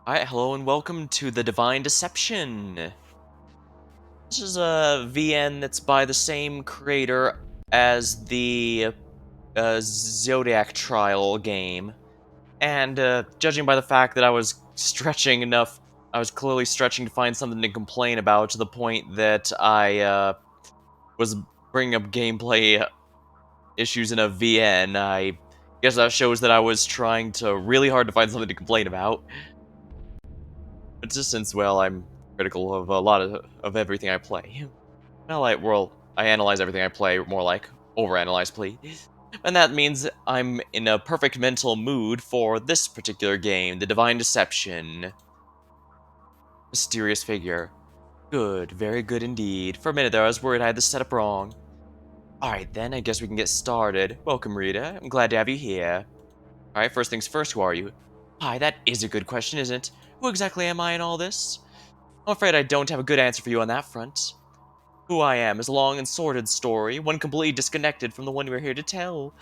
Alright, hello and welcome to the Divine Deception. This is a VN that's by the same creator as the Zodiac Trial game. And judging by the fact that I was stretching enough, I was clearly stretching to find something to complain about to the point that I was bringing up gameplay issues in a VN. I guess that shows that I was trying really hard to find something to complain about. But just since, well, I'm critical of a lot of everything I play. I analyze everything I play, more like overanalyze, please. And that means I'm in a perfect mental mood for this particular game, the Divine Deception. Mysterious figure. Good, very good indeed. For a minute there, I was worried I had the setup wrong. Alright then, I guess we can get started. Welcome, Rita. I'm glad to have you here. Alright, first things first, who are you? Hi, that is a good question, isn't it? Who exactly am I in all this? I'm afraid I don't have a good answer for you on that front. Who I am is a long and sordid story, one completely disconnected from the one we're here to tell.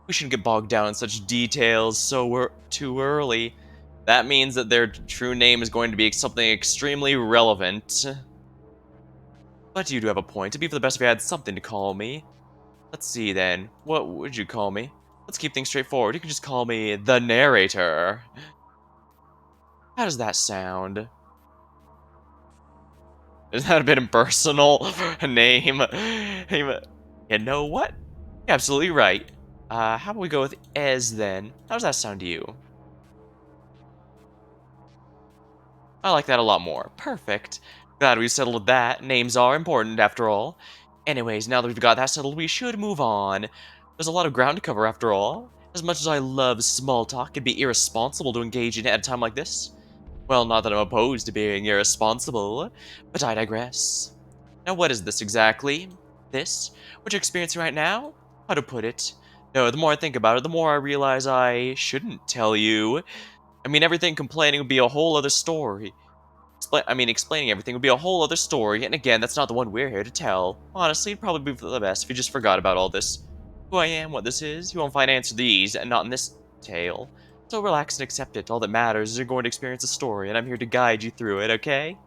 We shouldn't get bogged down in such details too early. That means that their true name is going to be something extremely relevant. But you do have a point. It'd be for the best if you had something to call me. Let's see then. What would you call me? Let's keep things straightforward. You can just call me the narrator. How does that sound? Is that a bit impersonal? Name? You know what? You're absolutely right. How about we go with Ez then? How does that sound to you? I like that a lot more. Perfect. Glad we settled that. Names are important, after all. Anyways, now that we've got that settled, we should move on. There's a lot of ground to cover, after all. As much as I love small talk, it'd be irresponsible to engage in it at a time like this. Well, not that I'm opposed to being irresponsible, but I digress. Now, what is this exactly? This? What you're experiencing right now? How to put it? No, the more I think about it, the more I realize I shouldn't tell you. I mean, everything complaining would be a whole other story. Explaining everything would be a whole other story, and again, that's not the one we're here to tell. Honestly, it'd probably be for the best if you just forgot about all this. Who I am, what this is, you won't find answers to these, and not in this tale. So relax and accept it. All that matters is you're going to experience a story, and I'm here to guide you through it, okay?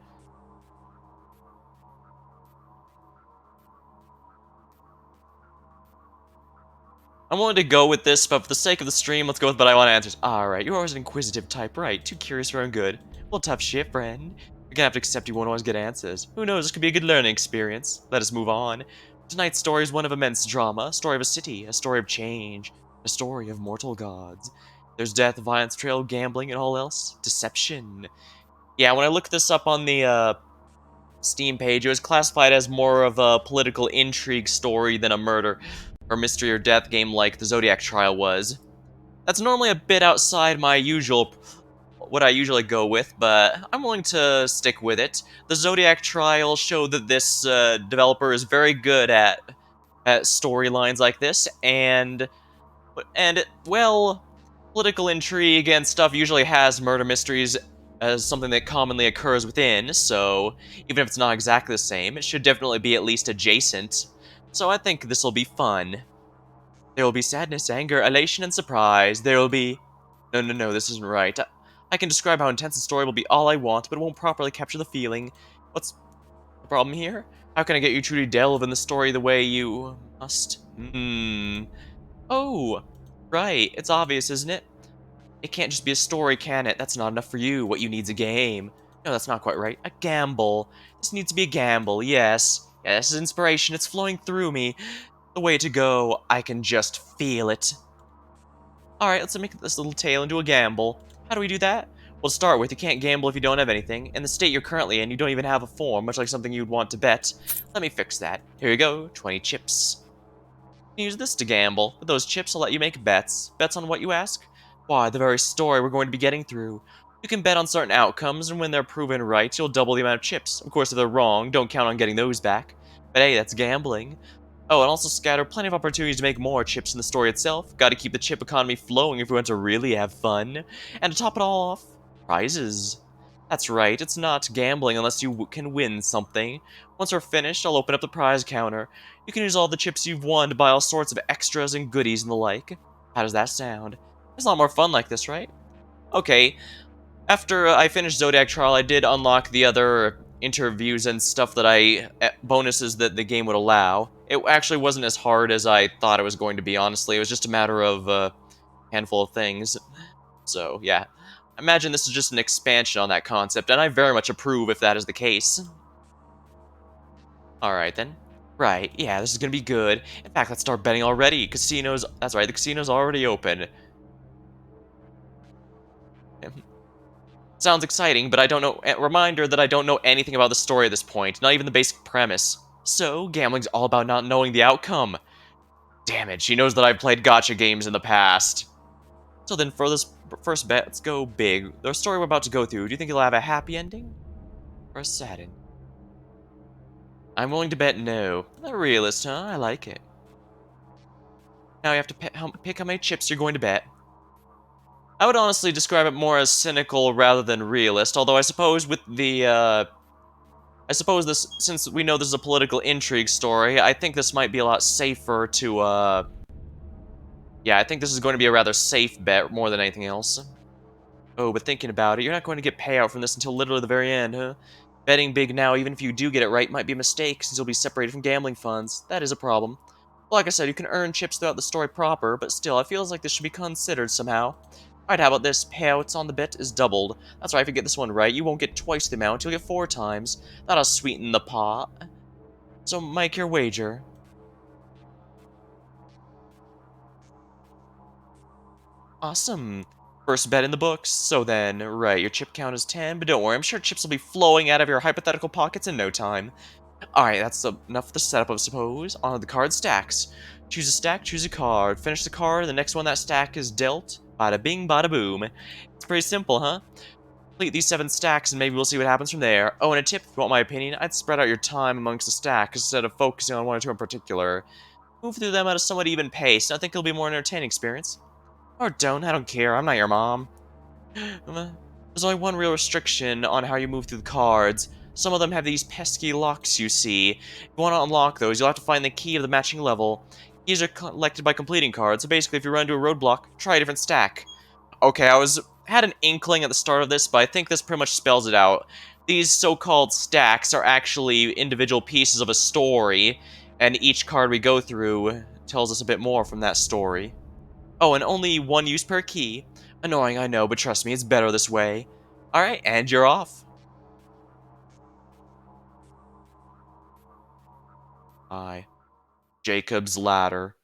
I'm willing to go with this, but for the sake of the stream, let's go with but I want answers. Alright, you're always an inquisitive type, right? Too curious for your own good. Well, tough shit, friend. You're gonna have to accept you won't always get answers. Who knows, this could be a good learning experience. Let us move on. Tonight's story is one of immense drama, a story of a city, a story of change, a story of mortal gods. There's death, violence, betrayal, gambling, and all else. Deception. Yeah, when I looked this up on the, Steam page, it was classified as more of a political intrigue story than a murder or mystery or death game like the Zodiac Trial was. That's normally a bit outside what I usually go with, but I'm willing to stick with it. The Zodiac Trial showed that this developer is very good at storylines like this, and well, political intrigue and stuff usually has murder mysteries as something that commonly occurs within, so even if it's not exactly the same, it should definitely be at least adjacent. So I think this will be fun. There will be sadness, anger, elation, and surprise. There will be... No, this isn't right. I can describe how intense the story will be all I want, but it won't properly capture the feeling. What's the problem here? How can I get you to truly delve in the story the way you must? Oh, right. It's obvious, isn't it? It can't just be a story, can it? That's not enough for you. What you need's a game. No, that's not quite right. A gamble. This needs to be a gamble, yes. Yes, inspiration. It's flowing through me. The way to go. I can just feel it. Alright, let's make this little tale into a gamble. How do we do that? Well, to start with, you can't gamble if you don't have anything. In the state you're currently in, you don't even have a form, much like something you'd want to bet. Let me fix that. Here you go, 20 chips. Use this to gamble. With those chips, I'll let you make bets. Bets on what, you ask? Why, the very story we're going to be getting through. You can bet on certain outcomes, and when they're proven right, you'll double the amount of chips. Of course, if they're wrong, don't count on getting those back. But hey, that's gambling. Oh, and also scatter plenty of opportunities to make more chips in the story itself. Gotta keep the chip economy flowing if we want to really have fun. And to top it all off, prizes. That's right, it's not gambling unless you can win something. Once we're finished, I'll open up the prize counter. You can use all the chips you've won to buy all sorts of extras and goodies and the like. How does that sound? It's a lot more fun like this, right? Okay, After I finished Zodiac Trial, I did unlock the other interviews and stuff that bonuses that the game would allow. It actually wasn't as hard as I thought it was going to be, honestly. It was just a matter of a handful of things. So, yeah. Imagine this is just an expansion on that concept, and I very much approve if that is the case. Alright then. Right, yeah, this is gonna be good. In fact, let's start betting already. That's right, the casino's already open. Sounds exciting, but I don't know. A reminder that I don't know anything about the story at this point, not even the basic premise. So, gambling's all about not knowing the outcome. Damn it, she knows that I've played gacha games in the past. So then, for this first bet, let's go big. The story we're about to go through, do you think it'll have a happy ending? Or a sad ending? I'm willing to bet no. A realist, huh? I like it. Now you have to pick how many chips you're going to bet. I would honestly describe it more as cynical rather than realist, although I suppose with the, I suppose this, since we know this is a political intrigue story, I think this might be a lot safer to, yeah, I think this is going to be a rather safe bet more than anything else. Oh, but thinking about it, you're not going to get payout from this until literally the very end, huh? Betting big now, even if you do get it right, might be a mistake, since you'll be separated from gambling funds. That is a problem. Like I said, you can earn chips throughout the story proper, but still, it feels like this should be considered somehow. Alright, how about this? Payouts on the bet is doubled. That's right, if you get this one right, you won't get twice the amount, you'll get 4 times. That'll sweeten the pot. So, make your wager. Awesome. First bet in the books. So then, right, your chip count is 10, but don't worry, I'm sure chips will be flowing out of your hypothetical pockets in no time. Alright, that's enough for the setup, I suppose. On to the card stacks. Choose a stack, choose a card. Finish the card, the next one that stack is dealt. Bada bing, bada boom. It's pretty simple, huh? Complete these 7 stacks and maybe we'll see what happens from there. Oh, and a tip, if you want my opinion, I'd spread out your time amongst the stacks instead of focusing on 1 or 2 in particular. Move through them at a somewhat even pace, and I think it'll be a more entertaining experience. Or don't, I don't care, I'm not your mom. There's only one real restriction on how you move through the cards. Some of them have these pesky locks, you see. If you want to unlock those, you'll have to find the key of the matching level. Keys are collected by completing cards, so basically if you run into a roadblock, try a different stack. Okay, had an inkling at the start of this, but I think this pretty much spells it out. These so-called stacks are actually individual pieces of a story, and each card we go through tells us a bit more from that story. Oh, and only 1 use per key. Annoying, I know, but trust me, it's better this way. Alright, and you're off. Aye. Jacob's Ladder.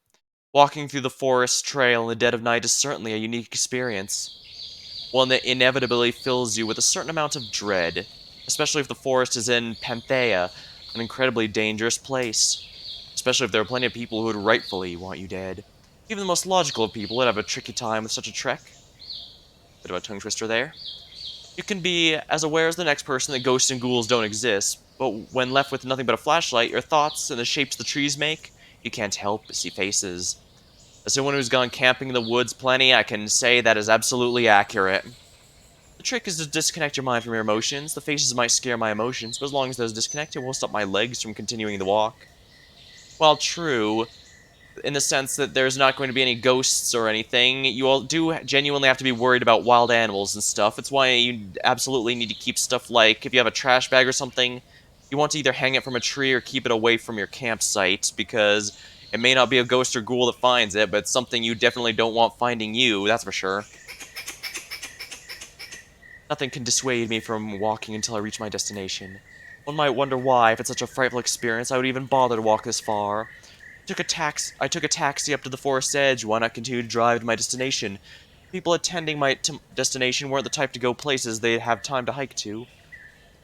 Walking through the forest trail in the dead of night is certainly a unique experience. One that inevitably fills you with a certain amount of dread, especially if the forest is in Panthea, an incredibly dangerous place. Especially if there are plenty of people who would rightfully want you dead. Even the most logical of people would have a tricky time with such a trek. Bit of a tongue twister there. You can be as aware as the next person that ghosts and ghouls don't exist, but when left with nothing but a flashlight, your thoughts and the shapes the trees make, you can't help but see faces. As someone who's gone camping in the woods plenty, I can say that is absolutely accurate. The trick is to disconnect your mind from your emotions. The faces might scare my emotions, but as long as those disconnect, it won't stop my legs from continuing the walk. While true, in the sense that there's not going to be any ghosts or anything, you all do genuinely have to be worried about wild animals and stuff. It's why you absolutely need to keep stuff like, if you have a trash bag or something, you want to either hang it from a tree or keep it away from your campsite, because it may not be a ghost or ghoul that finds it, but it's something you definitely don't want finding you, that's for sure. Nothing can dissuade me from walking until I reach my destination. One might wonder why, if it's such a frightful experience, I would even bother to walk this far. I took a taxi up to the forest's edge. Why not continue to drive to my destination? People attending my destination weren't the type to go places they'd have time to hike to.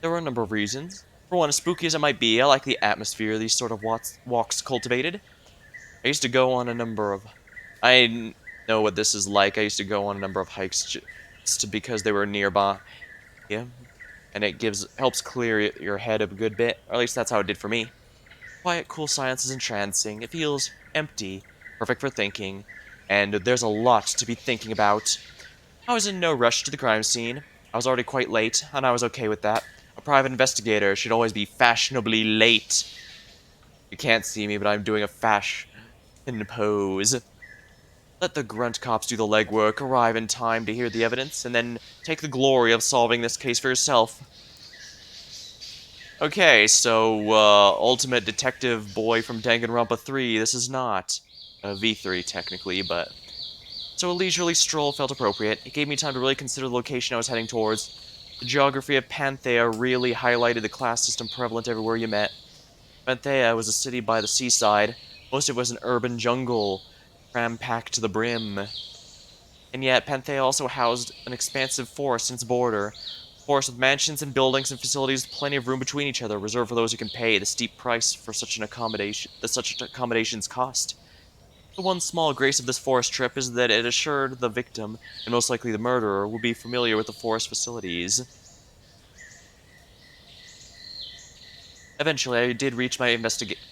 There were a number of reasons. For one, as spooky as it might be, I like the atmosphere these sort of walks cultivated. I used to go on a number of... know what this is like. I used to go on a number of hikes just because they were nearby. Yeah. And it helps clear your head a good bit. Or at least that's how it did for me. Quiet, cool silence is entrancing. It feels empty, perfect for thinking, and there's a lot to be thinking about. I was in no rush to the crime scene. I was already quite late, and I was okay with that. A private investigator should always be fashionably late. You can't see me, but I'm doing a fashion pose. Let the grunt cops do the legwork, arrive in time to hear the evidence, and then take the glory of solving this case for yourself. Okay, so, Ultimate Detective Boy from Danganronpa 3, this is not a V3 technically, but... So a leisurely stroll felt appropriate. It gave me time to really consider the location I was heading towards. The geography of Panthea really highlighted the class system prevalent everywhere you met. Panthea was a city by the seaside. Most of it was an urban jungle, cram-packed to the brim. And yet, Panthea also housed an expansive forest in its border. Forest with mansions and buildings and facilities with plenty of room between each other, reserved for those who can pay the steep price for such an accommodation that such accommodations cost. The one small grace of this forest trip is that it assured the victim, and most likely the murderer, will be familiar with the forest facilities. Eventually, I did reach my investigation.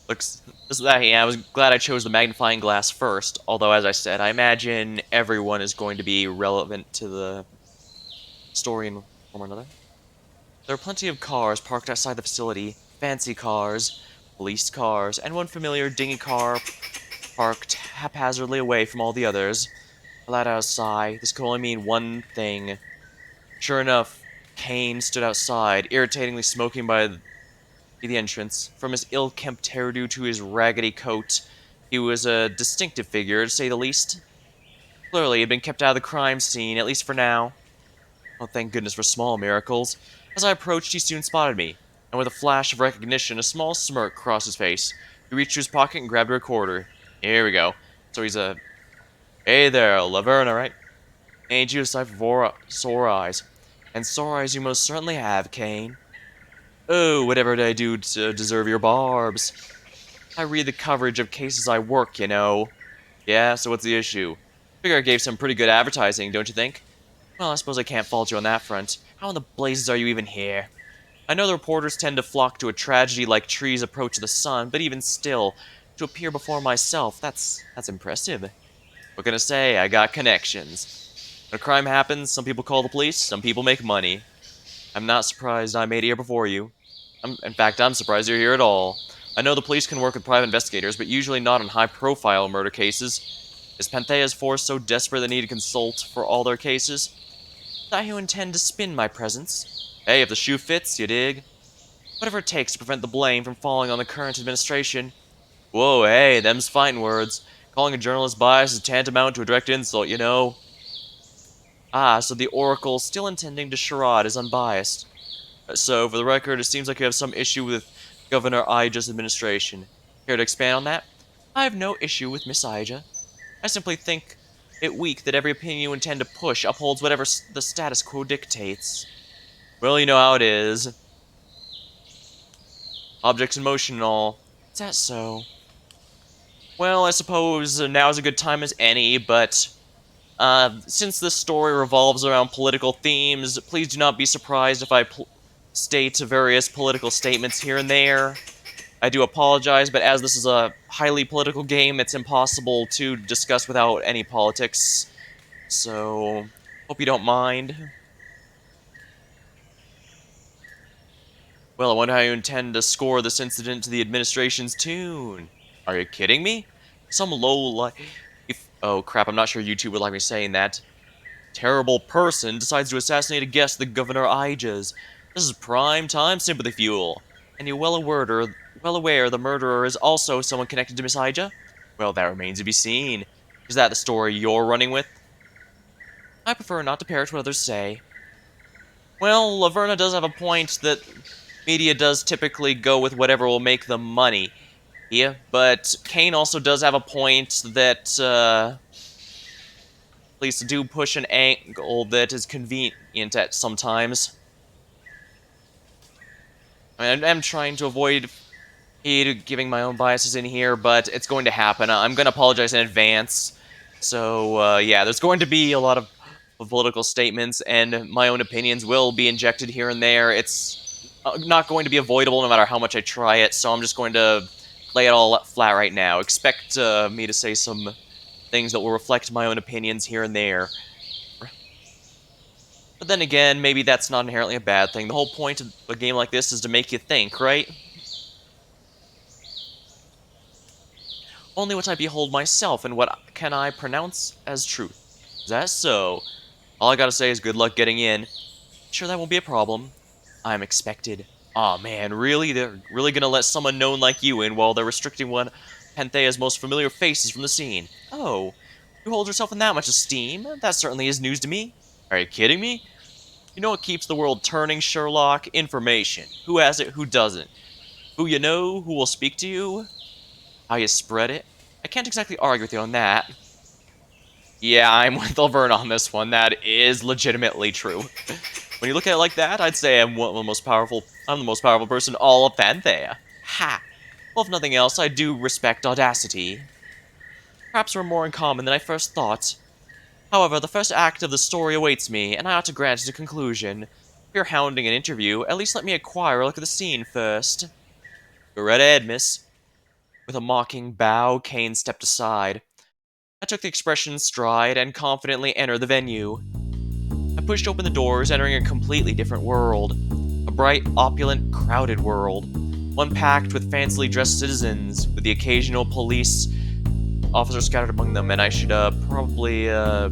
Looks. Yeah, I was glad I chose the magnifying glass first, although, as I said, I imagine everyone is going to be relevant to the story in one form or another. There are plenty of cars parked outside the facility, fancy cars, police cars, and one familiar dingy car parked haphazardly away from all the others. I let out a sigh. This could only mean one thing. Sure enough, Kane stood outside, irritatingly smoking by the entrance. From his ill-kempt hairdo to his raggedy coat, he was a distinctive figure, to say the least. Clearly, he had been kept out of the crime scene, at least for now. Oh, thank goodness for small miracles. As I approached, he soon spotted me, and with a flash of recognition, a small smirk crossed his face. He reached to his pocket and grabbed a recorder. Here we go. So he's a... Hey there, Laverna, right? Ain't you a sight for sore eyes? And sore eyes you most certainly have, Kane. Oh, whatever did I do to deserve your barbs? I read the coverage of cases I work, you know. Yeah, so what's the issue? Figure I gave some pretty good advertising, don't you think? Well, I suppose I can't fault you on that front. How in the blazes are you even here? I know the reporters tend to flock to a tragedy like trees approach the sun, but even still, to appear before myself, that's impressive. What can I say? I got connections. When a crime happens, some people call the police, some people make money. I'm not surprised I made it here before you. In fact, I'm surprised you're here at all. I know the police can work with private investigators, but usually not on high-profile murder cases. Is Panthea's force so desperate they need to consult for all their cases? That you intend to spin my presence? Hey, if the shoe fits, you dig? Whatever it takes to prevent the blame from falling on the current administration. Whoa, hey, them's fighting words. Calling a journalist biased is tantamount to a direct insult, you know. Ah, so the Oracle, still intending to charade, is unbiased. So, for the record, it seems like you have some issue with Governor Ija's administration. Care to expand on that? I have no issue with Miss Ija. I simply think it weak that every opinion you intend to push upholds whatever the status quo dictates. Well, you know how it is. Objects in motion and all. Is that so? Well, I suppose now is a good time as any, but since this story revolves around political themes, please do not be surprised if I state various political statements here and there. I do apologize, but as this is a highly political game, it's impossible to discuss without any politics. So, hope you don't mind. Well, I wonder how you intend to score this incident to the administration's tune. Are you kidding me? Some oh crap, I'm not sure YouTube would like me saying that. Terrible person decides to assassinate a guest the Governor Ija's. This is prime time sympathy fuel. And you're well aware the murderer is also someone connected to Miss Ija? Well, that remains to be seen. Is that the story you're running with? I prefer not to parrot what others say. Well, Laverna does have a point that media does typically go with whatever will make them money. Yeah, but Kane also does have a point that, police do push an angle that is convenient at sometimes. I mean, I'm trying to avoid giving my own biases in here, but it's going to happen. I'm going to apologize in advance. So, yeah, there's going to be a lot of political statements, and my own opinions will be injected here and there. It's not going to be avoidable no matter how much I try it, so I'm just going to lay it all flat right now. Expect me to say some things that will reflect my own opinions here and there. But then again, maybe that's not inherently a bad thing. The whole point of a game like this is to make you think, right? Only what I behold myself, and what can I pronounce as truth. Is that so? All I gotta say is good luck getting in. Sure, that won't be a problem. I'm expected. Aw, man, really? They're really gonna let someone known like you in while they're restricting one of Panthea's most familiar faces from the scene? Oh, you hold yourself in that much esteem? That certainly is news to me. Are you kidding me? You know what keeps the world turning, Sherlock? Information. Who has it, who doesn't? Who you know, who will speak to you? How you spread it? I can't exactly argue with you on that. Yeah, I'm with Laverne on this one. That is legitimately true. When you look at it like that, I'd say I'm the most powerful person in all of Panthea. Ha! Well, if nothing else, I do respect audacity. Perhaps we're more in common than I first thought. However, the first act of the story awaits me, and I ought to grant it a conclusion. If you're hounding an interview, at least let me acquire a look at the scene first. Go right ahead, miss. With a mocking bow, Kane stepped aside. I took the expression in stride and confidently entered the venue. I pushed open the doors, entering a completely different world. A bright, opulent, crowded world. One packed with fancily dressed citizens, with the occasional police officer scattered among them, and I should, probably, yeah.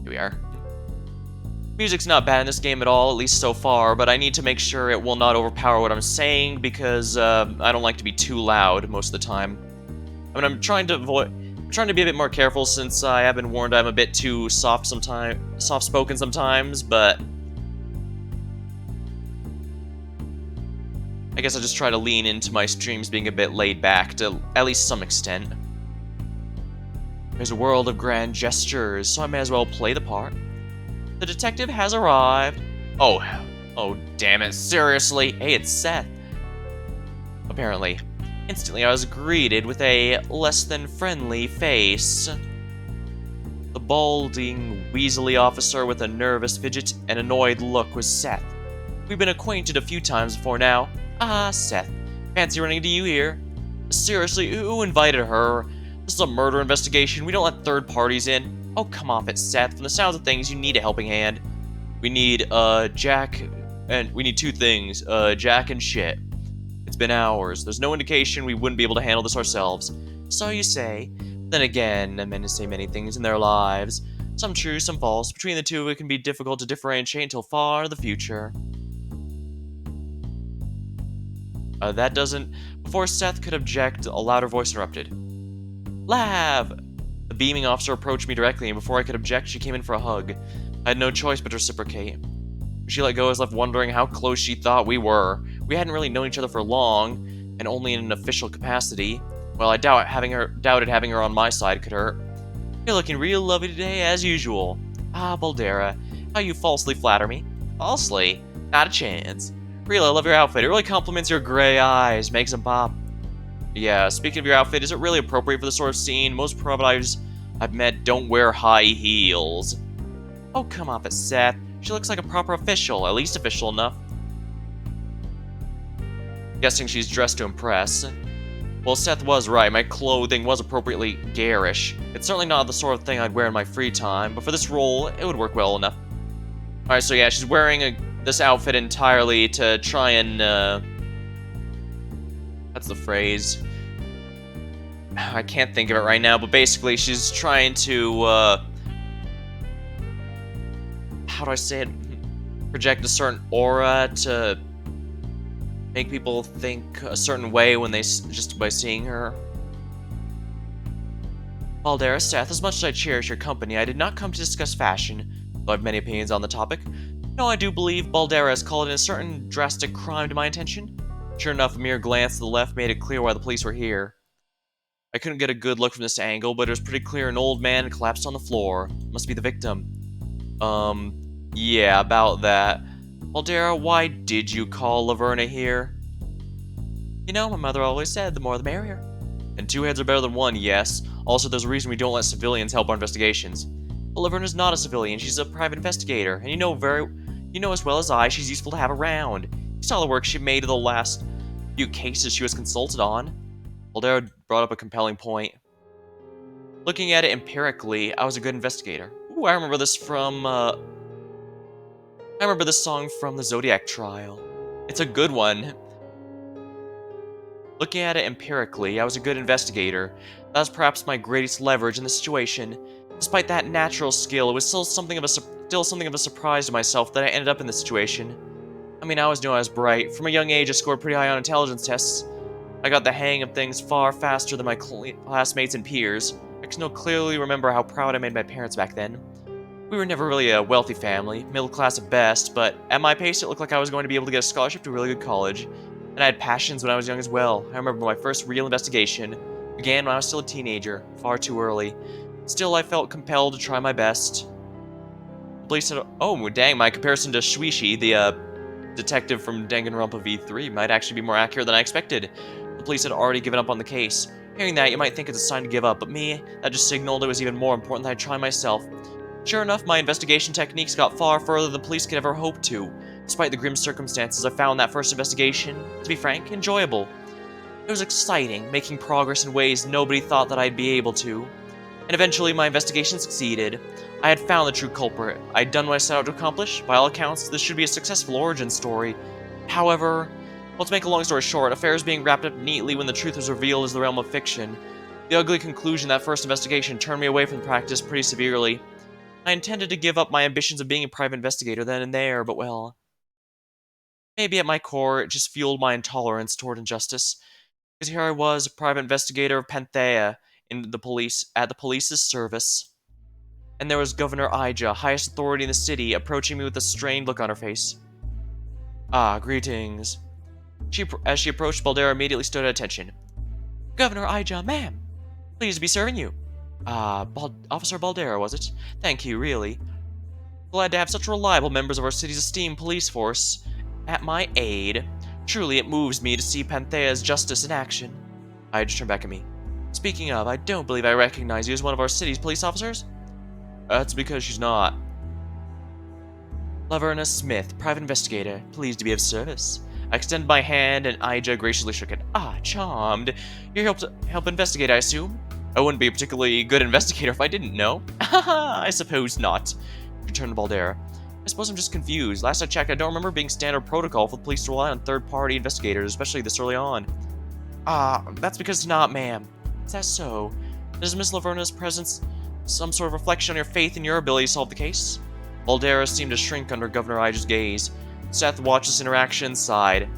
Here we are. Music's not bad in this game at all, at least so far, but I need to make sure it will not overpower what I'm saying, because, I don't like to be too loud most of the time. I mean, I'm trying to be a bit more careful since I have been warned I'm a bit too soft-spoken sometimes, but I guess I just try to lean into my streams being a bit laid back to at least some extent. There's a world of grand gestures, so I may as well play the part. The detective has arrived. Oh, damn it, seriously? Hey, it's Seth. Apparently. Instantly, I was greeted with a less than friendly face. The balding, weaselly officer with a nervous fidget and annoyed look was Seth. We've been acquainted a few times before now. Ah, Seth. Fancy running into you here. Seriously, who invited her? This is a murder investigation. We don't let third parties in. Oh, come off it, Seth. From the sounds of things, you need a helping hand. We need, Jack, and we need two things. Jack and shit. It's been hours. There's no indication we wouldn't be able to handle this ourselves. So you say. Then again, men say many things in their lives. Some true, some false. Between the two, it can be difficult to differentiate until far in the future. That doesn't... Before Seth could object, a louder voice interrupted. Lav! The beaming officer approached me directly, and before I could object, she came in for a hug. I had no choice but to reciprocate. She let go, I was left wondering how close she thought we were. We hadn't really known each other for long, and only in an official capacity. Well, I doubted having her on my side could hurt. You're looking real lovely today, as usual. Ah, Baldera, how you falsely flatter me. Falsely? Not a chance. Really, I love your outfit. It really compliments your gray eyes, makes them pop. Yeah, speaking of your outfit, is it really appropriate for this sort of scene? Most private eyes I've met don't wear high heels. Oh, come off it, Seth. She looks like a proper official, at least official enough. Guessing she's dressed to impress. Well, Seth was right. My clothing was appropriately garish. It's certainly not the sort of thing I'd wear in my free time, but for this role, it would work well enough. Alright, so yeah, she's wearing this outfit entirely to try and, that's the phrase. I can't think of it right now, but basically she's trying to, how do I say it? Project a certain aura to make people think a certain way when just by seeing her. Baldera, Seth, as much as I cherish your company, I did not come to discuss fashion, though I have many opinions on the topic. No, I do believe Baldera has called in a certain drastic crime to my attention. Sure enough, a mere glance to the left made it clear why the police were here. I couldn't get a good look from this angle, but it was pretty clear an old man collapsed on the floor. Must be the victim. Yeah, about that. Baldera, why did you call Laverna here? You know, my mother always said, the more the merrier. And two heads are better than one, yes. Also, there's a reason we don't let civilians help our investigations. But Laverna's not a civilian, she's a private investigator, and you know as well as I, she's useful to have around. You saw the work she made of the last few cases she was consulted on. Baldera brought up a compelling point. Looking at it empirically, I was a good investigator. Ooh, I remember this from, I remember this song from the Zodiac Trial. It's a good one. Looking at it empirically, I was a good investigator. That was perhaps my greatest leverage in the situation. Despite that natural skill, it was still something of a surprise to myself that I ended up in this situation. I mean, I always knew I was bright. From a young age, I scored pretty high on intelligence tests. I got the hang of things far faster than my classmates and peers. I can still clearly remember how proud I made my parents back then. We were never really a wealthy family, middle class at best, but at my pace it looked like I was going to be able to get a scholarship to a really good college. And I had passions when I was young as well. I remember my first real investigation began when I was still a teenager, far too early. Still, I felt compelled to try my best. The police said, oh dang, my comparison to Shuichi, the detective from Danganronpa V3, might actually be more accurate than I expected. The police had already given up on the case. Hearing that, you might think it's a sign to give up, but me, that just signaled it was even more important that I try myself. Sure enough, my investigation techniques got far further than the police could ever hope to. Despite the grim circumstances, I found that first investigation, to be frank, enjoyable. It was exciting, making progress in ways nobody thought that I'd be able to. And eventually, my investigation succeeded. I had found the true culprit. I had done what I set out to accomplish. By all accounts, this should be a successful origin story. However, well, to make a long story short, affairs being wrapped up neatly when the truth was revealed is the realm of fiction. The ugly conclusion of that first investigation turned me away from the practice pretty severely. I intended to give up my ambitions of being a private investigator then and there, but well, maybe at my core it just fueled my intolerance toward injustice. Because here I was, a private investigator of Panthea, at the police's service. And there was Governor Ija, highest authority in the city, approaching me with a strained look on her face. Ah, greetings. As she approached, Baldera immediately stood at attention. Governor Ija, ma'am! Pleased to be serving you. Ah, Officer Baldera, was it? Thank you, really. Glad to have such reliable members of our city's esteemed police force at my aid. Truly, it moves me to see Panthea's justice in action. Ija turned back at me. Speaking of, I don't believe I recognize you as one of our city's police officers. That's because she's not. Laverna Smith, private investigator, pleased to be of service. I extended my hand, and Ija graciously shook it. Ah, charmed. You're here to help investigate, I assume? I wouldn't be a particularly good investigator if I didn't know. Haha, I suppose not, returned Baldera. I suppose I'm just confused. Last I checked, I don't remember being standard protocol for the police to rely on third-party investigators, especially this early on. Ah, that's because it's not, ma'am. Is that so? Does Miss Laverna's presence some sort of reflection on your faith in your ability to solve the case? Baldera seemed to shrink under Governor Ija's gaze. Seth watched this interaction and sighed.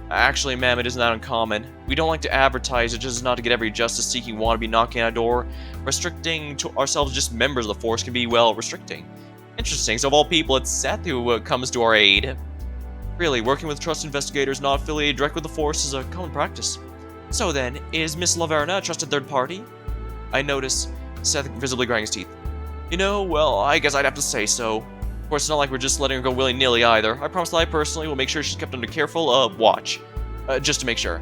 Actually, ma'am, it isn't that uncommon. We don't like to advertise it just not to get every justice-seeking wannabe knocking on our door. Restricting to ourselves just members of the force can be, well, restricting. Interesting, so of all people, it's Seth who comes to our aid. Really, working with trusted investigators not affiliated direct with the force is a common practice. So then, is Miss Laverna a trusted third party? I notice Seth visibly grinding his teeth. You know, well, I guess I'd have to say so. Of course, it's not like we're just letting her go willy-nilly either. I promise that I personally will make sure she's kept under careful, watch. Just to make sure.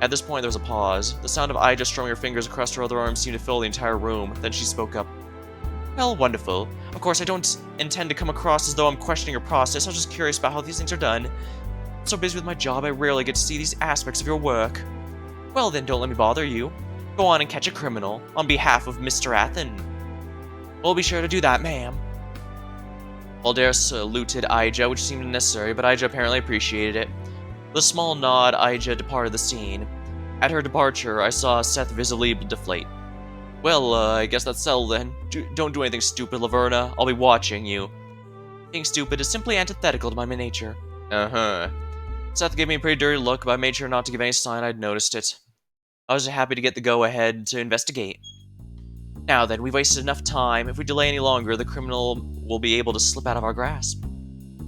At this point, there was a pause. The sound of Ija strumming her fingers across her other arm seemed to fill the entire room. Then she spoke up. Well, wonderful. Of course, I don't intend to come across as though I'm questioning your process. I was just curious about how these things are done. I'm so busy with my job, I rarely get to see these aspects of your work. Well then, don't let me bother you. Go on and catch a criminal, on behalf of Mr. Athen. We'll be sure to do that, ma'am. Baldera saluted Ija, which seemed unnecessary, but Ija apparently appreciated it. With a small nod, Ija departed the scene. At her departure, I saw Seth visibly deflate. Well, I guess that's settled then. Don't do anything stupid, Laverna. I'll be watching you. Being stupid is simply antithetical to my nature. Uh-huh. Seth gave me a pretty dirty look, but I made sure not to give any sign I'd noticed it. I was happy to get the go-ahead to investigate. Now then, we've wasted enough time. If we delay any longer, the criminal will be able to slip out of our grasp.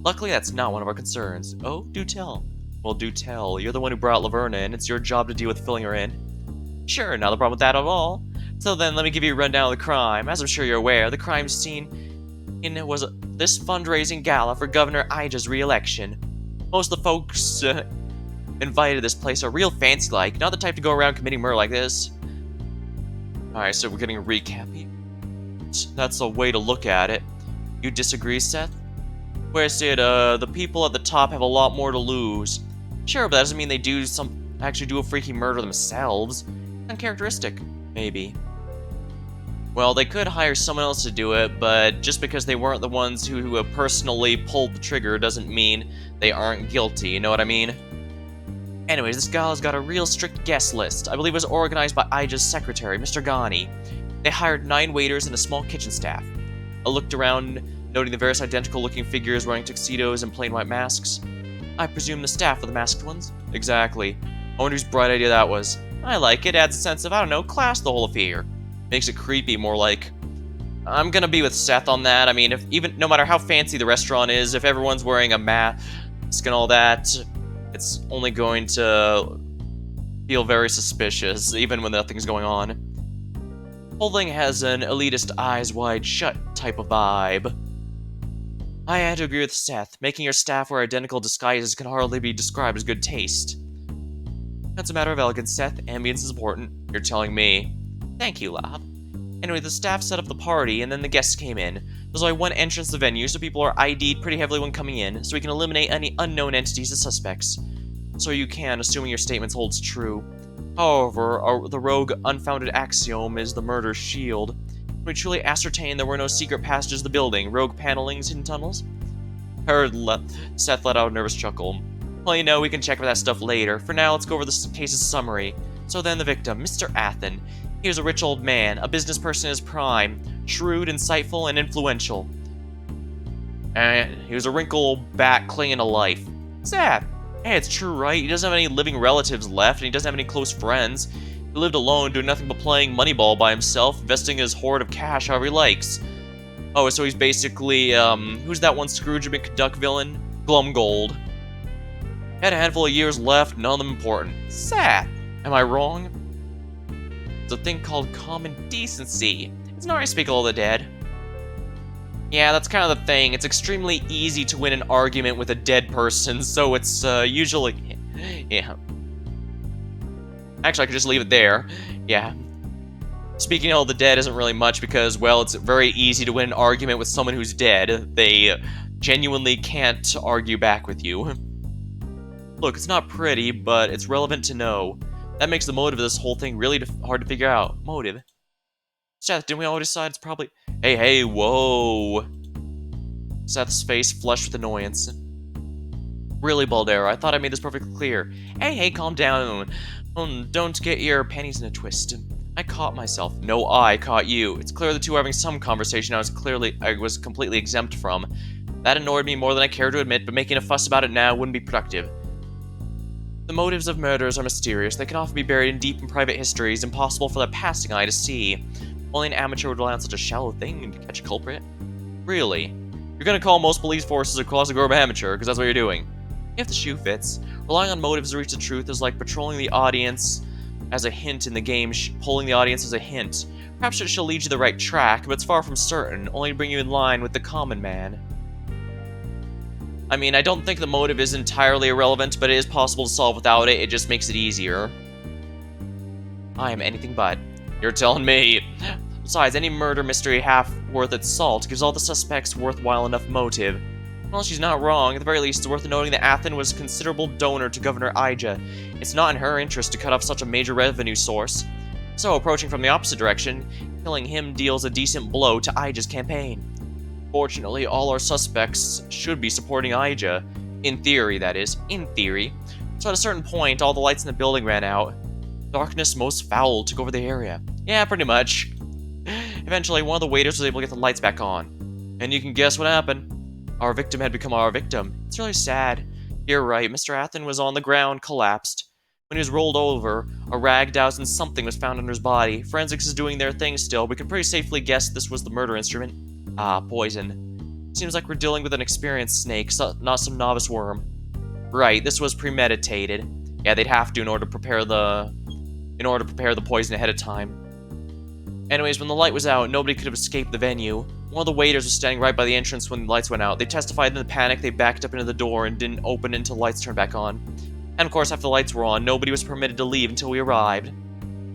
Luckily, that's not one of our concerns. Oh, do tell. Well, do tell. You're the one who brought Laverna in. It's your job to deal with filling her in. Sure, not a problem with that at all. So then, let me give you a rundown of the crime. As I'm sure you're aware, the crime scene was this fundraising gala for Governor Ija's re-election. Most of the folks invited to this place are real fancy-like, not the type to go around committing murder like this. Alright, so we're getting a recap here. That's a way to look at it. You disagree, Seth? Where I said, the people at the top have a lot more to lose. Sure, but that doesn't mean they actually do a freaky murder themselves. Uncharacteristic, maybe. Well, they could hire someone else to do it, but just because they weren't the ones who personally pulled the trigger doesn't mean they aren't guilty, you know what I mean? Anyways, this gal's got a real strict guest list. I believe it was organized by Ija's secretary, Mr. Ghani. They hired 9 waiters and a small kitchen staff. I looked around, noting the various identical-looking figures wearing tuxedos and plain white masks. I presume the staff were the masked ones? Exactly. I wonder whose bright idea that was. I like it, adds a sense of, I don't know, class to the whole affair. Makes it creepy, more like... I'm gonna be with Seth on that. I mean, no matter how fancy the restaurant is, if everyone's wearing a mask and all that, it's only going to feel very suspicious, even when nothing's going on. Whole thing has an elitist eyes wide shut type of vibe. I had to agree with Seth. Making your staff wear identical disguises can hardly be described as good taste. That's a matter of elegance, Seth. Ambience is important. You're telling me. Thank you, Lab. Anyway, the staff set up the party, and then the guests came in. There's only one entrance to the venue, so people are ID'd pretty heavily when coming in, so we can eliminate any unknown entities as suspects. So you can, assuming your statements holds true. However, the rogue unfounded axiom is the murder's shield. We truly ascertain there were no secret passages to the building, rogue panelings, hidden tunnels? Seth let out a nervous chuckle. Well, you know, we can check for that stuff later. For now, let's go over this case's summary. So then the victim, Mr. Athen. He was a rich old man, a business person in his prime, shrewd, insightful, and influential. And he was a wrinkled bat clinging to life. Sad. Hey, it's true, right? He doesn't have any living relatives left, and he doesn't have any close friends. He lived alone, doing nothing but playing Moneyball by himself, investing his hoard of cash however he likes. Oh, so he's basically, who's that one Scrooge McDuck villain? Glumgold. Had a handful of years left, none of them important. Sad. Am I wrong? It's a thing called common decency. It's not right to speak of all the dead. Yeah, that's kind of the thing. It's extremely easy to win an argument with a dead person, so it's usually... Yeah. Actually, I could just leave it there. Yeah. Speaking of all the dead isn't really much because, well, it's very easy to win an argument with someone who's dead. They genuinely can't argue back with you. Look, it's not pretty, but it's relevant to know. That makes the motive of this whole thing really hard to figure out. Motive? Seth, didn't we all decide it's probably... Hey, whoa! Seth's face flushed with annoyance. Really, Baldero, I thought I made this perfectly clear. Hey, calm down. Don't get your panties in a twist. I caught myself. No, I caught you. It's clear the two are having some conversation I was completely exempt from. That annoyed me more than I care to admit, but making a fuss about it now wouldn't be productive. The motives of murders are mysterious. They can often be buried in deep and private histories, impossible for the passing eye to see. Only an amateur would rely on such a shallow thing to catch a culprit. Really? You're gonna call most police forces across the globe amateur, because that's what you're doing. If the shoe fits. Relying on motives to reach the truth is like patrolling the audience as a hint in the game, polling the audience as a hint. Perhaps it shall lead you the right track, but it's far from certain, only to bring you in line with the common man. I mean, I don't think the motive is entirely irrelevant, but it is possible to solve without it. It just makes it easier. I am anything but. You're telling me. Besides, any murder mystery half worth its salt gives all the suspects worthwhile enough motive. Well, she's not wrong. At the very least, it's worth noting that Athen was a considerable donor to Governor Ija. It's not in her interest to cut off such a major revenue source. So, approaching from the opposite direction, killing him deals a decent blow to Ija's campaign. Fortunately, all our suspects should be supporting Ija. In theory, that is. In theory. So at a certain point, all the lights in the building ran out. Darkness most foul took over the area. Yeah, pretty much. Eventually, one of the waiters was able to get the lights back on. And you can guess what happened. Our victim had become our victim. It's really sad. You're right, Mr. Athen was on the ground, collapsed. When he was rolled over, a rag doused in something was found under his body. Forensics is doing their thing still. We can pretty safely guess this was the murder instrument. Ah, poison. Seems like we're dealing with an experienced snake, not some novice worm. Right, this was premeditated. Yeah, they'd have to in order to prepare the poison ahead of time. Anyways, when the light was out, nobody could have escaped the venue. One of the waiters was standing right by the entrance when the lights went out. They testified in the panic they backed up into the door and didn't open until the lights turned back on. And of course, after the lights were on, nobody was permitted to leave until we arrived.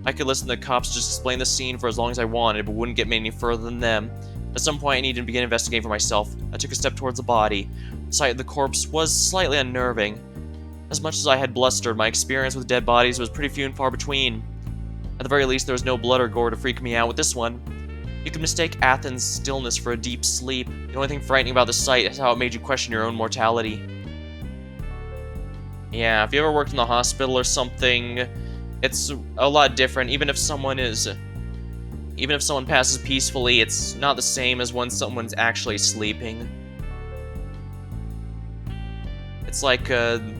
I could listen to the cops just explain the scene for as long as I wanted, but wouldn't get me any further than them. At some point, I needed to begin investigating for myself. I took a step towards the body. The sight of the corpse was slightly unnerving. As much as I had blustered, my experience with dead bodies was pretty few and far between. At the very least, there was no blood or gore to freak me out with this one. You could mistake Athens' stillness for a deep sleep. The only thing frightening about the sight is how it made you question your own mortality. Yeah, if you ever worked in the hospital or something, it's a lot different. Even if someone passes peacefully, it's not the same as when someone's actually sleeping. It's like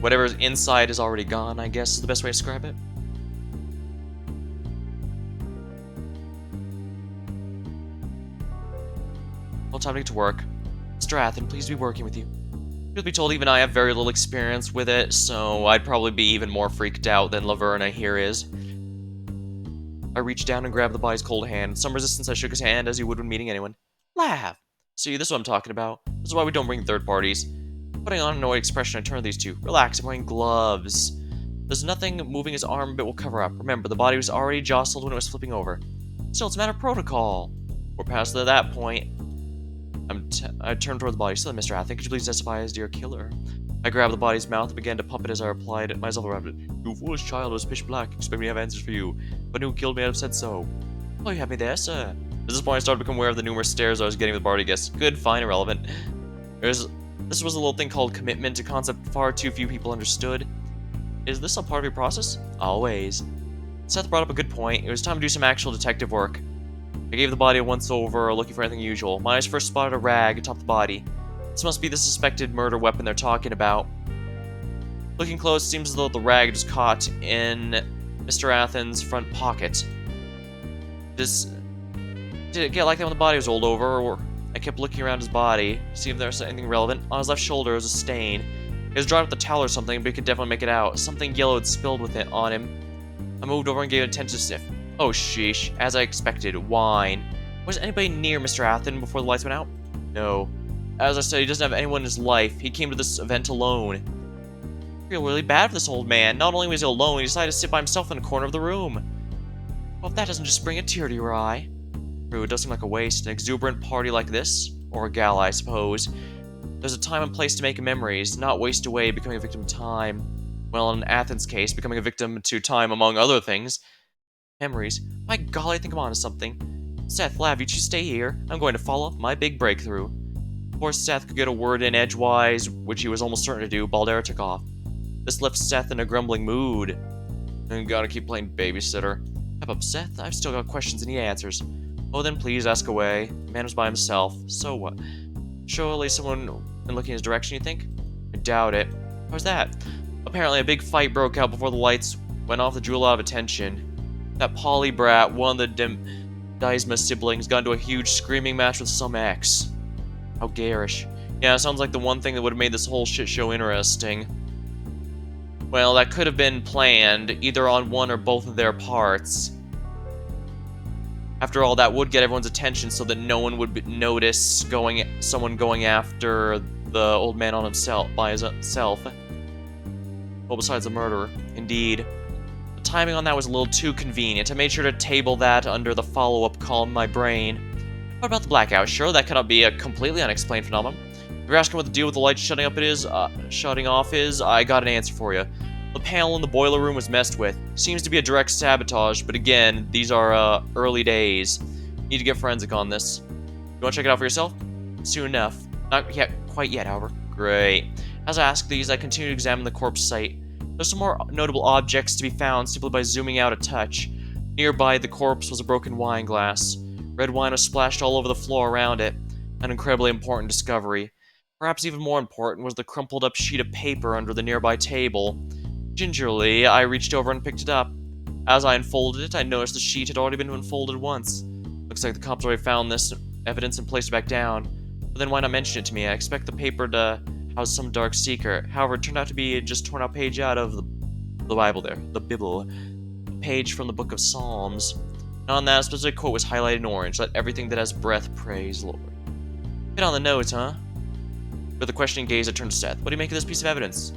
whatever's inside is already gone, I guess is the best way to describe it. Well, time to get to work. Mr. Athen, pleased to be working with you. Truth be told, even I have very little experience with it, so I'd probably be even more freaked out than Laverna here is. I reached down and grabbed the body's cold hand. With some resistance, I shook his hand as you would when meeting anyone. Laugh! See, this is what I'm talking about. This is why we don't bring third parties. Putting on an annoyed expression, I turned to these two. Relax, I'm wearing gloves. There's nothing moving his arm a bit will cover up. Remember, the body was already jostled when it was flipping over. Still, it's a matter of protocol. We're past that point. I turned toward the body. So, Mr. Athen, could you please testify as dear killer? I grabbed the body's mouth and began to pump it as I replied myself around it. You foolish child, it was pitch black. Expect me to have answers for you. But who killed me, I'd have said so. Oh, you have me there, sir. At this point, I started to become aware of the numerous stares I was getting with the body guests. Good, fine, irrelevant. This was a little thing called commitment, a concept far too few people understood. Is this a part of your process? Always. Seth brought up a good point. It was time to do some actual detective work. I gave the body a once-over, looking for anything unusual. My eyes first spotted a rag atop the body. This must be the suspected murder weapon they're talking about. Looking close, it seems as though the rag was caught in Mr. Athen's front pocket. Did it get like that when the body was rolled over, or I kept looking around his body, to see if there was anything relevant. On his left shoulder was a stain. It was drawn with a towel or something, but he could definitely make it out. Something yellow had spilled with it on him. I moved over and gave it a attentive sniff. Oh sheesh, as I expected, wine. Was anybody near Mr. Athen before the lights went out? No. As I said, he doesn't have anyone in his life. He came to this event alone. I feel really bad for this old man. Not only was he alone, he decided to sit by himself in a corner of the room. Well, if that doesn't just bring a tear to your eye. True, it does seem like a waste. An exuberant party like this? Or a gala, I suppose. There's a time and place to make memories, not waste away becoming a victim of time. Well, in Athens' case, becoming a victim to time among other things. Memories. My golly, I think I'm onto something. Seth, Lav, you stay here. I'm going to follow up my big breakthrough. Before Seth could get a word in edgewise, which he was almost certain to do, Baldera took off. This left Seth in a grumbling mood. And gotta keep playing babysitter. Step up, Seth. I've still got questions and need answers. Oh, then please ask away. The man was by himself. So what? Surely someone been looking in his direction, you think? I doubt it. How's that? Apparently a big fight broke out before the lights went off, the drew a lot of attention. That Polly brat, one of the Disma siblings, got into a huge screaming match with some ex. How garish. Yeah, it sounds like the one thing that would have made this whole shit show interesting. Well, that could have been planned, either on one or both of their parts. After all, that would get everyone's attention so that no one would notice someone going after the old man on himself, by himself. Well, besides the murderer. Indeed. The timing on that was a little too convenient. I made sure to table that under the follow-up column in my brain. What about the blackout? Sure, that cannot be a completely unexplained phenomenon. If you're asking what the deal with the light shutting off is, I got an answer for you. The panel in the boiler room was messed with. Seems to be a direct sabotage, but again, these are early days. Need to get forensic on this. You want to check it out for yourself? Soon enough. Not yet, quite yet, however. Great. As I ask these, I continue to examine the corpse site. There's some more notable objects to be found simply by zooming out a touch. Nearby the corpse was a broken wine glass. Red wine was splashed all over the floor around it. An incredibly important discovery. Perhaps even more important was the crumpled up sheet of paper under the nearby table. Gingerly, I reached over and picked it up. As I unfolded it, I noticed the sheet had already been unfolded once. Looks like the cops already found this evidence and placed it back down. But then why not mention it to me? I expect the paper to house some dark secret. However, it turned out to be just torn out page out of the Bible there. The Bible. A page from the book of Psalms. And on that, a specific quote was highlighted in orange. Let everything that has breath praise the Lord. Bit on the nose, huh? With a questioning gaze, I turned to Seth. What do you make of this piece of evidence?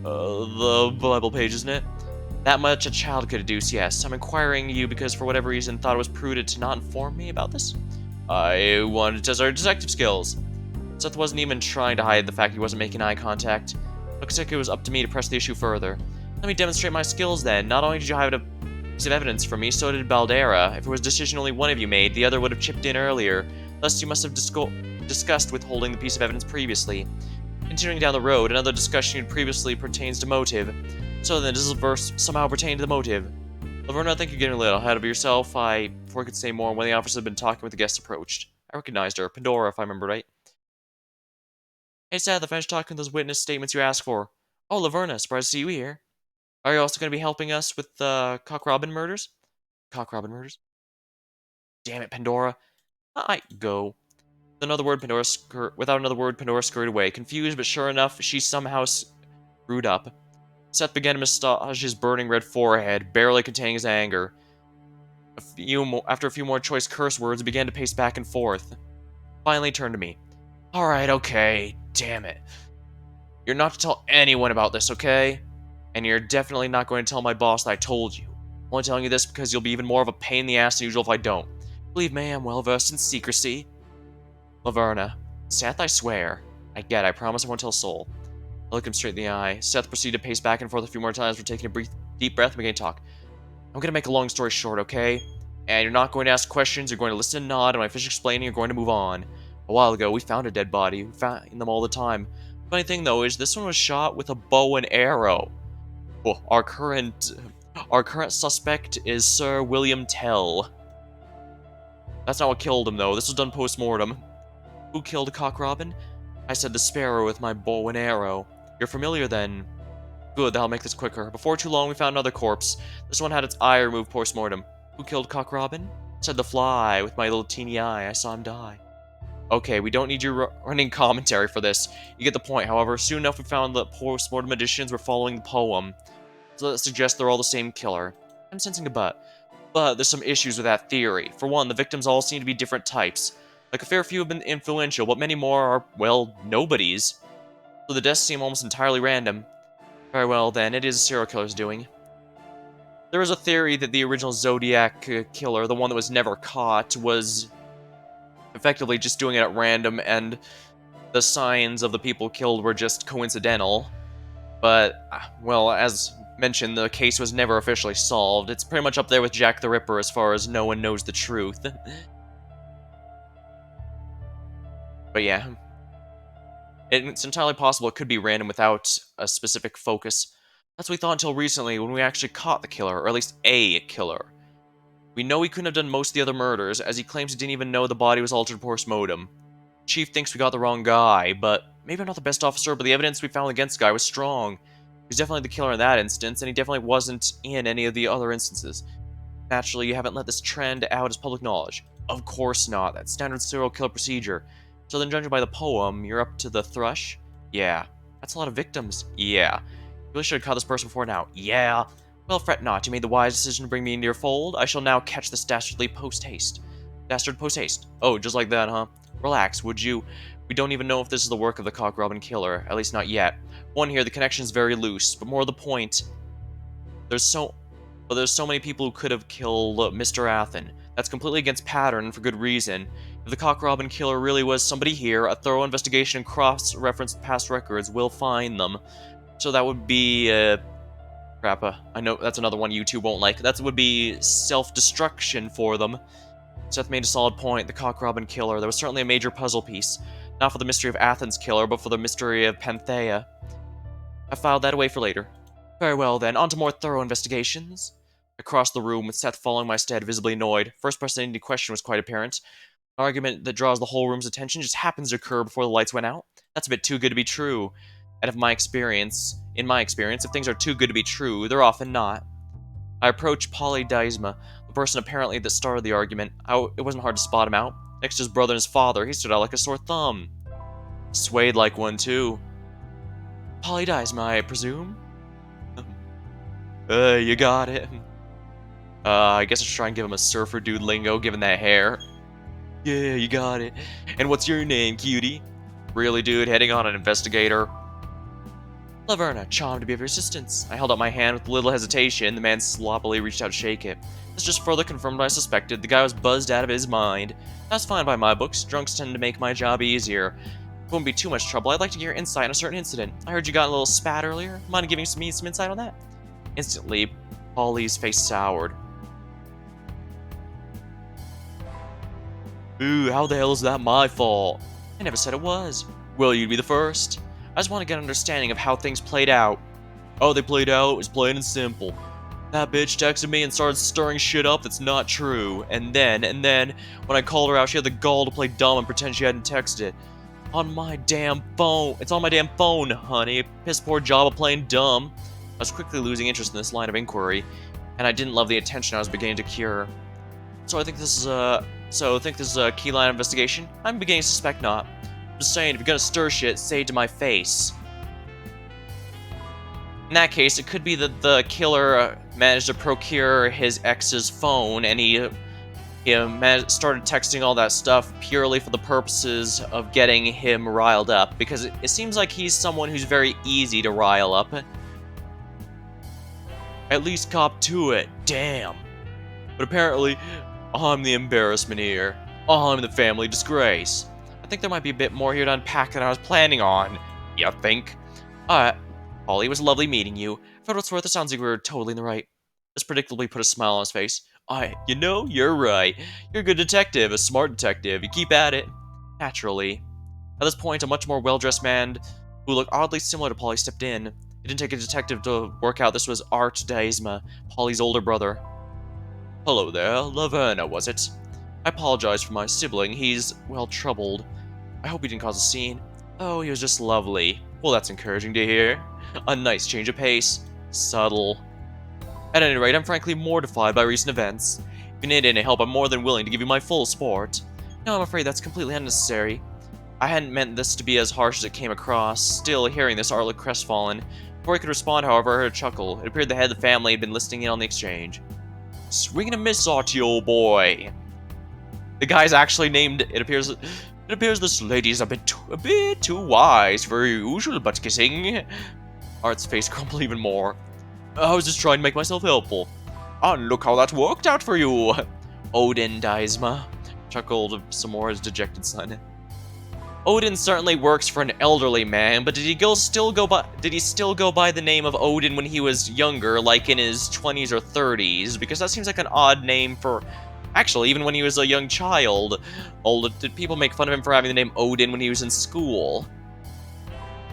The Bible page, isn't it? That much a child could deduce, yes. I'm inquiring you because for whatever reason thought it was prudent to not inform me about this. I wanted to test our detective skills. Seth wasn't even trying to hide the fact he wasn't making eye contact. Looks like it was up to me to press the issue further. Let me demonstrate my skills then. Not only did you have piece of evidence for me, so did Baldera. If it was a decision only one of you made, the other would have chipped in earlier. Thus, you must have discussed withholding the piece of evidence previously. Continuing down the road, another discussion you'd previously pertains to motive. So then, does this verse somehow pertain to the motive? Laverna, I think you're getting a little ahead of yourself. Before I could say more, when the officer had been talking with the guest approached. I recognized her, Pandora, if I remember right. Hey, Seth, I finished talking those witness statements you asked for. Oh, Laverna, surprised to see you here. Are you also going to be helping us with the Cock Robin murders? Cock Robin murders? Damn it, Pandora. I go. Without another word, Pandora scurried away. Confused, but sure enough, she somehow screwed up. Seth began to massage his burning red forehead, barely containing his anger. After a few more choice curse words, he began to pace back and forth. Finally turned to me. Alright, okay, damn it. You're not to tell anyone about this, okay? And you're definitely not going to tell my boss that I told you. I'm only telling you this because you'll be even more of a pain in the ass than usual if I don't. Believe me, I'm well versed in secrecy. Laverna. Seth, I swear. I promise I won't tell a soul. I looked him straight in the eye. Seth proceeded to pace back and forth a few more times for taking a deep breath and began to talk. I'm gonna make a long story short, okay? And you're not going to ask questions, you're going to listen and nod, and when I finish explaining, you're going to move on. A while ago, we found a dead body. We find them all the time. Funny thing, though, is this one was shot with a bow and arrow. Well, our current suspect is Sir William Tell. That's not what killed him, though. This was done post-mortem. Who killed Cock Robin? I said the sparrow with my bow and arrow. You're familiar, then? Good, that'll make this quicker. Before too long, we found another corpse. This one had its eye removed post-mortem. Who killed Cock Robin? Said the fly, with my little teeny eye. I saw him die. Okay, we don't need your running commentary for this. You get the point. However, soon enough we found that post-mortem additions were following the poem. So that suggests they're all the same killer. I'm sensing a but. But there's some issues with that theory. For one, the victims all seem to be different types. Like, a fair few have been influential, but many more are, well, nobodies. So the deaths seem almost entirely random. Very well, then, it is a serial killer's doing. There is a theory that the original Zodiac killer, the one that was never caught, was effectively just doing it at random, and the signs of the people killed were just coincidental. But, well, as mentioned, the case was never officially solved. It's pretty much up there with Jack the Ripper as far as no one knows the truth. But yeah, it's entirely possible it could be random without a specific focus. That's what we thought until recently, when we actually caught the killer, or at least a killer. We know he couldn't have done most of the other murders, as he claims he didn't even know the body was altered post-mortem. Chief thinks we got the wrong guy, but maybe I'm not the best officer, but the evidence we found against the guy was strong. He's definitely the killer in that instance, and he definitely wasn't in any of the other instances. Naturally, you haven't let this trend out as public knowledge. Of course not, that's standard serial killer procedure. So then, judging by the poem, you're up to the thrush? Yeah. That's a lot of victims. Yeah. You really should have caught this person before now. Yeah. Well, fret not, you made the wise decision to bring me into your fold. I shall now catch this dastardly post-haste. Dastard post-haste. Oh, just like that, huh? Relax, would you? We don't even know if this is the work of the Cock Robin killer, at least not yet. One here, the connection's very loose, but more to the point, there's so many people who could have killed Mr. Athen. That's completely against pattern, and for good reason. If the Cock Robin killer really was somebody here, a thorough investigation and cross-referenced past records will find them. So that would be, crap, I know that's another one YouTube won't like. That would be self-destruction for them. Seth made a solid point. The Cock Robin killer, there was certainly a major puzzle piece. Not for the mystery of Athens killer, but for the mystery of Panthea. I filed that away for later. Very well then, on to more thorough investigations. I crossed the room, with Seth following my stead, visibly annoyed. First person in question was quite apparent. An argument that draws the whole room's attention just happens to occur before the lights went out. That's a bit too good to be true. And in my experience, if things are too good to be true, they're often not. I approached Polydysma, the person apparently that started the argument. It wasn't hard to spot him out. Next to his brother and his father, he stood out like a sore thumb. Swayed like one, too. Polydysma, I presume? You got it. I guess I should try and give him a surfer dude lingo, given that hair. Yeah, you got it. And what's your name, cutie? Really, dude, heading on an investigator? Laverna, charmed to be of your assistance. I held out my hand with little hesitation. The man sloppily reached out to shake it. This just further confirmed what I suspected. The guy was buzzed out of his mind. That's fine by my books. Drunks tend to make my job easier. It wouldn't be too much trouble. I'd like to get your insight on a certain incident. I heard you got a little spat earlier. Mind giving me some insight on that? Instantly, Polly's face soured. Ooh, how the hell is that my fault? I never said it was. Well, you'd be the first. I just want to get an understanding of how things played out. Oh, they played out? It was plain and simple. That bitch texted me and started stirring shit up that's not true. And then, when I called her out, she had the gall to play dumb and pretend she hadn't texted it. On my damn phone. It's on my damn phone, honey. Piss poor job of playing dumb. I was quickly losing interest in this line of inquiry, and I didn't love the attention I was beginning to cure. So I think this is a key line of investigation? I'm beginning to suspect not. I'm just saying, if you're gonna stir shit, say it to my face. In that case, it could be that the killer managed to procure his ex's phone, and he started texting all that stuff purely for the purposes of getting him riled up, because it seems like he's someone who's very easy to rile up. At least cop to it, damn. But apparently, I'm the embarrassment here. I'm the family disgrace. I think there might be a bit more here to unpack than I was planning on. You think? Polly, it was lovely meeting you. For what it's worth, it sounds like we were totally in the right. This predictably put a smile on his face. You know, you're right. You're a good detective, a smart detective. You keep at it. Naturally. At this point, a much more well-dressed man who looked oddly similar to Polly stepped in. It didn't take a detective to work out this was Art Daisma, Polly's older brother. Hello there, Laverna, was it? I apologize for my sibling. He's, well, troubled. I hope he didn't cause a scene. Oh, he was just lovely. Well, that's encouraging to hear. A nice change of pace. Subtle. At any rate, I'm frankly mortified by recent events. If you need any help, I'm more than willing to give you my full support. No, I'm afraid that's completely unnecessary. I hadn't meant this to be as harsh as it came across. Still, hearing this, Art looked crestfallen. Before he could respond, however, I heard a chuckle. It appeared the head of the family had been listening in on the exchange. Swing and a miss, Artie, old boy. The guy's actually named. It appears this lady's a bit too wise for her usual butt kissing. Art's face crumpled even more. I was just trying to make myself helpful. And look how that worked out for you. Odin Daisma chuckled some more his dejected son. Odin certainly works for an elderly man, but did he still go by the name of Odin when he was younger, like in his 20s or 30s? Because that seems like an odd name for... Actually, even when he was a young child, did people make fun of him for having the name Odin when he was in school?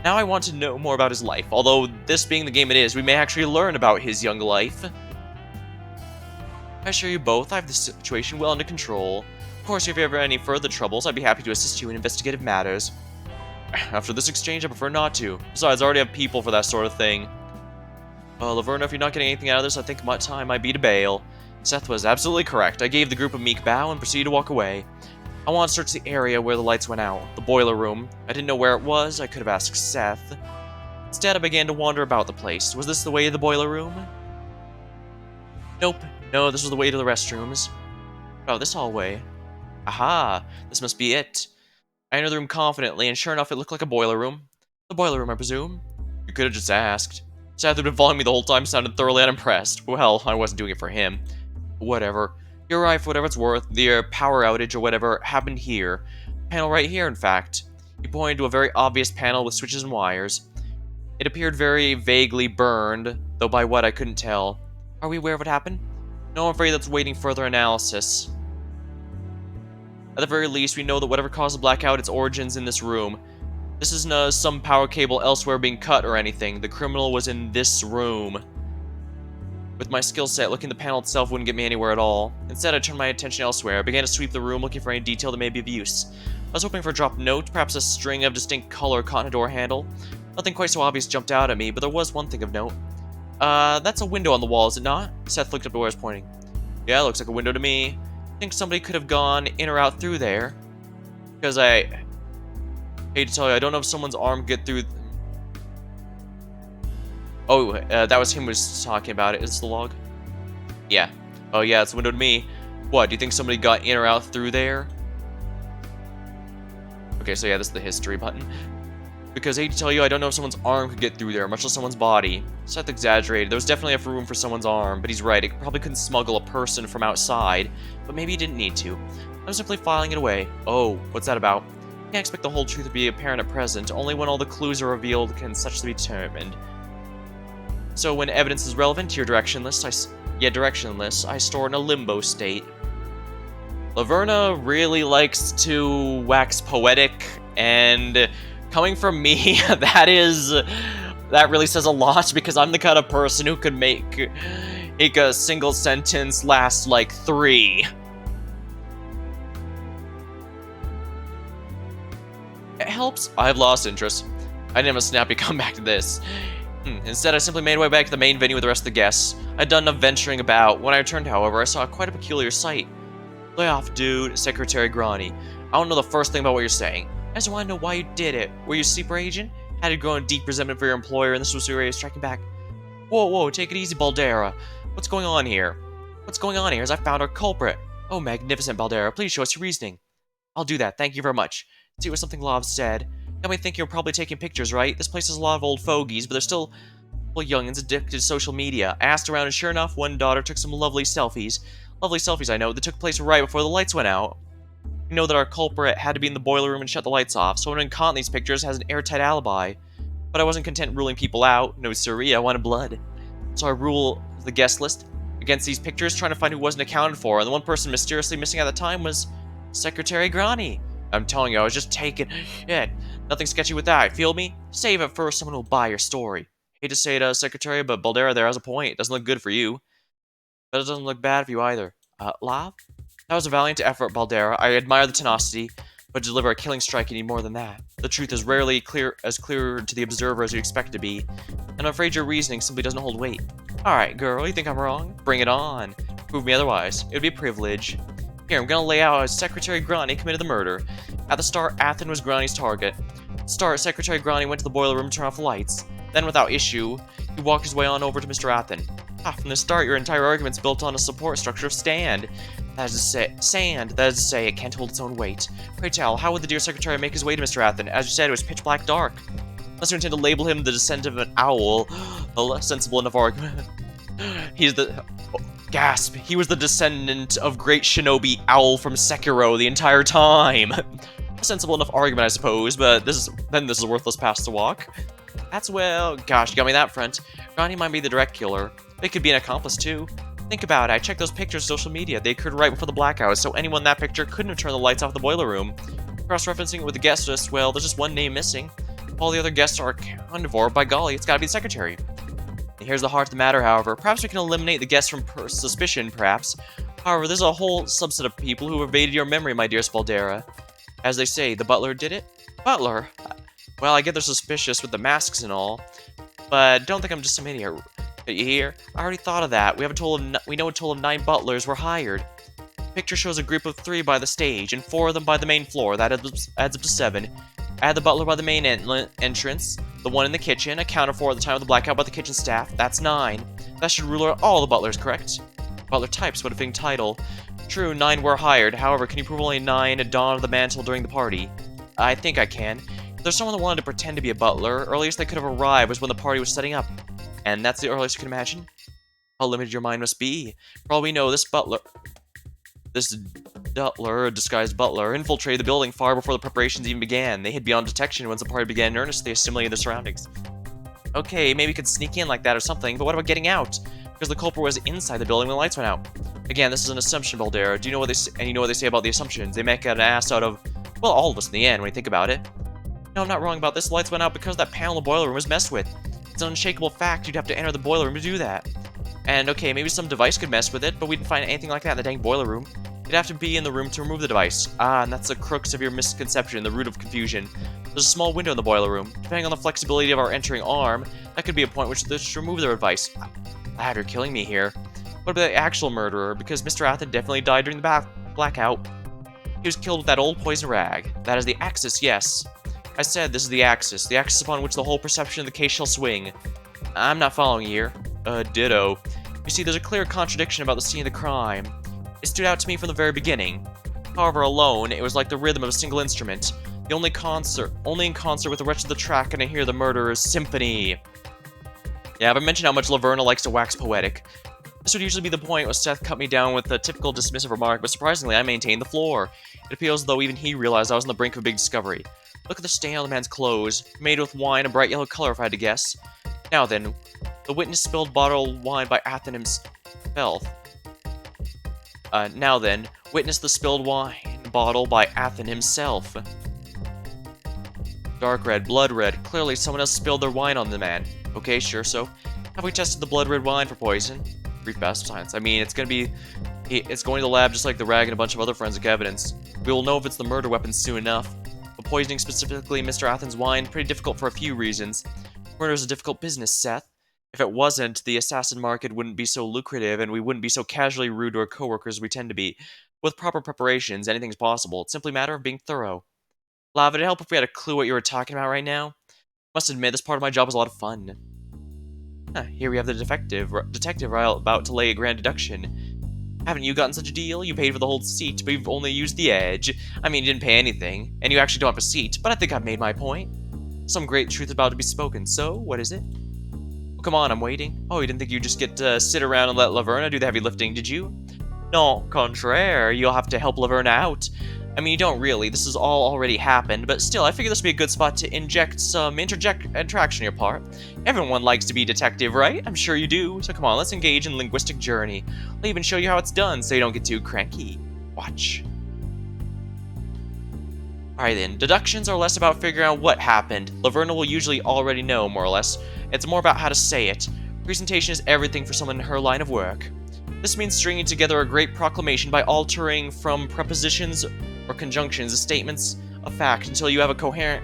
Now I want to know more about his life, although this being the game it is, we may actually learn about his young life. I assure you both, I have the situation well under control. Of course, if you ever have any further troubles, I'd be happy to assist you in investigative matters. After this exchange, I prefer not to. Besides, I already have people for that sort of thing. Laverna, if you're not getting anything out of this, I think my time might be to bail. Seth was absolutely correct. I gave the group a meek bow and proceeded to walk away. I wanted to search the area where the lights went out, the boiler room. I didn't know where it was. I could have asked Seth. Instead, I began to wander about the place. Was this the way to the boiler room? Nope. No, this was the way to the restrooms. Oh, this hallway. Aha! This must be it. I entered the room confidently, and sure enough, it looked like a boiler room. The boiler room, I presume. You could have just asked. Seth had been following me the whole time, sounded thoroughly unimpressed. Well, I wasn't doing it for him. Whatever. You're right, for whatever it's worth. The power outage or whatever happened here. Panel right here, in fact. He pointed to a very obvious panel with switches and wires. It appeared very vaguely burned, though by what I couldn't tell. Are we aware of what happened? No, I'm afraid that's waiting further analysis. At the very least, we know that whatever caused the blackout, its origins in this room. This isn't some power cable elsewhere being cut or anything. The criminal was in this room. With my skill set, looking at the panel itself wouldn't get me anywhere at all. Instead, I turned my attention elsewhere. I began to sweep the room, looking for any detail that may be of use. I was hoping for a dropped note, perhaps a string of distinct color caught in a door handle. Nothing quite so obvious jumped out at me, but there was one thing of note. That's a window on the wall, is it not? Seth looked up to where I was pointing. Yeah, looks like a window to me. I think somebody could have gone in or out through there. Because I hate to tell you, I don't know if someone's arm could get through... Oh, that was him who was talking about it. Is this the log? Yeah. Oh yeah, it's a window to me. What, do you think somebody got in or out through there? Okay, so yeah, this is the history button. Because I hate to tell you, I don't know if someone's arm could get through there, much less someone's body. Seth exaggerated. There was definitely enough room for someone's arm, but he's right. It probably couldn't smuggle a person from outside, but maybe he didn't need to. I'm simply filing it away. Oh, what's that about? Can't expect the whole truth to be apparent at present. Only when all the clues are revealed can such be determined. So when evidence is relevant to your direction list, I store in a limbo state. Laverna really likes to wax poetic, and coming from me, that really says a lot, because I'm the kind of person who could make a single sentence last like 3. It helps. I've lost interest. I didn't have a snappy comeback to this. Instead, I simply made my way back to the main venue with the rest of the guests. I'd done enough venturing about. When I returned, however, I saw quite a peculiar sight. Lay off, dude, Secretary Grani. I don't know the first thing about what you're saying. I just want to know why you did it. Were you a sleeper agent? Had you grown deep resentment for your employer, and this was your way of striking back? Whoa, take it easy, Baldera. What's going on here? What's going on here is I found our culprit. Oh, magnificent, Baldera. Please show us your reasoning. I'll do that. Thank you very much. See, it was something Lav said. Got me thinking you're probably taking pictures, right? This place has a lot of old fogies, but there's still youngins addicted to social media. I asked around, and sure enough, one daughter took some lovely selfies. Lovely selfies, I know, that took place right before the lights went out. You know that our culprit had to be in the boiler room and shut the lights off, so anyone caught in these pictures has an airtight alibi. But I wasn't content ruling people out. No siree, I wanted blood. So I rule the guest list against these pictures, trying to find who wasn't accounted for, and the one person mysteriously missing at the time was Secretary Grani. I'm telling you, I was just taking it. Nothing sketchy with that, feel me? Save it for someone who'll buy your story. Hate to say it, Secretary, but Baldera there has a point. It doesn't look good for you. But it doesn't look bad for you either. Lav? That was a valiant effort, Baldera. I admire the tenacity, but to deliver a killing strike, you need more than that. The truth is rarely clear to the observer as you expect it to be, and I'm afraid your reasoning simply doesn't hold weight. Alright, girl, you think I'm wrong? Bring it on. Prove me otherwise. It would be a privilege. Here, I'm gonna lay out how Secretary Grani committed the murder. At the start, Athen was Grani's target. At the start, Secretary Grani went to the boiler room to turn off the lights. Then, without issue, he walked his way on over to Mr. Athen. From the start, your entire argument's built on a support structure of sand. That is to say, it can't hold its own weight. Pray tell, how would the dear secretary make his way to Mr. Athen? As you said, it was pitch black dark. Unless you intend to label him the descendant of an owl, a less sensible enough argument. He's the... gasp. He was the descendant of great shinobi Owl from Sekiro the entire time. A sensible enough argument, I suppose, but this is a worthless path to walk. That's, well, gosh, you got me that front. Grani might be the direct killer. They could be an accomplice, too. Think about it, I checked those pictures on social media. They occurred right before the blackout, so anyone in that picture couldn't have turned the lights off the boiler room. Cross-referencing it with the guest list, well, there's just one name missing. All the other guests are accounted for. By golly, it's gotta be the secretary. And here's the heart of the matter, however. Perhaps we can eliminate the guests from suspicion, perhaps. However, there's a whole subset of people who evaded your memory, my dear Spaldera. As they say, the butler did it? Butler? Well, I get they're suspicious with the masks and all, but don't think I'm just some idiot. You hear? I already thought of that. We know a total of 9 butlers were hired. The picture shows a group of 3 by the stage, and 4 of them by the main floor. That adds up to 7. Add the butler by the main entrance, the one in the kitchen, accounted for at the time of the blackout by the kitchen staff. That's 9. That should rule out all the butlers, correct? Butler types would have been title. True, 9 were hired. However, can you prove only 9 donned the mantle during the party? I think I can. If there's someone that wanted to pretend to be a butler, earliest they could have arrived was when the party was setting up. And that's the earliest you can imagine? How limited your mind must be. For all we know, this butler, a disguised butler, infiltrated the building far before the preparations even began. They hid beyond detection once the party began in earnest. They assimilated their surroundings. Okay, maybe we could sneak in like that or something, but what about getting out? Because the culprit was inside the building when the lights went out. Again, this is an assumption, Baldera. Do you know what they say? And you know what they say about the assumptions? They make an ass out of, well, all of us in the end when you think about it. No, I'm not wrong about this. The lights went out because that panel in the boiler room was messed with. It's an unshakable fact you'd have to enter the boiler room to do that. And okay, maybe some device could mess with it, but we didn't find anything like that in the dang boiler room. You'd have to be in the room to remove the device. Ah, and that's the crux of your misconception, the root of confusion. There's a small window in the boiler room. Depending on the flexibility of our entering arm, that could be a point which they should remove the device. Lad, you're killing me here. What about the actual murderer? Because Mr. Athen definitely died during the blackout. He was killed with that old poison rag. That is the axis, yes. I said this is the axis upon which the whole perception of the case shall swing. I'm not following you here. Ditto. You see, there's a clear contradiction about the scene of the crime. It stood out to me from the very beginning. However, alone, it was like the rhythm of a single instrument. Only in concert with the rest of the track can I hear the murderer's symphony. Yeah, I've mentioned how much Laverna likes to wax poetic. This would usually be the point where Seth cut me down with a typical dismissive remark, but surprisingly, I maintained the floor. It appears as though even he realized I was on the brink of a big discovery. Look at the stain on the man's clothes, made with wine a bright yellow color if I had to guess. Now then, the witness spilled bottled wine by Athen himself. Now then, Witness the spilled wine bottle by Athen himself. Dark red, blood red. Clearly someone else spilled their wine on the man. Okay, sure, so have we tested the blood red wine for poison? Brief best of science. I mean, it's going to the lab just like the rag and a bunch of other forensic evidence. We will know if it's the murder weapon soon enough. But poisoning specifically Mr. Athens' wine, pretty difficult for a few reasons. Murder is a difficult business, Seth. If it wasn't, the assassin market wouldn't be so lucrative and we wouldn't be so casually rude to our coworkers as we tend to be. With proper preparations, anything's possible. It's simply a matter of being thorough. Lava, it'd help if we had a clue what you were talking about right now. Must admit, this part of my job is a lot of fun. Here we have the detective about to lay a grand deduction. Haven't you gotten such a deal? You paid for the whole seat, but you've only used the edge. I mean, you didn't pay anything, and you actually don't have a seat, but I think I've made my point. Some great truth about to be spoken, so, what is it? Oh, come on, I'm waiting. Oh, you didn't think you'd just get to sit around and let Laverna do the heavy lifting, did you? No, contraire, you'll have to help Laverna out. I mean, you don't really, this has all already happened, but still, I figure this would be a good spot to inject some interaction on your part. Everyone likes to be detective, right? I'm sure you do, so come on, let's engage in linguistic journey. I'll even show you how it's done, so you don't get too cranky. Watch. Alright then, deductions are less about figuring out what happened. Laverna will usually already know, more or less. It's more about how to say it. Presentation is everything for someone in her line of work. This means stringing together a great proclamation by altering from prepositions or conjunctions the statements of fact until you have a coherent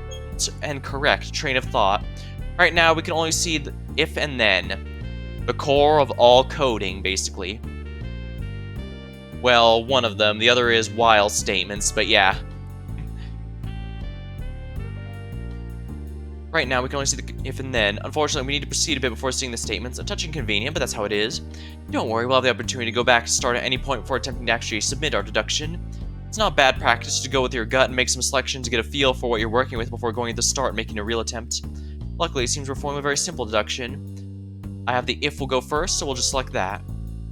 and correct train of thought. Right now, we can only see the if and then. The core of all coding, basically. Well, one of them. The other is while statements, but yeah. Right now, we can only see the if and then. Unfortunately, we need to proceed a bit before seeing the statements. A touch inconvenient, but that's how it is. Don't worry, we'll have the opportunity to go back and start at any point before attempting to actually submit our deduction. It's not bad practice to go with your gut and make some selections to get a feel for what you're working with before going to start and making a real attempt. Luckily, it seems we're forming a very simple deduction. I have the if will go first, so we'll just select that.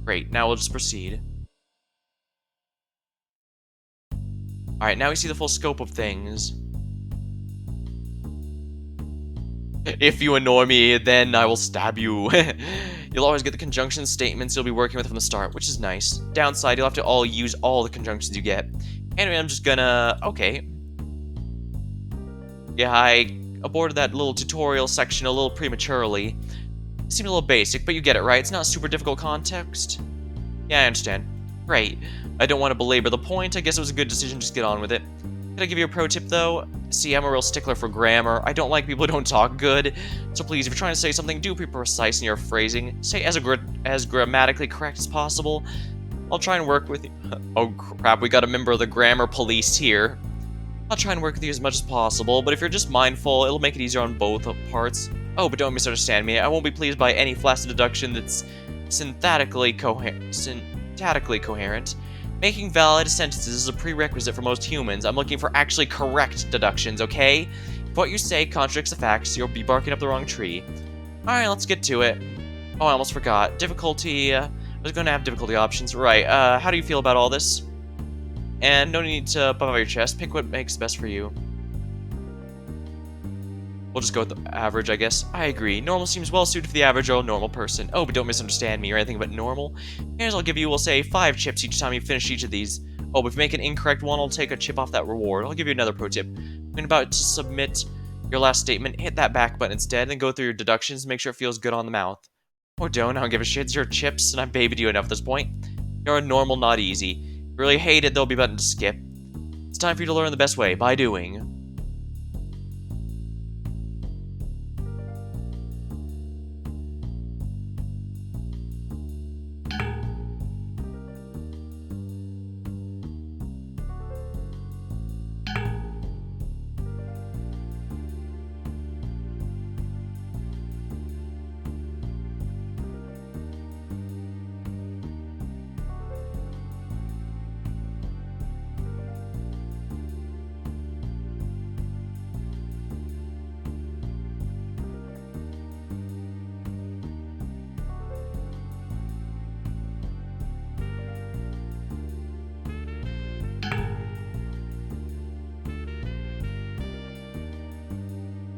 Great, now we'll just proceed. Alright, now we see the full scope of things. If you annoy me, then I will stab you. You'll always get the conjunction statements you'll be working with from the start, which is nice. Downside, you'll have to use all the conjunctions you get. Anyway, I'm just gonna... Okay. Yeah, I aborted that little tutorial section a little prematurely. It seemed a little basic, but you get it, right? It's not super difficult context. Yeah, I understand. Great. I don't want to belabor the point. I guess it was a good decision to just get on with it. Can I give you a pro tip, though? See, I'm a real stickler for grammar. I don't like people who don't talk good. So please, if you're trying to say something, do be precise in your phrasing. Say as grammatically correct as possible. I'll try and work with you. Oh crap, we got a member of the grammar police here. I'll try and work with you as much as possible, but if you're just mindful, it'll make it easier on both parts. Oh, but don't misunderstand me. I won't be pleased by any flaccid deduction that's syntactically coherent. Making valid sentences is a prerequisite for most humans. I'm looking for actually correct deductions, okay? If what you say contradicts the facts, you'll be barking up the wrong tree. Alright, let's get to it. Oh, I almost forgot. Difficulty, I was going to have difficulty options. Right, how do you feel about all this? And no need to puff out your chest. Pick what makes best for you. We'll just go with the average, I guess. I agree. Normal seems well suited for the average or normal person. Oh, but don't misunderstand me or anything but normal. Here's I'll give you, we'll say, 5 chips each time you finish each of these. Oh, but if you make an incorrect one, I'll take a chip off that reward. I'll give you another pro tip. When about to submit your last statement, hit that back button instead, and go through your deductions and make sure it feels good on the mouth. Or don't, I don't give a shit. It's your chips, and I've babied you enough at this point. You're a normal, not easy. If you really hate it, there'll be a button to skip. It's time for you to learn the best way, by doing.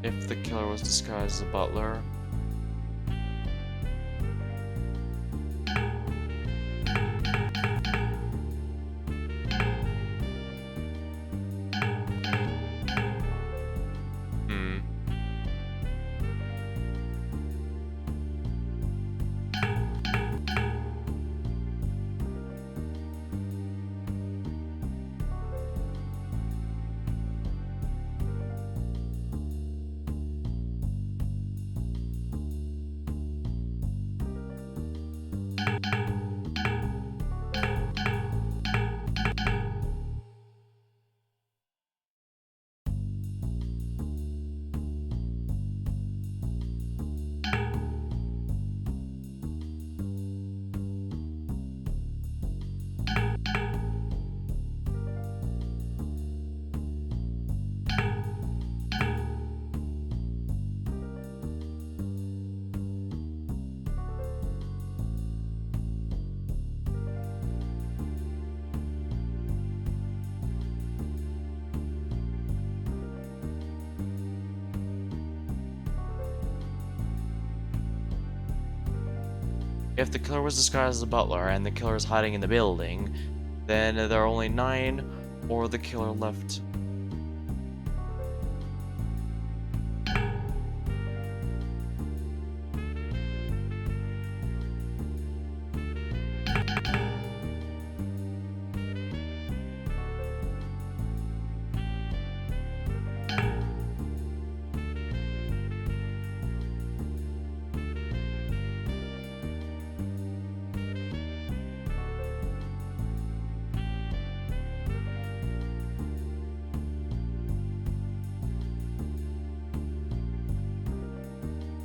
If the killer was disguised as a butler. If the killer was disguised as a butler and the killer is hiding in the building, then there are only 9 or the killer left.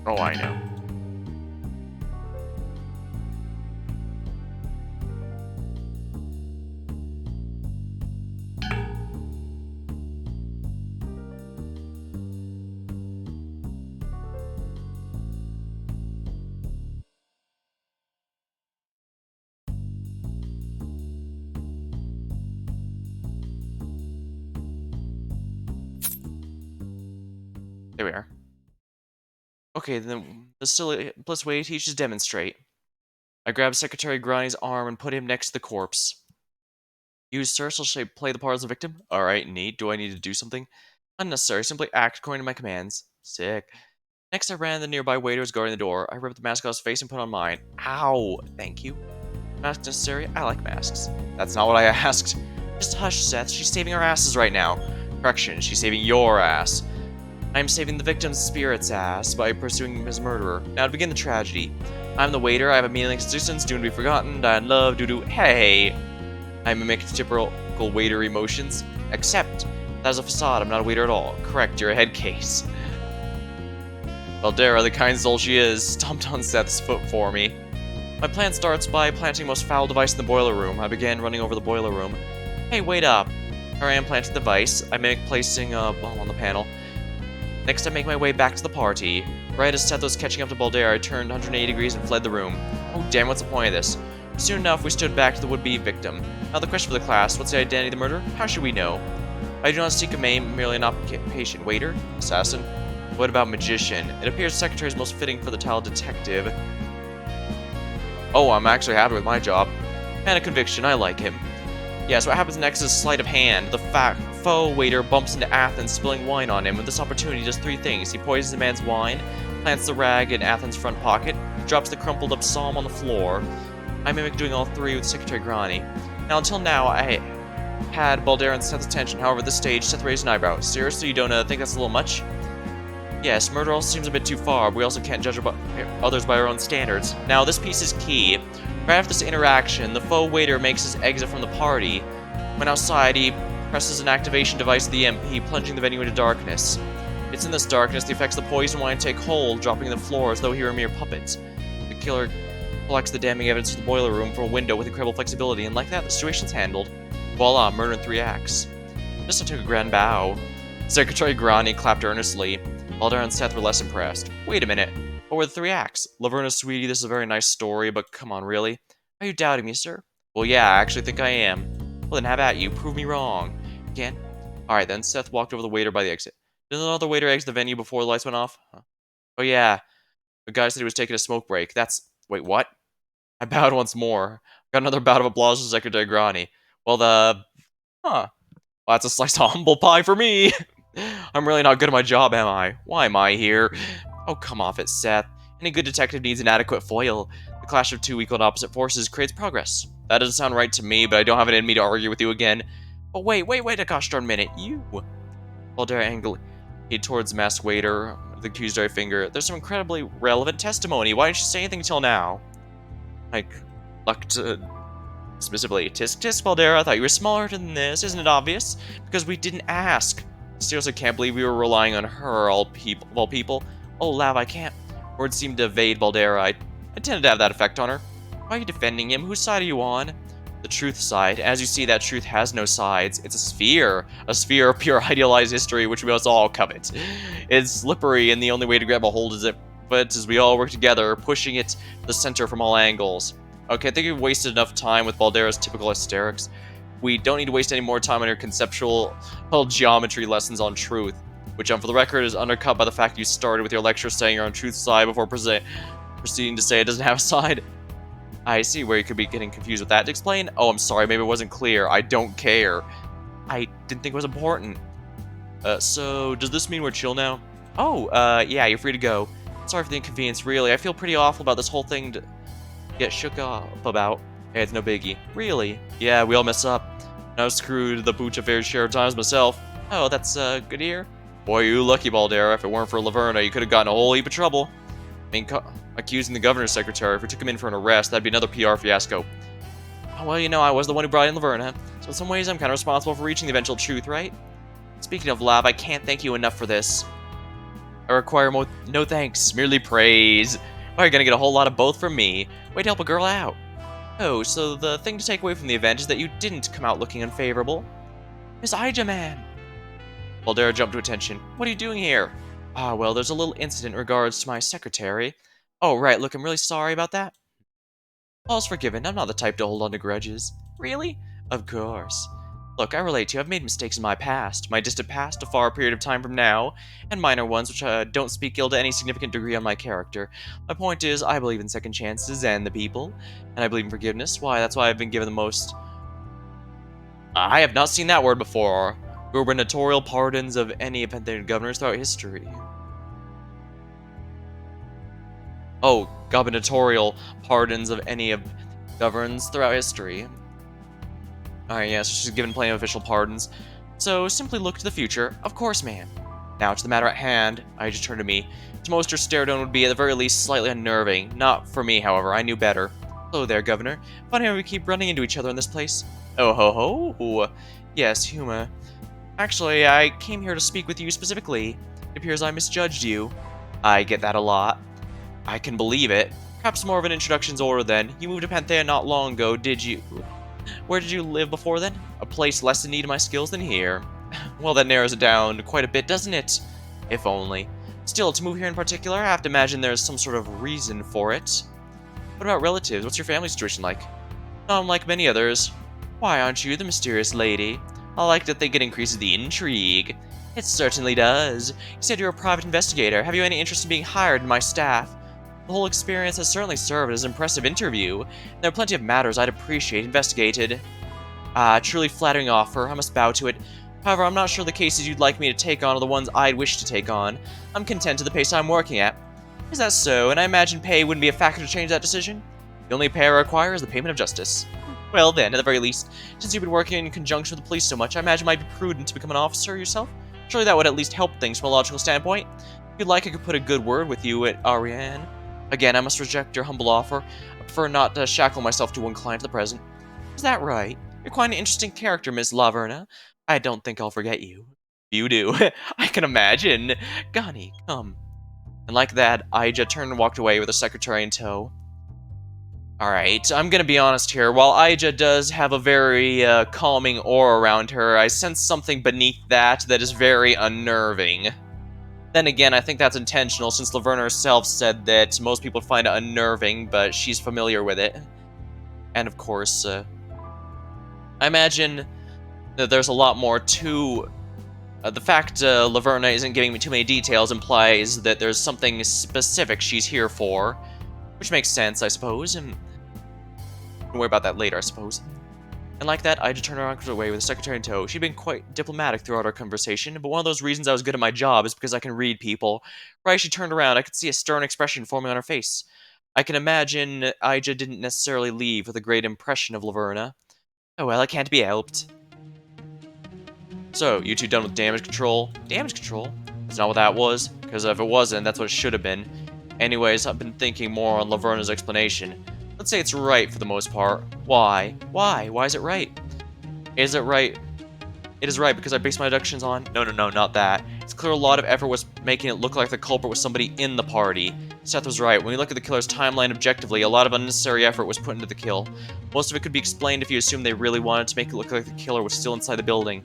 Oh, I know. There we are. Okay, then the silly plus way to teach is demonstrate. I grab Secretary Granny's arm and put him next to the corpse. Use social shape, play the part as a victim? Alright, neat. Do I need to do something? Unnecessary, simply act according to my commands. Sick. Next, I ran the nearby waiter who's guarding the door. I ripped the mask off his face and put on mine. Ow! Thank you. Mask necessary? I like masks. That's not what I asked. Just hush, Seth. She's saving our asses right now. Correction, she's saving your ass. I'm saving the victim's spirit's ass by pursuing his murderer. Now to begin the tragedy. I'm the waiter, I have a meaningless existence, doomed to be forgotten, die in love, doo-doo. Hey! I mimic typical waiter emotions. Except, that is a facade, I'm not a waiter at all. Correct, you're a head case. Valdera, the kind soul she is, stomped on Seth's foot for me. My plan starts by planting the most foul device in the boiler room. I began running over the boiler room. Hey, wait up. Here I am planting the device. I mimic placing a bomb on the panel. Next, I make my way back to the party. Right as Seth was catching up to Baldera, I turned 180 degrees and fled the room. Oh damn, what's the point of this? Soon enough, we stood back to the would-be victim. Now the question for the class, what's the identity of the murderer? How should we know? I do not seek a name, merely an occupation. Waiter? Assassin? What about magician? It appears secretary is most fitting for the title detective. Oh, I'm actually happy with my job. And a conviction, I like him. Yes, what happens next is sleight of hand. The faux waiter bumps into Athens, spilling wine on him. With this opportunity, he does 3 things. He poisons the man's wine, plants the rag in Athens' front pocket, drops the crumpled up psalm on the floor. I mimic doing all 3 with Secretary Grani. Now, until now, I had Baldera and Seth's attention. However, at this stage, Seth raised an eyebrow. Seriously, you don't think that's a little much? Yes, murder also seems a bit too far, but we also can't judge others by our own standards. Now, this piece is key. Right after this interaction, the faux waiter makes his exit from the party. When outside, he presses an activation device of the MP, plunging the venue into darkness. It's in this darkness the effects of the poison wine take hold, dropping to the floor as though he were a mere puppet. The killer collects the damning evidence from the boiler room from a window with incredible flexibility, and like that, the situation's handled. Voila, murder in 3 acts. Just took a grand bow. Secretary Grani clapped earnestly. Baldera and Seth were less impressed. Wait a minute. What were the 3 acts? Laverna, sweetie, this is a very nice story, but come on, really? Are you doubting me, sir? Well, yeah, I actually think I am. Well, then have at you. Prove me wrong. Again? Alright, then Seth walked over the waiter by the exit. Did another waiter exit the venue before the lights went off? Huh. Oh, yeah. The guy said he was taking a smoke break. Wait, what? I bowed once more. Got another bout of applause from Secretary Grani. Well, Well, that's a slice of humble pie for me! I'm really not good at my job, am I? Why am I here? Oh, come off it, Seth. Any good detective needs an adequate foil. The clash of 2 equal and opposite forces creates progress. That doesn't sound right to me, but I don't have it in me to argue with you again. Oh, wait a gosh darn minute. You! Baldera angled towards the masked waiter, with the accusatory finger. There's some incredibly relevant testimony. Why didn't you say anything till now? Specifically, tisk tisk, Baldera, I thought you were smarter than this. Isn't it obvious? Because we didn't ask. Seriously, can't believe we were relying on her, all people. Oh, Lav, I can't. Words seemed to evade Baldera. I tended to have that effect on her. Why are you defending him? Whose side are you on? The truth side. As you see, that truth has no sides. It's a sphere of pure idealized history, which we must all covet. It's slippery, and the only way to grab a hold of it as we all work together, pushing it to the center from all angles. Okay, I think we've wasted enough time with Baldera's typical hysterics. We don't need to waste any more time on your conceptual geometry lessons on truth, which, for the record, is undercut by the fact you started with your lecture saying you're on truth's side before proceeding to say it doesn't have a side. I see where you could be getting confused with that. To explain? Oh, I'm sorry, maybe it wasn't clear. I don't care. I didn't think it was important. So, does this mean we're chill now? Oh, yeah, you're free to go. Sorry for the inconvenience, really. I feel pretty awful about this whole thing to get shook up about. Hey, it's no biggie. Really? Yeah, we all mess up. I was screwed the pooch a fair share of times myself. Oh, that's, good to hear. Boy, you lucky, Baldera. If it weren't for Laverna, you could have gotten a whole heap of trouble. I mean, accusing the governor's secretary. If we took him in for an arrest, that'd be another PR fiasco. Oh, well, you know, I was the one who brought in Laverna, so in some ways I'm kind of responsible for reaching the eventual truth, right? Speaking of love, I can't thank you enough for this. I require no thanks, merely praise. Oh, you're gonna get a whole lot of both from me. Way to help a girl out. Oh, so the thing to take away from the event is that you didn't come out looking unfavorable. Miss Ija, man! Baldera jumped to attention. What are you doing here? Ah, well, there's a little incident in regards to my secretary. Oh, right, look, I'm really sorry about that. All's forgiven, I'm not the type to hold on to grudges. Really? Of course. Look, I relate to you, I've made mistakes in my past, my distant past, a far period of time from now, and minor ones which don't speak ill to any significant degree on my character. My point is, I believe in second chances and the people, and I believe in forgiveness. Why, that's why I've been given the most... I have not seen that word before. Gubernatorial pardons of any Panthea governors throughout history. Oh, gubernatorial pardons of any of governors throughout history. Alright, yeah, so she's given plenty of official pardons. So, simply look to the future. Of course, ma'am. Now, to the matter at hand, I just turned to me. To most, her stare down would be, at the very least, slightly unnerving. Not for me, however. I knew better. Hello there, Governor. Funny how we keep running into each other in this place. Oh ho ho! Yes, Huma. Actually, I came here to speak with you specifically. It appears I misjudged you. I get that a lot. I can believe it. Perhaps more of an introduction's order then. You moved to Panthea not long ago, did you? Where did you live before then? A place less in need of my skills than here. Well, that narrows it down quite a bit, doesn't it? If only. Still, to move here in particular, I have to imagine there's some sort of reason for it. What about relatives? What's your family situation like? Not unlike many others. Why aren't you the mysterious lady? I like to think it increases the intrigue. It certainly does. You said you're a private investigator. Have you any interest in being hired in my staff? The whole experience has certainly served as an impressive interview. There are plenty of matters I'd appreciate investigated. Truly flattering offer, I must bow to it. However, I'm not sure the cases you'd like me to take on are the ones I'd wish to take on. I'm content at the pace I'm working at. Is that so? And I imagine pay wouldn't be a factor to change that decision? The only pay I require is the payment of justice. Well then, at the very least, since you've been working in conjunction with the police so much, I imagine it might be prudent to become an officer yourself? Surely that would at least help things from a logical standpoint. If you'd like, I could put a good word with you at Ariane. Again, I must reject your humble offer. I prefer not to shackle myself to one client at the present. Is that right? You're quite an interesting character, Miss Laverna. I don't think I'll forget you. You do. I can imagine. Gani, come. And like that, Ija turned and walked away with the secretary in tow. Alright, I'm gonna be honest here. While Ija does have a very calming aura around her, I sense something beneath that that is very unnerving. Then again, I think that's intentional, since Laverna herself said that most people find it unnerving, but she's familiar with it. And of course, I imagine that there's a lot more to... the fact Laverna isn't giving me too many details implies that there's something specific she's here for. Which makes sense, I suppose, and... Don't worry about that later, I suppose. And like that, I just turned around and walked away with the secretary in tow. She'd been quite diplomatic throughout our conversation, but one of those reasons I was good at my job is because I can read people. Right as she turned around, I could see a stern expression forming on her face. I can imagine Ija didn't necessarily leave with a great impression of Laverna. Oh well, it can't be helped. So, you two done with damage control? Damage control? That's not what that was, because if it wasn't, that's what it should have been. Anyways, I've been thinking more on Laverna's explanation. Let's say it's right for the most part. Why? Why? Why is it right? Is it right? It is right because I based my deductions on... No, not that. It's clear a lot of effort was making it look like the culprit was somebody in the party. Seth was right. When we look at the killer's timeline objectively, a lot of unnecessary effort was put into the kill. Most of it could be explained if you assume they really wanted to make it look like the killer was still inside the building.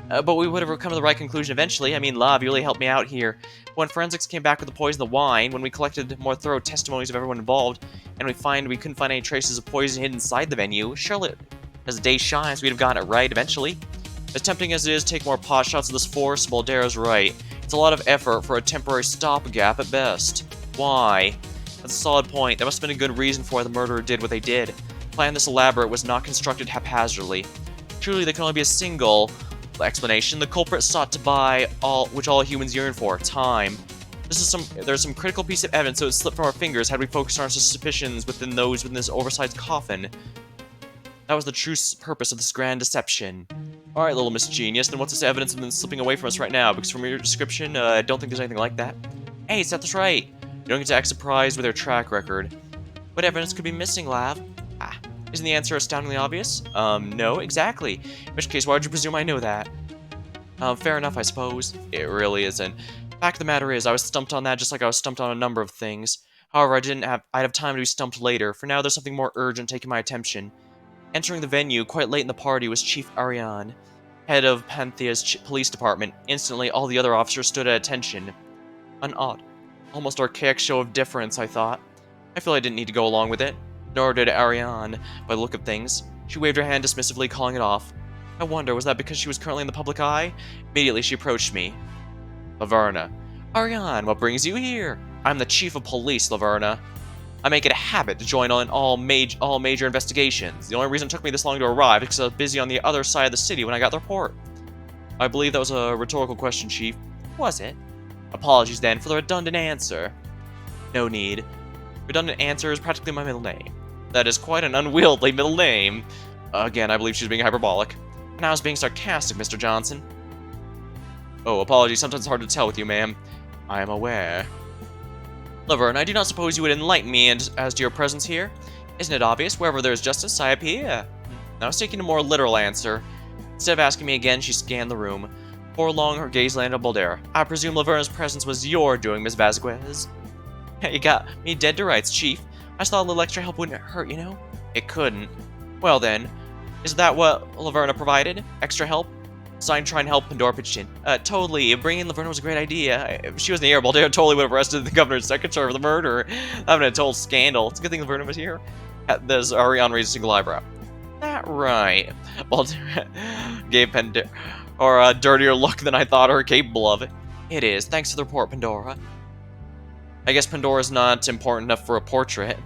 But we would have come to the right conclusion eventually. I mean, Lav, you really helped me out here. When forensics came back with the poison in the wine, when we collected more thorough testimonies of everyone involved, and we couldn't find any traces of poison hidden inside the venue, Charlotte, as the day shines, we'd have gotten it right eventually. As tempting as it is to take more pot shots of this force, Baldera's right. It's a lot of effort for a temporary stopgap at best. Why? That's a solid point. There must have been a good reason for why the murderer did what they did. The plan this elaborate was not constructed haphazardly. Truly, there can only be a single explanation. The culprit sought to buy which all humans yearn for, time. There's some critical piece of evidence, so it slipped from our fingers had we focused our suspicions within this oversized coffin. That was the true purpose of this grand deception. Alright, little Miss Genius, then what's this evidence of them slipping away from us right now? Because from your description, I don't think there's anything like that. Hey, Seth is right. You don't get to act surprised with their track record. What evidence could be missing, Lav? Isn't the answer astoundingly obvious? No, exactly. In which case, why would you presume I know that? Fair enough, I suppose. It really isn't. Fact of the matter is, I was stumped on that just like I was stumped on a number of things. However, I'd have time to be stumped later. For now, there's something more urgent taking my attention. Entering the venue, quite late in the party, was Chief Ariane, head of Panthea's police department. Instantly, all the other officers stood at attention. An odd, almost archaic show of deference, I thought. I feel I didn't need to go along with it. Nor did Ariane, by the look of things. She waved her hand dismissively, calling it off. I wonder, was that because she was currently in the public eye? Immediately, she approached me. Laverna. Ariane, what brings you here? I'm the chief of police, Laverna. I make it a habit to join on all major investigations. The only reason it took me this long to arrive is because I was busy on the other side of the city when I got the report. I believe that was a rhetorical question, Chief. Was it? Apologies, then, for the redundant answer. No need. Redundant answer is practically my middle name. That is quite an unwieldy middle name. Again, I believe she's being hyperbolic. And I was being sarcastic, Mr. Johnson. Oh, apologies, sometimes it's hard to tell with you, ma'am. I am aware. Laverne, I do not suppose you would enlighten me as to your presence here. Isn't it obvious? Wherever there is justice, I appear. I was taking a more literal answer. Instead of asking me again, she scanned the room. Before long, her gaze landed on Balder. I presume Laverne's presence was your doing, Miss Vasquez. You got me dead to rights, Chief. I just thought a little extra help wouldn't hurt, you know? It couldn't. Well then, is that what Laverna provided? Extra help? So I'm trying to help Pandora pitched in. Totally. Bringing Laverna was a great idea. If she was in the air, Balder totally would have arrested the governor's secretary for the murder. That would have been a total scandal. It's a good thing Laverna was here. There's Ariane raised a single eyebrow. That right. Balder gave Pandora a dirtier look than I thought her capable of. It is. Thanks for the report, Pandora. I guess Pandora's not important enough for a portrait.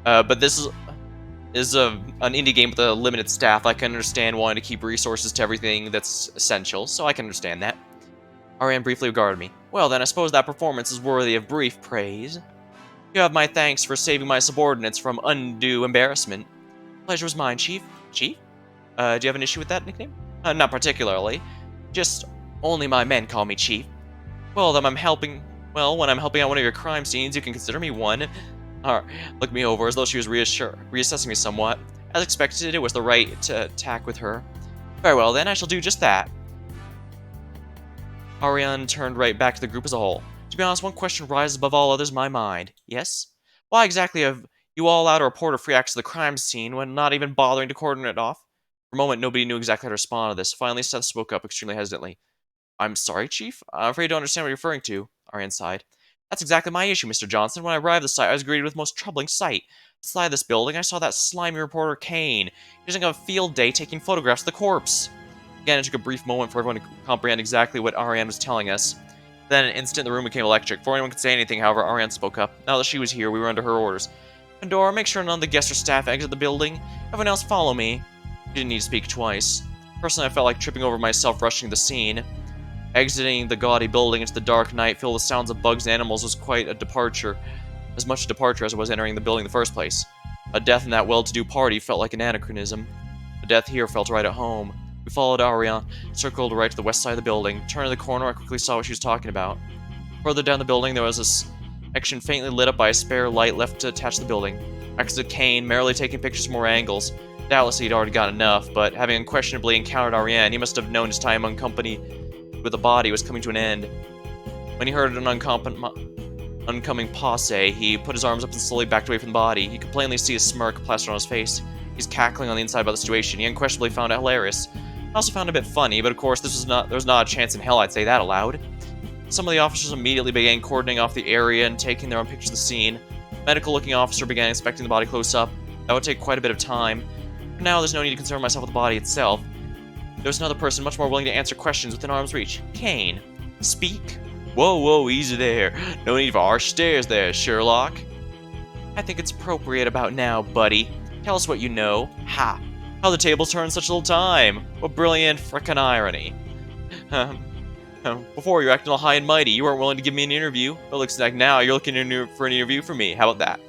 But this is an indie game with a limited staff. I can understand wanting to keep resources to everything that's essential, so I can understand that. Ariane briefly regarded me. Well then, I suppose that performance is worthy of brief praise. You have my thanks for saving my subordinates from undue embarrassment. Pleasure was mine, Chief. Chief? Do you have an issue with that nickname? Not particularly. Just only my men call me Chief. Well, then when I'm helping out one of your crime scenes, you can consider me one. Looked me over as though she was reassessing me somewhat. As expected, it was the right tack with her. Very well then, I shall do just that. Ariane turned right back to the group as a whole. To be honest, one question rises above all others in my mind. Yes? Why exactly have you all allowed a reporter free access to the crime scene when not even bothering to cordon it off? For a moment, nobody knew exactly how to respond to this. Finally, Seth spoke up extremely hesitantly. I'm sorry, Chief? I'm afraid I don't understand what you're referring to. Ariane sighed. That's exactly my issue, Mr. Johnson. When I arrived at the site, I was greeted with the most troubling sight. Inside this building, I saw that slimy reporter Kane, using a field day taking photographs of the corpse. Again, it took a brief moment for everyone to comprehend exactly what Ariane was telling us. Then, in an instant, the room became electric. Before anyone could say anything, however, Ariane spoke up. Now that she was here, we were under her orders. Pandora, make sure none of the guests or staff exit the building. Everyone else follow me. She didn't need to speak twice. Personally, I felt like tripping over myself rushing the scene. Exiting the gaudy building into the dark night filled with sounds of bugs and animals was quite a departure. As much a departure as it was entering the building in the first place. A death in that well-to-do party felt like an anachronism. A death here felt right at home. We followed Ariane, circled right to the west side of the building. Turning the corner, I quickly saw what she was talking about. Further down the building, there was a section faintly lit up by a spare light left to attach the building. I could see Kane, merrily taking pictures from more angles. Doubtless he'd already got enough, but having unquestionably encountered Ariane, he must have known his time with the body was coming to an end. When he heard an oncoming posse, he put his arms up and slowly backed away from the body. You could plainly see a smirk plastered on his face. He's cackling on the inside about the situation. He unquestionably found it hilarious. I also found it a bit funny, but of course there was not a chance in hell I'd say that aloud. Some of the officers immediately began cordoning off the area and taking their own pictures of the scene. A medical-looking officer began inspecting the body close up. That would take quite a bit of time. For now, there's no need to concern myself with the body itself. There was another person much more willing to answer questions within arm's reach. Kane. Speak. Whoa, easy there. No need for harsh stares there, Sherlock. I think it's appropriate about now, buddy. Tell us what you know. Ha! How the tables turn in such little time! What brilliant frickin' irony. Before, you were acting all high and mighty. You weren't willing to give me an interview. But it looks like now you're looking for an interview for me. How about that?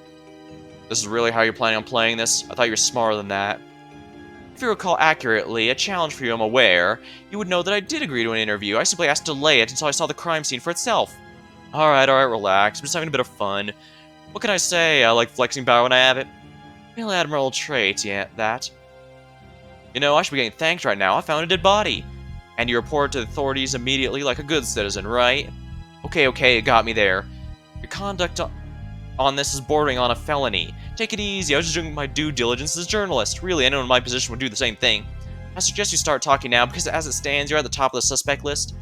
This is really how you're planning on playing this? I thought you were smarter than that. If you recall accurately, a challenge for you, I'm aware. You would know that I did agree to an interview. I simply asked to delay it until I saw the crime scene for itself. Alright, relax. I'm just having a bit of fun. What can I say? I like flexing power when I have it. Real admirable trait, yeah, that. You know, I should be getting thanked right now. I found a dead body. And you report to the authorities immediately like a good citizen, right? Okay, it got me there. Your conduct on this is bordering on a felony. Take it easy, I was just doing my due diligence as a journalist. Really, anyone in my position would do the same thing. I suggest you start talking now, because as it stands, you're at the top of the suspect list.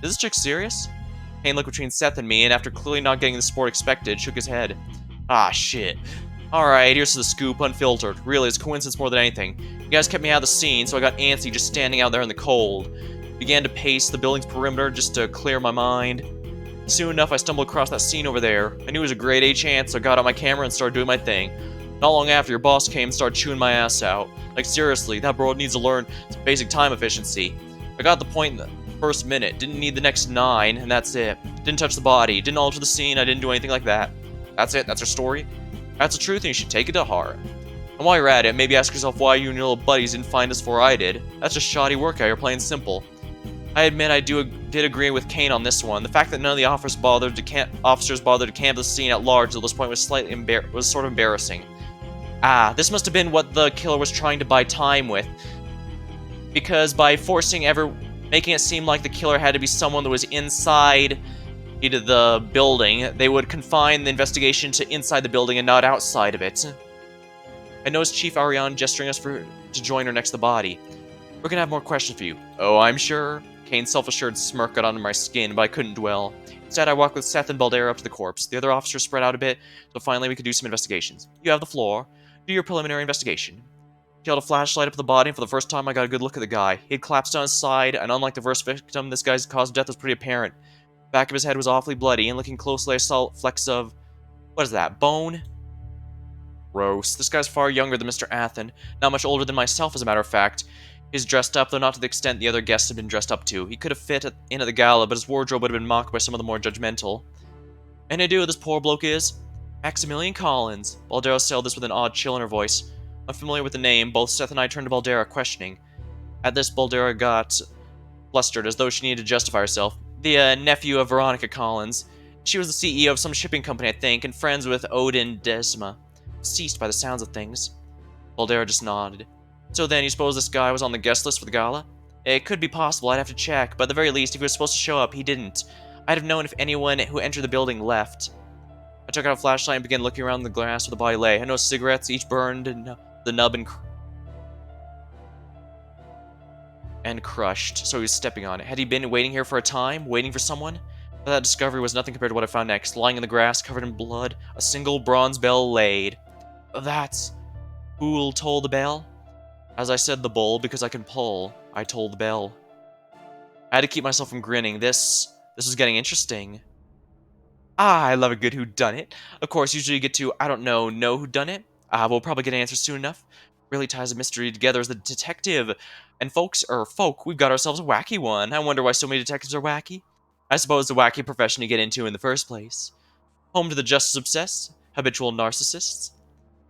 Is this chick serious? Kane looked between Seth and me, and after clearly not getting the support expected, shook his head. Ah, shit. Alright, here's the scoop, unfiltered. Really, it's coincidence more than anything. You guys kept me out of the scene, so I got antsy just standing out there in the cold. Began to pace the building's perimeter just to clear my mind. Soon enough, I stumbled across that scene over there. I knew it was a grade A chance, so I got out my camera and started doing my thing. Not long after, your boss came and started chewing my ass out. Like, seriously, that bro needs to learn some basic time efficiency. I got the point in the first minute, didn't need the next 9, and that's it. Didn't touch the body, didn't alter the scene, I didn't do anything like that. That's it, that's her story. That's the truth, and you should take it to heart. And while you're at it, maybe ask yourself why you and your little buddies didn't find us before I did. That's just shoddy work out here, plain simple. I admit I did agree with Kane on this one. The fact that none of the officers bothered to canvass the scene at large at this point was sort of embarrassing. Ah, this must have been what the killer was trying to buy time with. Because by making it seem like the killer had to be someone that was inside the building, they would confine the investigation to inside the building and not outside of it. I noticed Chief Ariane gesturing us to join her next to the body. We're gonna have more questions for you. Oh, I'm sure. Kane's self-assured smirk got under my skin, but I couldn't dwell. Instead, I walked with Seth and Baldera up to the corpse. The other officers spread out a bit, so finally we could do some investigations. You have the floor. Do your preliminary investigation. She held a flashlight up to the body, and for the first time I got a good look at the guy. He had collapsed on his side, and unlike the first victim, this guy's cause of death was pretty apparent. The back of his head was awfully bloody, and looking closely I saw flecks of... what is that, bone? Gross. This guy's far younger than Mr. Athen, not much older than myself as a matter of fact. He's dressed up, though not to the extent the other guests had been dressed up to. He could have fit in at the gala, but his wardrobe would have been mocked by some of the more judgmental. Any idea who this poor bloke is? Maximilian Collins. Baldera said this with an odd chill in her voice. Unfamiliar with the name, both Seth and I turned to Baldera, questioning. At this, Baldera got flustered, as though she needed to justify herself. The nephew of Veronica Collins. She was the CEO of some shipping company, I think, and friends with Odin Desma. Deceased by the sounds of things. Baldera just nodded. So then, you suppose this guy was on the guest list for the gala? It could be possible, I'd have to check, but at the very least, if he was supposed to show up, he didn't. I'd have known if anyone who entered the building left. I took out a flashlight and began looking around the grass where the body lay. I noticed cigarettes, each burned, and the nub and crushed, so he was stepping on it. Had he been waiting here for a time? Waiting for someone? But that discovery was nothing compared to what I found next. Lying in the grass, covered in blood, a single bronze bell laid. That's... who'll toll the bell? As I said the bull, because I can pull, I tolled the bell. I had to keep myself from grinning. This was getting interesting. Ah, I love a good whodunit. Of course, usually you get to, I don't know whodunit. We'll probably get an answer soon enough. Really ties a mystery together as the detective. And folk, we've got ourselves a wacky one. I wonder why so many detectives are wacky. I suppose the wacky profession you get into in the first place. Home to the justice obsessed, habitual narcissists.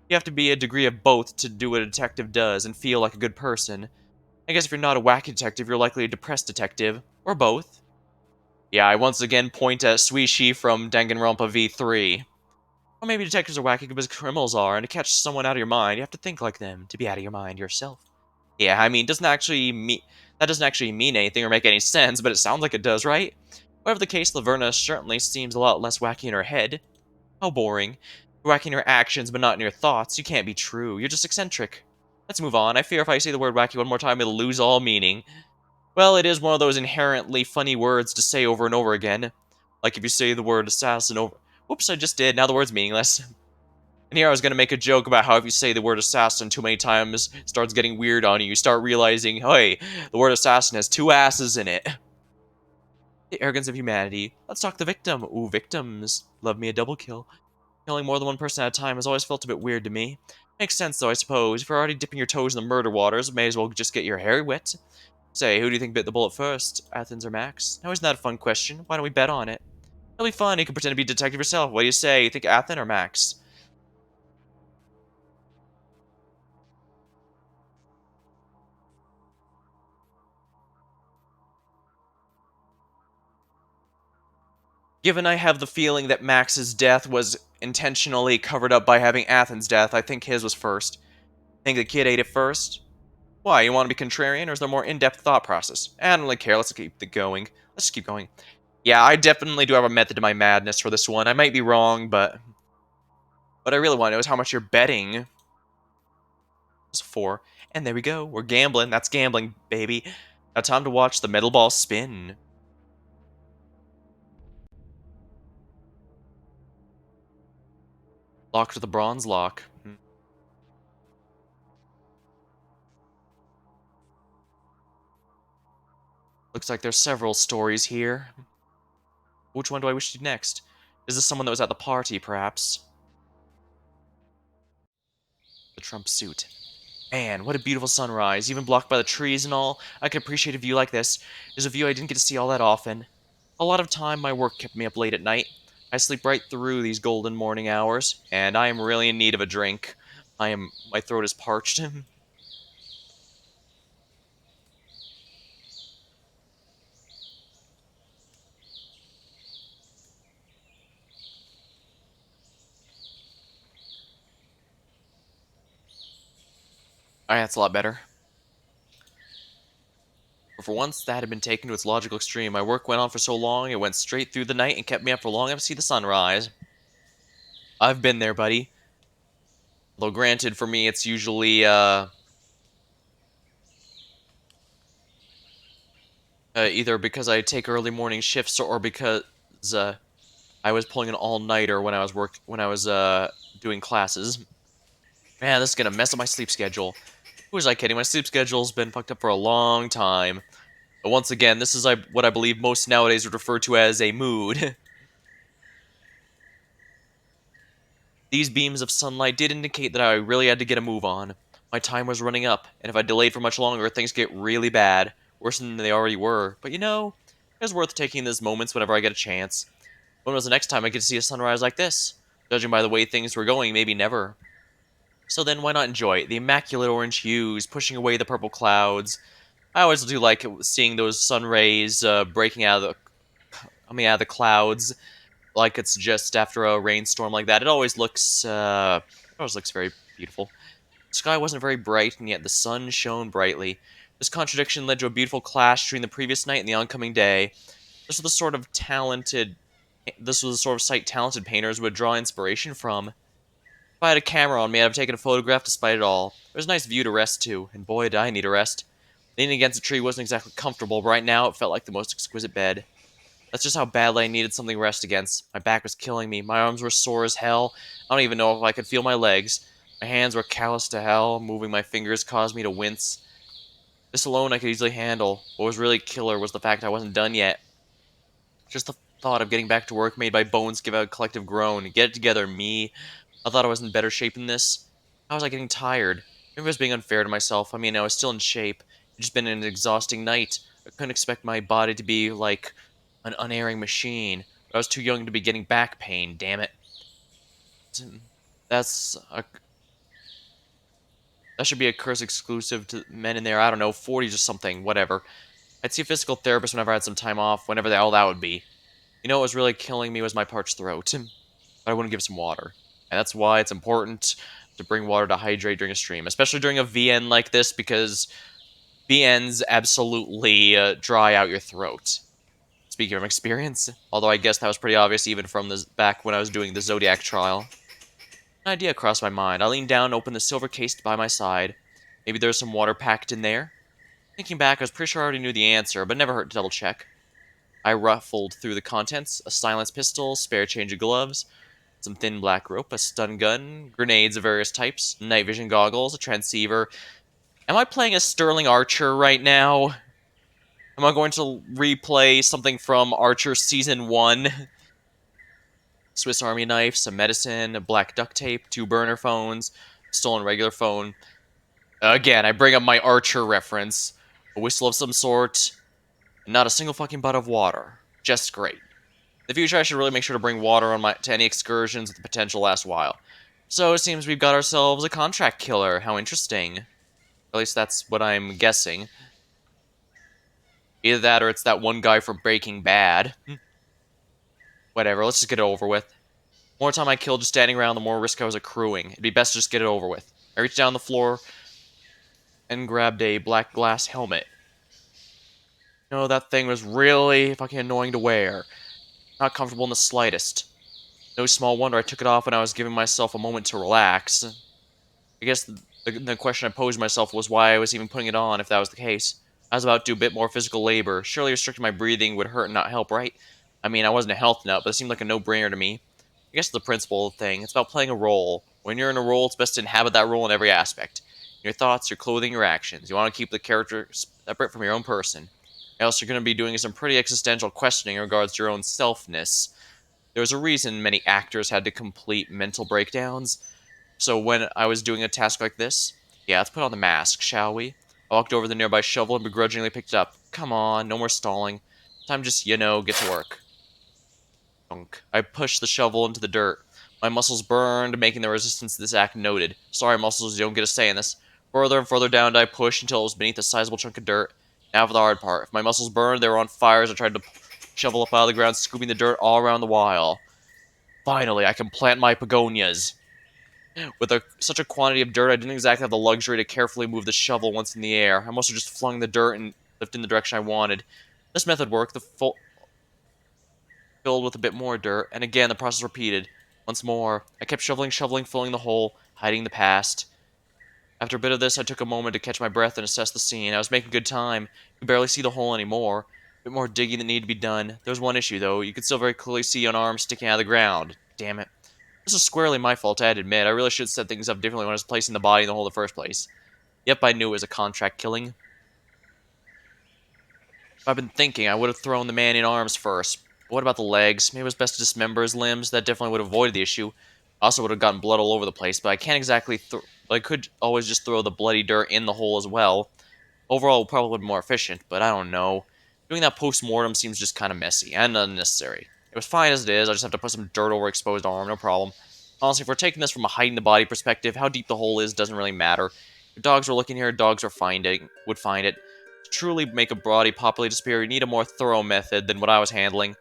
You have to be a degree of both to do what a detective does and feel like a good person. I guess if you're not a wacky detective, you're likely a depressed detective. Or both. Yeah, I once again point at Suishi from Danganronpa V3. Or maybe detectives are wacky because criminals are, and to catch someone out of your mind, you have to think like them, to be out of your mind yourself. Yeah, I mean, that doesn't actually mean anything or make any sense, but it sounds like it does, right? Whatever the case, Laverna certainly seems a lot less wacky in her head. How boring. You're wacky in your actions, but not in your thoughts. You can't be true. You're just eccentric. Let's move on. I fear if I say the word wacky one more time, it'll lose all meaning. Well, it is one of those inherently funny words to say over and over again. Like if you say the word assassin over... Whoops, I just did. Now the word's meaningless. And here I was going to make a joke about how if you say the word assassin too many times, it starts getting weird on you. You start realizing, hey, the word assassin has 2 asses in it. The arrogance of humanity. Let's talk the victim. Ooh, victims. Love me a double kill. Killing more than one person at a time has always felt a bit weird to me. Makes sense though, I suppose. If you're already dipping your toes in the murder waters, may as well just get your hair wet. Say, who do you think bit the bullet first? Athens or Max? Now isn't that a fun question? Why don't we bet on it? It'll be fun, you can pretend to be a detective yourself. What do you say? You think Athens or Max? Given I have the feeling that Max's death was intentionally covered up by having Athens' death, I think his was first. Think the kid ate it first? Why, you want to be contrarian, or is there more in-depth thought process? I don't really care, let's keep it going. Let's keep going. Yeah, I definitely do have a method to my madness for this one. I might be wrong, but what I really want to know is how much you're betting. It's 4. And there we go, we're gambling. That's gambling, baby. Now time to watch the metal ball spin. Locked with a bronze lock. Looks like there's several stories here. Which one do I wish to do next? Is this someone that was at the party, perhaps? The Trump suit. Man, what a beautiful sunrise. Even blocked by the trees and all, I can appreciate a view like this. There's a view I didn't get to see all that often. A lot of time, my work kept me up late at night. I sleep right through these golden morning hours, and I am really in need of a drink. My throat is parched. Alright, that's a lot better. But for once, that had been taken to its logical extreme. My work went on for so long, it went straight through the night and kept me up for long enough to see the sunrise. I've been there, buddy. Though granted, for me, it's usually, either because I take early morning shifts or because, I was pulling an all-nighter when I was doing classes. Man, this is gonna mess up my sleep schedule. Who was I kidding? My sleep schedule's been fucked up for a long time. But once again, this is what I believe most nowadays would refer to as a mood. These beams of sunlight did indicate that I really had to get a move on. My time was running up, and if I delayed for much longer, things get really bad. Worse than they already were. But you know, it was worth taking those moments whenever I get a chance. When was the next time I get to see a sunrise like this? Judging by the way things were going, maybe never. So then why not enjoy it? The immaculate orange hues, pushing away the purple clouds. I always do like seeing those sun rays coming out of the clouds, like it's just after a rainstorm like that. It always looks very beautiful. The sky wasn't very bright, and yet the sun shone brightly. This contradiction led to a beautiful clash between the previous night and the oncoming day. This was the sort of talented, this was the sort of sight talented painters would draw inspiration from. If I had a camera on me, I'd have taken a photograph despite it all. There was a nice view to rest to, and boy, did I need a rest. Leaning against a tree wasn't exactly comfortable, but right now it felt like the most exquisite bed. That's just how badly I needed something to rest against. My back was killing me. My arms were sore as hell. I don't even know if I could feel my legs. My hands were callous to hell. Moving my fingers caused me to wince. This alone I could easily handle. What was really killer was the fact I wasn't done yet. Just the thought of getting back to work made my bones give out a collective groan. Get it together, me. I thought I was in better shape than this. How was I getting tired? Maybe I was being unfair to myself. I mean, I was still in shape. It's just been an exhausting night. I couldn't expect my body to be like an unerring machine. But I was too young to be getting back pain, damn it. That's a, that should be a curse exclusive to men in there, I don't know, 40s or something, whatever. I'd see a physical therapist whenever I had some time off, whenever the hell that would be. You know what was really killing me was my parched throat. But I wouldn't give some water. And that's why it's important to bring water to hydrate during a stream, especially during a VN like this, because VNs absolutely dry out your throat. Speaking from experience, although I guess that was pretty obvious even from back when I was doing the Zodiac Trial. An idea crossed my mind. I leaned down and opened the silver case by my side. Maybe there's some water packed in there? Thinking back, I was pretty sure I already knew the answer, but never hurt to double check. I ruffled through the contents: a silenced pistol, spare change of gloves, some thin black rope, a stun gun, grenades of various types, night vision goggles, a transceiver. Am I playing a Sterling Archer right now? Am I going to replay something from Archer Season 1? Swiss Army knife, some medicine, a black duct tape, 2 burner phones, stolen regular phone. Again, I bring up my Archer reference. A whistle of some sort, and not a single fucking butt of water. Just great. In the future, I should really make sure to bring water on to any excursions with the potential to last while. So it seems we've got ourselves a contract killer. How interesting. At least that's what I'm guessing. Either that or it's that one guy from Breaking Bad. Whatever, let's just get it over with. The more time I killed just standing around, the more risk I was accruing. It'd be best to just get it over with. I reached down the floor and grabbed a black glass helmet. No, that thing was really fucking annoying to wear. Not comfortable in the slightest. No small wonder I took it off when I was giving myself a moment to relax. I guess the question I posed myself was why I was even putting it on if that was the case. I was about to do a bit more physical labor. Surely restricting my breathing would hurt and not help, right? I mean, I wasn't a health nut, but it seemed like a no-brainer to me. I guess the principle of the thing, it's about playing a role. When you're in a role, it's best to inhabit that role in every aspect. Your thoughts, your clothing, your actions. You want to keep the character separate from your own person. Else you're going to be doing some pretty existential questioning in regards to your own selfness. There's a reason many actors had to complete mental breakdowns. So when I was doing a task like this, yeah, let's put on the mask, shall we? I walked over the nearby shovel and begrudgingly picked it up. Come on, no more stalling. Time to just, get to work. Dunk. I pushed the shovel into the dirt. My muscles burned, making the resistance to this act noted. Sorry, muscles, you don't get a say in this. Further and further down did I push until it was beneath a sizable chunk of dirt. Now for the hard part. If my muscles burned, they were on fire as I tried to shovel up out of the ground, scooping the dirt all around the while. Finally, I can plant my begonias. With such a quantity of dirt, I didn't exactly have the luxury to carefully move the shovel once in the air. I must have just flung the dirt and lifted in the direction I wanted. This method worked, filled with a bit more dirt, and again the process repeated. Once more, I kept shoveling, filling the hole, hiding the past. After a bit of this, I took a moment to catch my breath and assess the scene. I was making good time. You could barely see the hole anymore. A bit more digging that needed to be done. There was one issue, though. You could still very clearly see an arm sticking out of the ground. Damn it. This is squarely my fault, I admit. I really should have set things up differently when I was placing the body in the hole in the first place. Yep, I knew it was a contract killing. If I'd been thinking, I would have thrown the man in arms first. But what about the legs? Maybe it was best to dismember his limbs. That definitely would have avoided the issue. I also would have gotten blood all over the place, but I can't exactly I could always just throw the bloody dirt in the hole as well. Overall, it probably would be more efficient, but I don't know. Doing that post-mortem seems just kind of messy and unnecessary. It was fine as it is, I just have to put some dirt over exposed arm, no problem. Honestly, if we're taking this from a hiding the body perspective, how deep the hole is doesn't really matter. If dogs were looking here, dogs would find it. To truly make a body properly disappear, you need a more thorough method than what I was handling.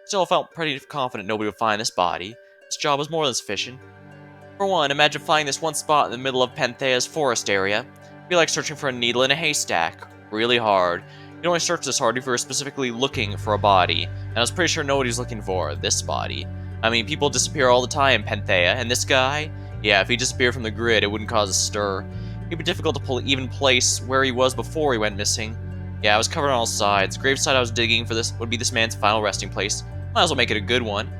Still, I felt pretty confident nobody would find this body. This job was more than sufficient. For one, imagine finding this one spot in the middle of Panthea's forest area. It'd be like searching for a needle in a haystack. Really hard. You don't only search this hard if you're specifically looking for a body, and I was pretty sure nobody's looking for this body. I mean, people disappear all the time in Panthea, and this guy? Yeah, if he disappeared from the grid, it wouldn't cause a stir. It'd be difficult to even place where he was before he went missing. Yeah, I was covered on all sides. The gravesite I was digging for this would be this man's final resting place. Might as well make it a good one.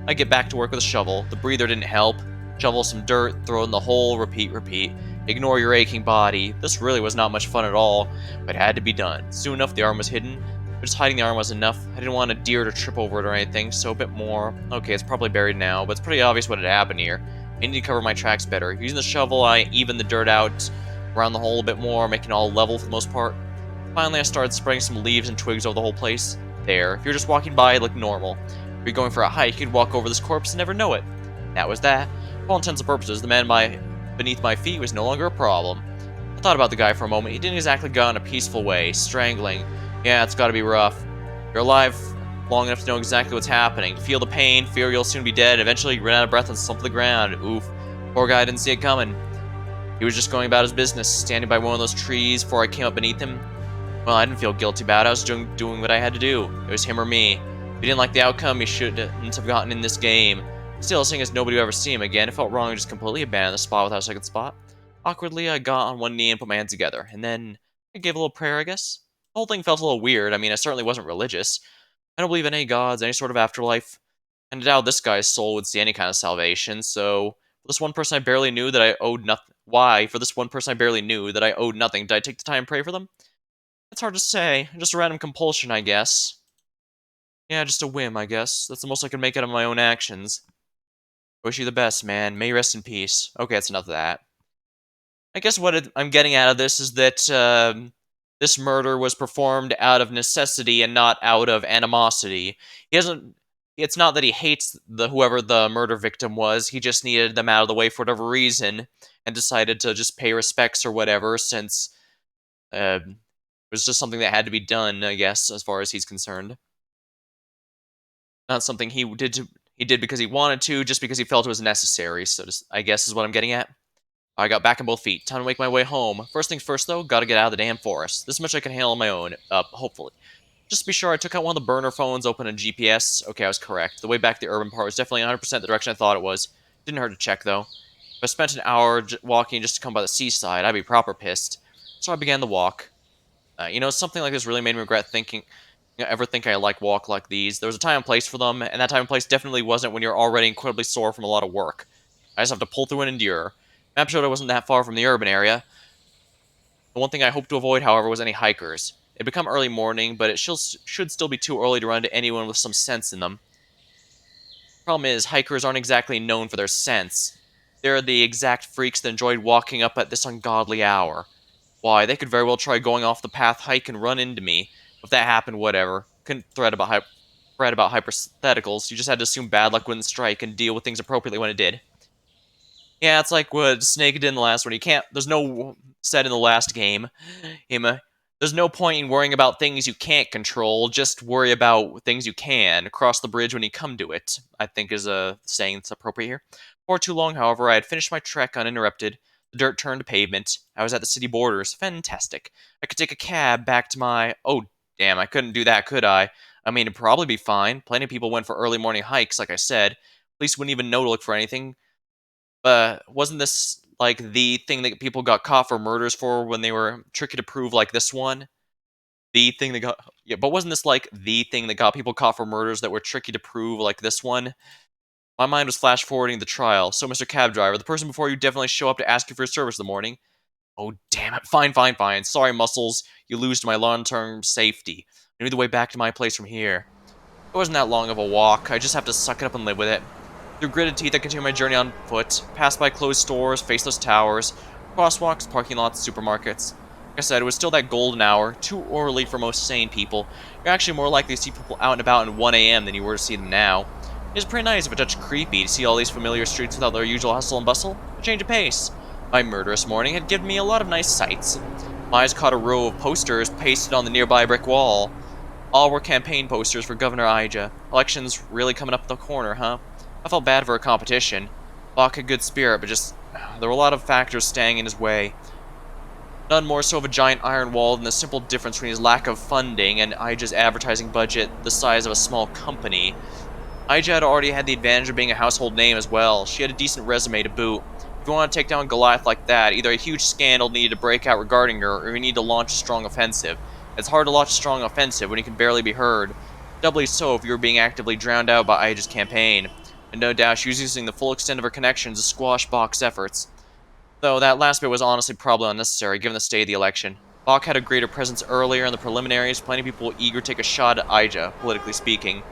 I get back to work with a shovel. The breather didn't help. Shovel some dirt, throw in the hole, repeat, repeat. Ignore your aching body. This really was not much fun at all, but it had to be done. Soon enough, the arm was hidden. But just hiding the arm was enough. I didn't want a deer to trip over it or anything, so a bit more. Okay, it's probably buried now, but it's pretty obvious what had happened here. I need to cover my tracks better. Using the shovel, I evened the dirt out around the hole a bit more, making it all level for the most part. Finally, I started spreading some leaves and twigs over the whole place. There. If you're just walking by, it looked normal. If you're going for a hike, you'd walk over this corpse and never know it. That was that. For all intents and purposes, the man beneath my feet was no longer a problem. I thought about the guy for a moment. He didn't exactly go in a peaceful way, strangling. Yeah, it's gotta be rough. You're alive long enough to know exactly what's happening. Feel the pain, fear you'll soon be dead, eventually you run out of breath and slump to the ground. Oof. Poor guy didn't see it coming. He was just going about his business, standing by one of those trees before I came up beneath him. Well, I didn't feel guilty about it. I was doing what I had to do. It was him or me. If he didn't like the outcome, he shouldn't have gotten in this game. Still, seeing as nobody would ever see him again, it felt wrong to just completely abandon the spot without a second spot. Awkwardly, I got on one knee and put my hands together, and then I gave a little prayer, I guess. The whole thing felt a little weird. I mean, I certainly wasn't religious. I don't believe in any gods, any sort of afterlife, and I doubt this guy's soul would see any kind of salvation, so for this one person I barely knew that I owed nothing. Why, for this one person I barely knew that I owed nothing, did I take the time and pray for them? It's hard to say. Just a random compulsion, I guess. Yeah, just a whim, I guess. That's the most I can make out of my own actions. Wish you the best, man. May you rest in peace. Okay, that's enough of that. I guess what I'm getting out of this is that this murder was performed out of necessity and not out of animosity. He doesn't. It's not that he hates whoever the murder victim was. He just needed them out of the way for whatever reason, and decided to just pay respects or whatever, since it was just something that had to be done. I guess, as far as he's concerned, not something he did because he wanted to, just because he felt it was necessary. So, I guess is what I'm getting at. I got back on both feet. Time to make my way home. First things first, though, gotta get out of the damn forest. This much I can handle on my own, hopefully. Just to be sure, I took out one of the burner phones, opened a GPS. Okay, I was correct. The way back to the urban part was definitely 100% the direction I thought it was. Didn't hurt to check, though. If I spent an hour walking just to come by the seaside, I'd be proper pissed. So I began the walk. Something like this really made me regret ever think I like walk like these. There was a time and place for them, and that time and place definitely wasn't when you're already incredibly sore from a lot of work. I just have to pull through and endure. Map showed I wasn't that far from the urban area. The one thing I hoped to avoid, however, was any hikers. It had become early morning, but it should still be too early to run into anyone with some sense in them. Problem is, hikers aren't exactly known for their sense. They're the exact freaks that enjoyed walking up at this ungodly hour. Why, they could very well try going off the path hike and run into me. If that happened, whatever. Couldn't threat about hypotheticals. You just had to assume bad luck wouldn't strike and deal with things appropriately when it did. Yeah, it's like what Snake did in the last one. You can't. There's no said in the last game. There's no point in worrying about things you can't control. Just worry about things you can. Cross the bridge when you come to it, I think is a saying that's appropriate here. For too long, however, I had finished my trek uninterrupted. The dirt turned to pavement. I was at the city borders. Fantastic. I could take a cab back to my. Oh, damn! I couldn't do that, could I? I mean, it'd probably be fine. Plenty of people went for early morning hikes, like I said. Police wouldn't even know to look for anything. But wasn't this like the thing that people got caught for murders for when they were tricky to prove like this one? The thing that got Yeah, but wasn't this like the thing that got people caught for murders that were tricky to prove like this one? My mind was flash forwarding the trial. So, Mr. Cab Driver, the person before you definitely show up to ask you for your service in the morning. Oh, damn it. Fine, fine, fine. Sorry, Muscles. You lose to my long-term safety. I need the way back to my place from here. It wasn't that long of a walk. I just have to suck it up and live with it. Through gritted teeth, I continued my journey on foot, passed by closed stores, faceless towers, crosswalks, parking lots, supermarkets. Like I said, it was still that golden hour, too early for most sane people. You're actually more likely to see people out and about at 1 a.m. than you were to see them now. It's pretty nice, if a touch creepy, to see all these familiar streets without their usual hustle and bustle. A change of pace. My murderous morning had given me a lot of nice sights. My eyes caught a row of posters pasted on the nearby brick wall. All were campaign posters for Governor Ija. Elections really coming up the corner, huh? I felt bad for a competition. Bach had good spirit, but there were a lot of factors standing in his way. None more so of a giant iron wall than the simple difference between his lack of funding and Ija's advertising budget the size of a small company. Ija had already had the advantage of being a household name as well. She had a decent resume to boot. If you want to take down Goliath like that, either a huge scandal needed to break out regarding her, or you need to launch a strong offensive. It's hard to launch a strong offensive when you can barely be heard. Doubly so if you were being actively drowned out by Ija's campaign. And no doubt she was using the full extent of her connections to squash Bach's efforts. Though that last bit was honestly probably unnecessary, given the state of the election. Bach had a greater presence earlier in the preliminaries, plenty of people were eager to take a shot at Ija, politically speaking.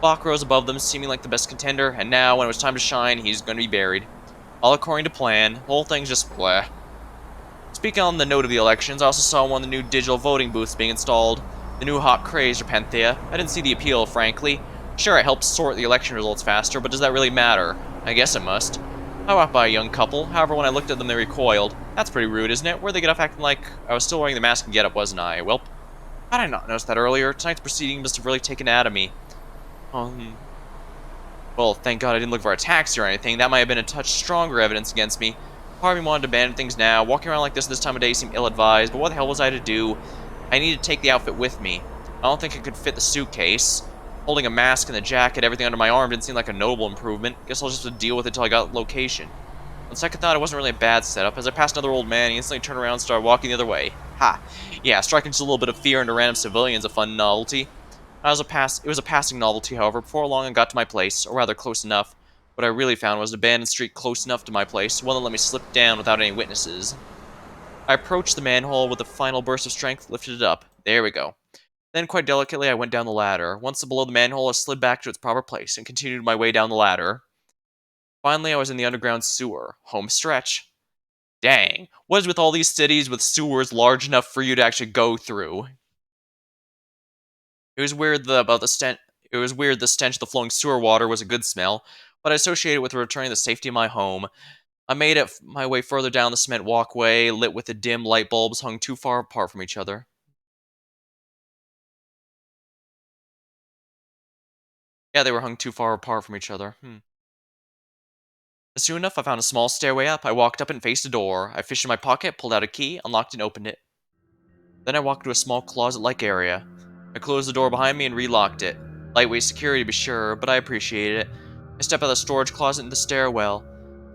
Bach rose above them, seeming like the best contender, and now, when it was time to shine, he's going to be buried. All according to plan, the whole thing's just bleh. Speaking on the note of the elections, I also saw one of the new digital voting booths being installed. The new hot craze for Panthea. I didn't see the appeal, frankly. Sure, it helps sort the election results faster, but does that really matter? I guess it must. I walked by a young couple, however when I looked at them they recoiled. That's pretty rude, isn't it? Where'd they get off acting like I was still wearing the mask and getup, wasn't I? Welp. How did I not notice that earlier? Tonight's proceeding must have really taken out of me. Well, thank God I didn't look for a taxi or anything. That might have been a touch stronger evidence against me. Part of me wanted to abandon things now. Walking around like this time of day seemed ill-advised, but what the hell was I to do? I needed to take the outfit with me. I don't think it could fit the suitcase. Holding a mask and the jacket, everything under my arm didn't seem like a notable improvement. Guess I'll just have to deal with it till I got location. On second thought, it wasn't really a bad setup. As I passed another old man, he instantly turned around and started walking the other way. Ha! Yeah, striking just a little bit of fear into random civilians, a fun novelty. It was a passing novelty, however. Before long, I got to my place, or rather close enough. What I really found was an abandoned street close enough to my place, one that let me slip down without any witnesses. I approached the manhole with a final burst of strength, lifted it up. There we go. Then, quite delicately, I went down the ladder. Once below the manhole, I slid back to its proper place and continued my way down the ladder. Finally, I was in the underground sewer. Home stretch. Dang, what is with all these cities with sewers large enough for you to actually go through? It was weird about the stench. It was weird the stench of the flowing sewer water was a good smell, but I associated it with returning the safety of my home. I made it my way further down the cement walkway, lit with the dim light bulbs hung too far apart from each other. Yeah, they were hung too far apart from each other. Soon enough, I found a small stairway up. I walked up and faced a door. I fished in my pocket, pulled out a key, unlocked and opened it. Then I walked to a small closet-like area. I closed the door behind me and relocked it. Lightweight security to be sure, but I appreciated it. I stepped out of the storage closet into the stairwell.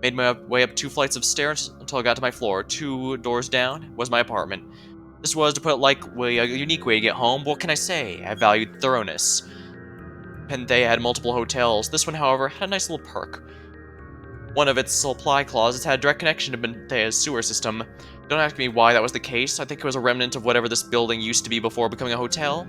Made my way up 2 flights of stairs until I got to my floor. 2 doors down was my apartment. This was, to put it lightly, a unique way to get home. What can I say? I valued thoroughness. Panthea had multiple hotels. This one, however, had a nice little perk. One of its supply closets had a direct connection to Panthea's sewer system. Don't ask me why that was the case. I think it was a remnant of whatever this building used to be before becoming a hotel.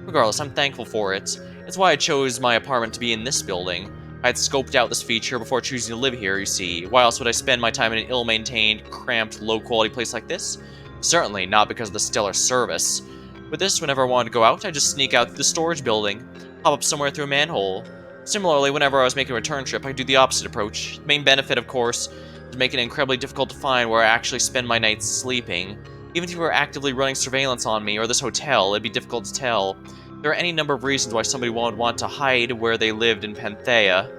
Regardless, I'm thankful for it. It's why I chose my apartment to be in this building. I had scoped out this feature before choosing to live here, you see. Why else would I spend my time in an ill-maintained, cramped, low-quality place like this? Certainly not because of the stellar service. With this, whenever I wanted to go out, I'd just sneak out through the storage building, pop up somewhere through a manhole. Similarly, whenever I was making a return trip, I'd do the opposite approach. The main benefit, of course, is making it incredibly difficult to find where I actually spend my nights sleeping. Even if you were actively running surveillance on me or this hotel, it'd be difficult to tell. There are any number of reasons why somebody would want to hide where they lived in Panthea.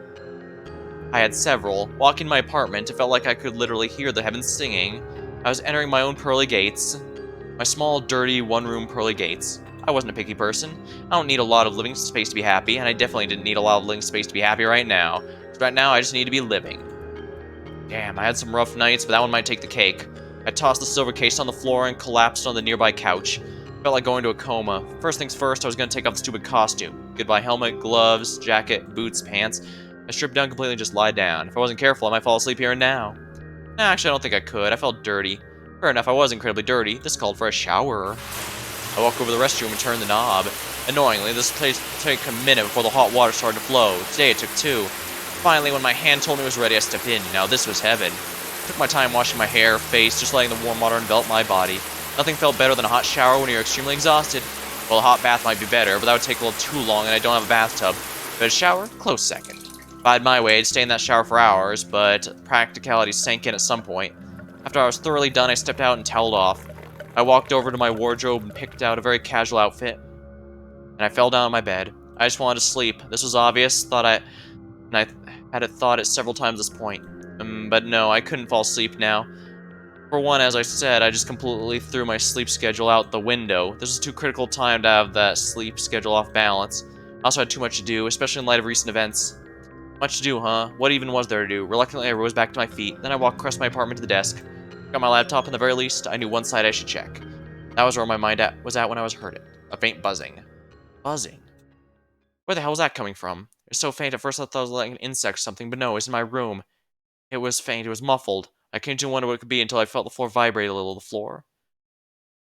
I had several. Walking my apartment, it felt like I could literally hear the heavens singing. I was entering my own pearly gates. My small, dirty, one-room pearly gates. I wasn't a picky person. I don't need a lot of living space to be happy, and I definitely didn't need a lot of living space to be happy right now. So right now, I just need to be living. Damn, I had some rough nights, but that one might take the cake. I tossed the silver case on the floor and collapsed on the nearby couch. Felt like going to a coma. First things first, I was going to take off the stupid costume. Goodbye helmet, gloves, jacket, boots, pants. I stripped down completely and just lied down. If I wasn't careful, I might fall asleep here and now. Nah, actually, I don't think I could. I felt dirty. Fair enough, I was incredibly dirty. This called for a shower. I walked over to the restroom and turned the knob. Annoyingly, this place took a minute before the hot water started to flow. Today it took 2. Finally, when my hand told me it was ready, I stepped in. Now this was heaven. I took my time washing my hair, face, just letting the warm water envelop my body. Nothing felt better than a hot shower when you're extremely exhausted. Well, a hot bath might be better, but that would take a little too long and I don't have a bathtub. But a shower? Close second. If I had my way, I'd stay in that shower for hours, but practicality sank in at some point. After I was thoroughly done, I stepped out and toweled off. I walked over to my wardrobe and picked out a very casual outfit, and I fell down on my bed. I just wanted to sleep. This was obvious, and I had thought it several times at this point. But no, I couldn't fall asleep now. For one, as I said, I just completely threw my sleep schedule out the window. This was too critical a time to have that sleep schedule off balance. I also had too much to do, especially in light of recent events. Much to do, huh? What even was there to do? Reluctantly, I rose back to my feet. Then I walked across my apartment to the desk. Got my laptop, and the very least, I knew one side I should check. That was where my mind was at when I heard it. A faint buzzing. Buzzing? Where the hell was that coming from? It was so faint, at first I thought it was like an insect or something, but no, it was in my room. It was faint, it was muffled. I came to wonder what it could be until I felt the floor vibrate a little. The floor.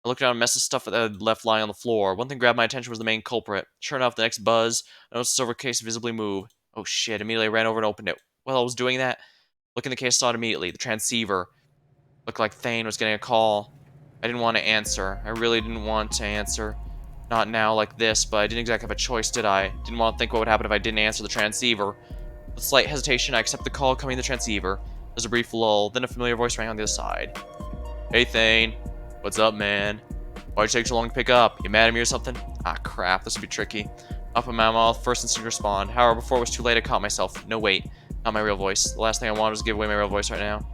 I looked around a mess of stuff that I had left lying on the floor. One thing grabbed my attention was the main culprit. Sure enough, the next buzz, I noticed the silver case visibly move. Oh shit, immediately I ran over and opened it. While I was doing that, looking in the case, I saw it immediately. The transceiver. Looked like Thane was getting a call. I didn't want to answer. I really didn't want to answer. Not now like this, but I didn't exactly have a choice, did I? Didn't want to think what would happen if I didn't answer the transceiver. With slight hesitation, I accepted the call coming to the transceiver. There's a brief lull, then a familiar voice rang on the other side. Hey, Thane. What's up, man? Why'd you take so long to pick up? You mad at me or something? Ah, crap. This would be tricky. Up in my mouth, first instinct to respond. However, before it was too late, I caught myself. No, wait. Not my real voice. The last thing I wanted was to give away my real voice right now.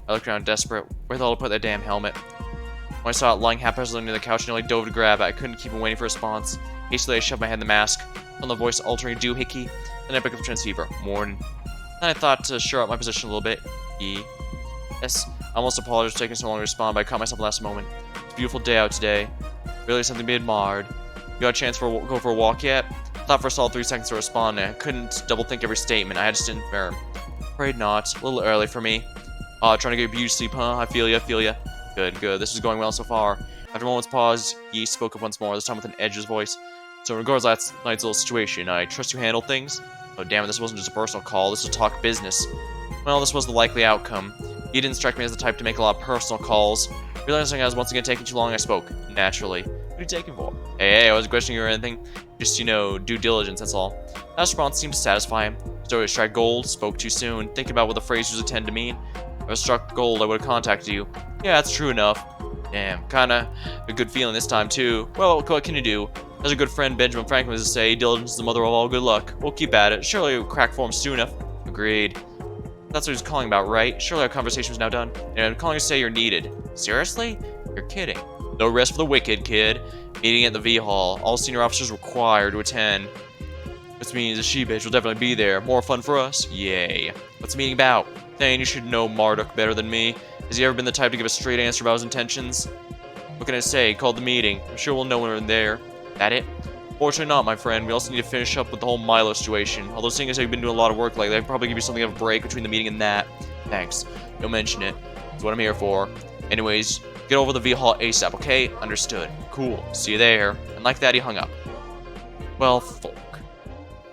I looked around desperate. Where the hell to put that damn helmet? When I saw it lying haphazardly near the couch, I nearly dove to grab it. I couldn't keep waiting for a response. Hastily, I shoved my head in the mask. On the voice altering doohickey. Then I picked up the transceiver. Morning. Then I thought to shore up my position a little bit. Yes. I almost apologized for taking so long to respond, but I caught myself last moment. It's a beautiful day out today. Really something to be admired. You got a chance to go for a walk yet? I thought for a solid 3 seconds to respond, and I couldn't double think every statement. I just didn't fair. Afraid not. A little early for me. Trying to get beauty sleep, huh? I feel ya, Good, good. This is going well so far. After a moment's pause, Yi spoke up once more, this time with an edge in his voice. So in regards to last night's little situation, I trust you handle things? Oh damn it, this wasn't just a personal call, this was talk business. Well, this was the likely outcome. He didn't strike me as the type to make a lot of personal calls. Realizing I was once again taking too long, I spoke. Naturally. What are you taking for? Hey, I wasn't questioning you or anything. Just, due diligence, that's all. That response seemed to satisfy him. So I struck gold, spoke too soon, thinking about what the phrase was intended to mean. If I was struck gold, I would have contacted you. Yeah, that's true enough. Damn, kinda a good feeling this time, too. Well, what can you do? As a good friend Benjamin Franklin used to say, diligence is the mother of all good luck. We'll keep at it. Surely we'll crack form soon enough. Agreed. That's what he was calling about, right? Surely our conversation was now done. And I'm calling to say you're needed. Seriously? You're kidding. No rest for the wicked, kid. Meeting at the V Hall. All senior officers required to attend. Which means the she-bitch will definitely be there. More fun for us? Yay. What's the meeting about? Thane, you should know Marduk better than me. Has he ever been the type to give a straight answer about his intentions? What can I say? Called the meeting. I'm sure we'll know when we're there. That it? Fortunately not, my friend. We also need to finish up with the whole Milo situation. Although seeing as how you've been doing a lot of work lately, I could probably give you something of a break between the meeting and that. Thanks. Don't mention it. That's what I'm here for. Anyways, get over the V Hall ASAP, okay? Understood. Cool. See you there. And like that, he hung up. Well, folk.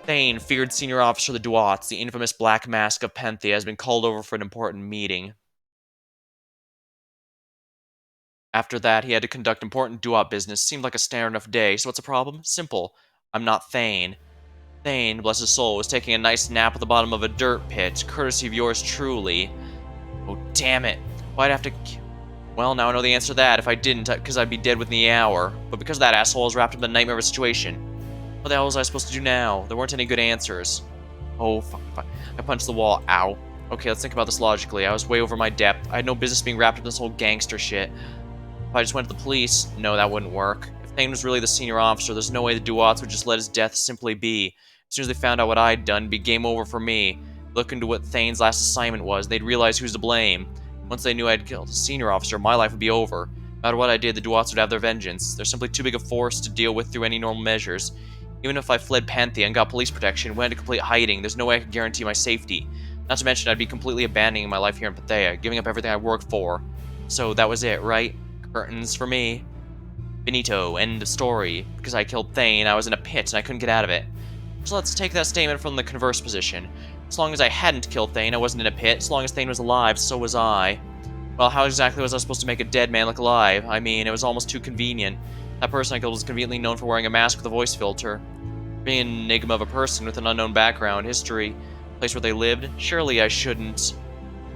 Thane, feared senior officer of the Duats, the infamous Black Mask of Panthea, has been called over for an important meeting. After that, he had to conduct important Duat business. Seemed like a standard enough day, so what's the problem? Simple. I'm not Thane. Thane, bless his soul, was taking a nice nap at the bottom of a dirt pit, courtesy of yours truly. Oh, damn it. Why'd I have to... Well, now I know the answer to that. If I didn't, because I'd be dead within the hour. But because that asshole was wrapped up in a nightmare of a situation. What the hell was I supposed to do now? There weren't any good answers. Oh, fuck. I punched the wall. Ow. Okay, let's think about this logically. I was way over my depth. I had no business being wrapped up in this whole gangster shit. If I just went to the police, no, that wouldn't work. If Thane was really the senior officer, there's no way the Duats would just let his death simply be. As soon as they found out what I'd done, it'd be game over for me. Look into what Thane's last assignment was, they'd realize who's to blame. Once they knew I'd killed a senior officer, my life would be over. No matter what I did, the Duats would have their vengeance. They're simply too big a force to deal with through any normal measures. Even if I fled Panthea and got police protection, went into complete hiding, there's no way I could guarantee my safety. Not to mention, I'd be completely abandoning my life here in Panthea, giving up everything I worked for. So that was it, right? Curtains for me. Finito, end of story. Because I killed Thane, I was in a pit and I couldn't get out of it. So let's take that statement from the converse position. As long as I hadn't killed Thane, I wasn't in a pit. As long as Thane was alive, so was I. Well, how exactly was I supposed to make a dead man look alive? I mean, it was almost too convenient. That person I killed was conveniently known for wearing a mask with a voice filter. Being an enigma of a person with an unknown background, history, place where they lived, surely I shouldn't.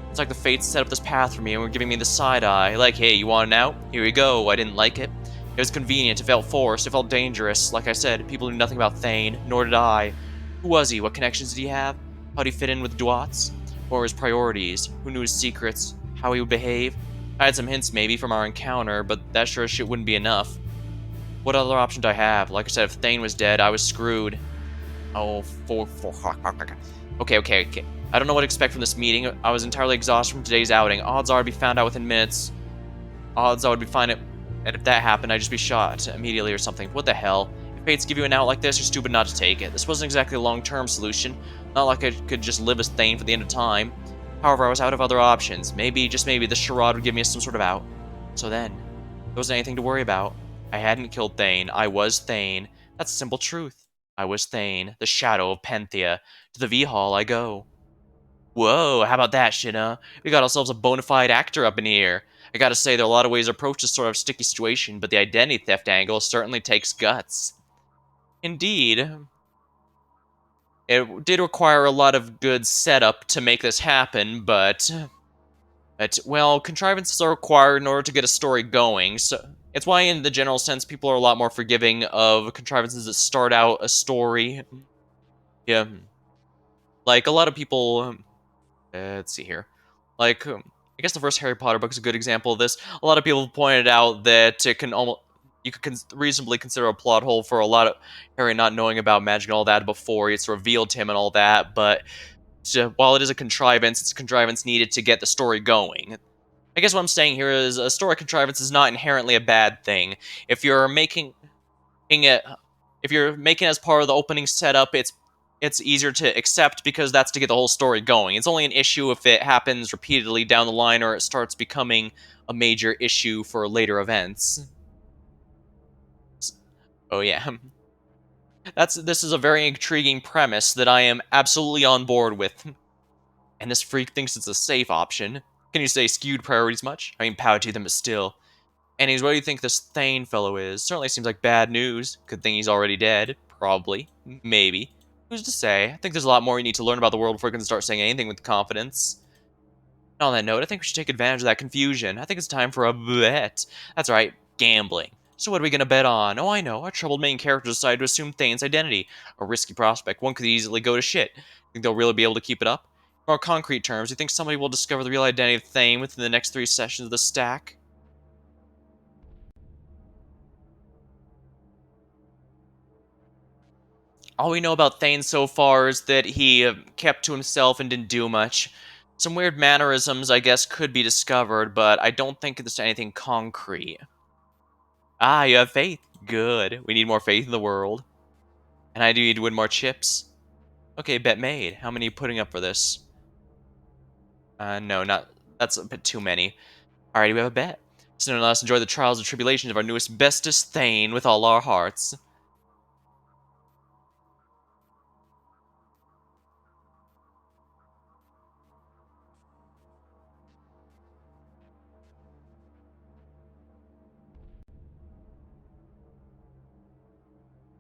It's like the fates set up this path for me and were giving me the side eye. Like, hey, you want an out? Here you go. I didn't like it. It was convenient, it felt forced, it felt dangerous. Like I said, people knew nothing about Thane, nor did I. Who was he? What connections did he have? How'd he fit in with Duats? What were his priorities? Who knew his secrets? How he would behave? I had some hints maybe from our encounter, but that sure as shit wouldn't be enough. What other option did I have? Like I said, if Thane was dead, I was screwed. Oh, Okay. I don't know what to expect from this meeting. I was entirely exhausted from today's outing. Odds are I'd be found out within minutes. Odds I would be fine, and if that happened, I'd just be shot immediately or something. What the hell? If fates give you an out like this, you're stupid not to take it. This wasn't exactly a long-term solution. Not like I could just live as Thane for the end of time. However, I was out of other options. Maybe, just maybe, this charade would give me some sort of out. So then, there wasn't anything to worry about. I hadn't killed Thane. I was Thane. That's a simple truth. I was Thane, the shadow of Panthea. To the V-Hall I go. Whoa, how about that, Shinna? We got ourselves a bona fide actor up in here. I gotta say, there are a lot of ways to approach this sort of sticky situation, but the identity theft angle certainly takes guts. Indeed. It did require a lot of good setup to make this happen, but well, contrivances are required in order to get a story going, so it's why in the general sense people are a lot more forgiving of contrivances that start out a story. Yeah. Like, a lot of people... let's see here. Like, I guess the first Harry Potter book is a good example of this. A lot of people pointed out that it can almost... You could reasonably consider a plot hole for a lot of Harry not knowing about magic and all that before it's revealed to him and all that, but while it is a contrivance, it's a contrivance needed to get the story going. I guess what I'm saying here is a story contrivance is not inherently a bad thing. If you're making it, if you're making it as part of the opening setup, it's easier to accept because that's to get the whole story going. It's only an issue if it happens repeatedly down the line or it starts becoming a major issue for later events. Oh yeah. This is a very intriguing premise that I am absolutely on board with. And this freak thinks it's a safe option. Can you say skewed priorities much? I mean, power to them, but still. Anyways, what do you think this Thane fellow is? Certainly seems like bad news. Good thing he's already dead. Probably. Maybe. Who's to say? I think there's a lot more you need to learn about the world before you can start saying anything with confidence. And on that note, I think we should take advantage of that confusion. I think it's time for a bet. That's right, gambling. So what are we going to bet on? Oh, I know. Our troubled main character decided to assume Thane's identity. A risky prospect. One could easily go to shit. Think they'll really be able to keep it up? In more concrete terms, you think somebody will discover the real identity of Thane within the next 3 sessions of the stack? All we know about Thane so far is that he kept to himself and didn't do much. Some weird mannerisms, I guess, could be discovered, but I don't think it's anything concrete. Ah, you have faith. Good. We need more faith in the world. And I do need to win more chips. Okay, bet made. How many are you putting up for this? No, not... That's a bit too many. Alright, we have a bet. So let us enjoy the trials and tribulations of our newest bestest Thane with all our hearts.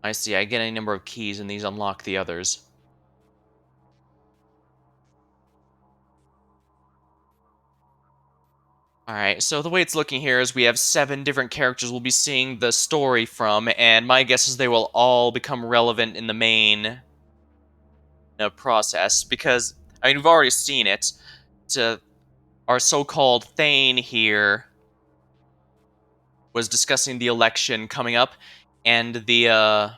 I see, I get any number of keys and these unlock the others. Alright, so the way it's looking here is we have 7 different characters we'll be seeing the story from, and my guess is they will all become relevant in the main process, because, I mean, we've already seen it. Our so-called Thane here was discussing the election coming up, and the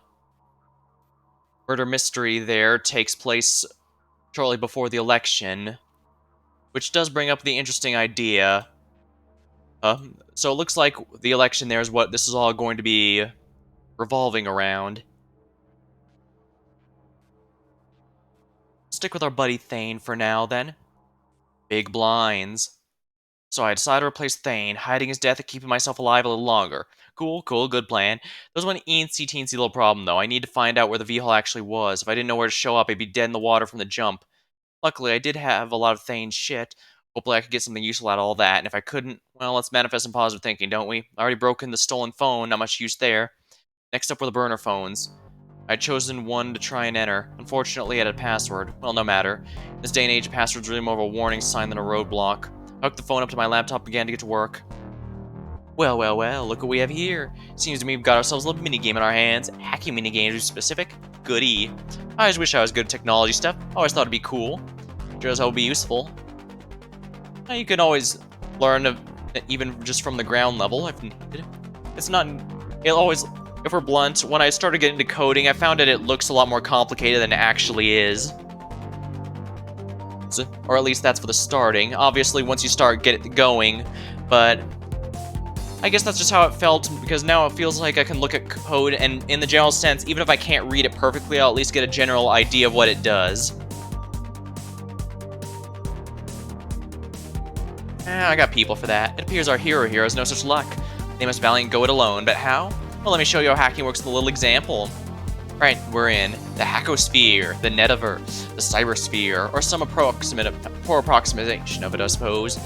murder mystery there takes place shortly before the election, which does bring up the interesting idea. So it looks like the election there is what this is all going to be revolving around. Stick with our buddy Thane for now, then. Big blinds. So I decided to replace Thane, hiding his death and keeping myself alive a little longer. Cool, cool, good plan. There's one teensy little problem, though. I need to find out where the V-Hull actually was. If I didn't know where to show up, I'd be dead in the water from the jump. Luckily, I did have a lot of Thane's shit. Hopefully I could get something useful out of all that, and if I couldn't, well, let's manifest some positive thinking, don't we? I already broken the stolen phone, not much use there. Next up were the burner phones. I'd chosen one to try and enter. Unfortunately, it had a password. Well, no matter. In this day and age, a password's really more of a warning sign than a roadblock. I hooked the phone up to my laptop and began to get to work. Well, well, well, look what we have here. Seems to me we've got ourselves a little minigame in our hands. Hacking minigame to be specific. Goodie. I just wish I was good at technology stuff. Always thought it'd be cool. Sure as hell would be useful. You can always learn even just from the ground level if needed. It's not... It'll always... If we're blunt, when I started getting into coding, I found that it looks a lot more complicated than it actually is. Or at least that's for the starting. Obviously, once you start get it going, but I guess that's just how it felt, because now it feels like I can look at code, and in the general sense, even if I can't read it perfectly, I'll at least get a general idea of what it does. I got people for that. It appears our hero here has no such luck. They must valiantly go it alone, but how? Well, let me show you how hacking works with a little example. Right, we're in the hackosphere, the netaverse, the cybersphere, or some poor approximation of it, I suppose.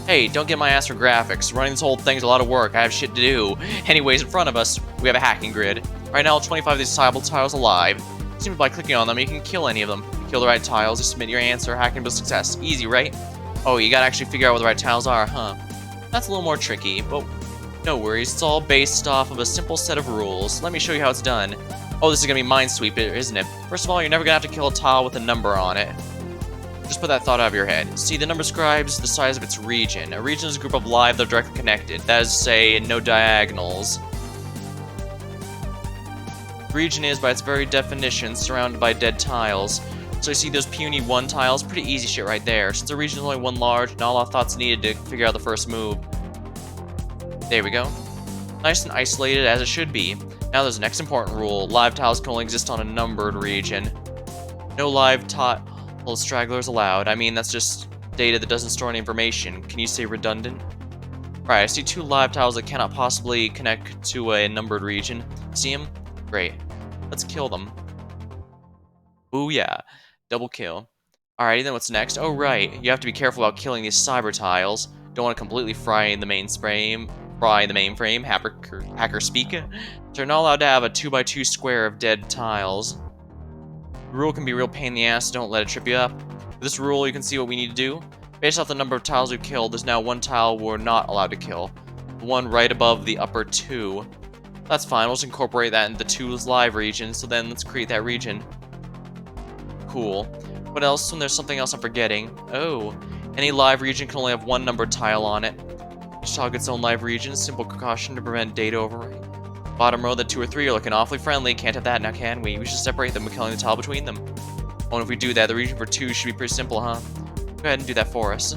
Hey, don't get my ass for graphics. Running this whole thing's a lot of work. I have shit to do. Anyways, in front of us, we have a hacking grid. Right now, all 25 of these tiles alive. Simply by clicking on them, you can kill any of them. If you kill the right tiles, you submit your answer, hacking with success. Easy, right? Oh, you gotta actually figure out what the right tiles are, huh? That's a little more tricky, but no worries. It's all based off of a simple set of rules. Let me show you how it's done. Oh, this is gonna be Minesweeper, isn't it? First of all, you're never gonna have to kill a tile with a number on it. Just put that thought out of your head. See, the number describes the size of its region. A region is a group of live that are directly connected. That is to say, no diagonals. The region is, by its very definition, surrounded by dead tiles. So you see those puny 1 tiles? Pretty easy shit right there. Since the region is only 1 large, not a lot of thoughts needed to figure out the first move. There we go. Nice and isolated as it should be. Now there's the next important rule. Live tiles can only exist on a numbered region. No live tile stragglers allowed. I mean, that's just data that doesn't store any information. Can you say redundant? Right, I see 2 live tiles that cannot possibly connect to a numbered region. See them? Great. Let's kill them. Ooh yeah. Double kill. Alrighty, then what's next? Oh, right. You have to be careful about killing these cyber tiles. Don't want to completely fry the mainframe. Hacker speak. So you're not allowed to have a 2x2 square of dead tiles. The rule can be a real pain in the ass, so don't let it trip you up. With this rule, you can see what we need to do. Based off the number of tiles we've killed, there's now one tile we're not allowed to kill. The one right above the upper 2. That's fine, we'll just incorporate that into the 2's live region, so then let's create that region. Cool. What else? When there's something else I'm forgetting. Oh, any live region can only have one numbered tile on it. Each tile gets its own live region, simple precaution to prevent data overwrite. Bottom row, the 2 or 3 are looking awfully friendly. Can't have that now, can we? We should separate them by killing the tile between them. Oh, and if we do that, the region for 2 should be pretty simple, huh? Go ahead and do that for us.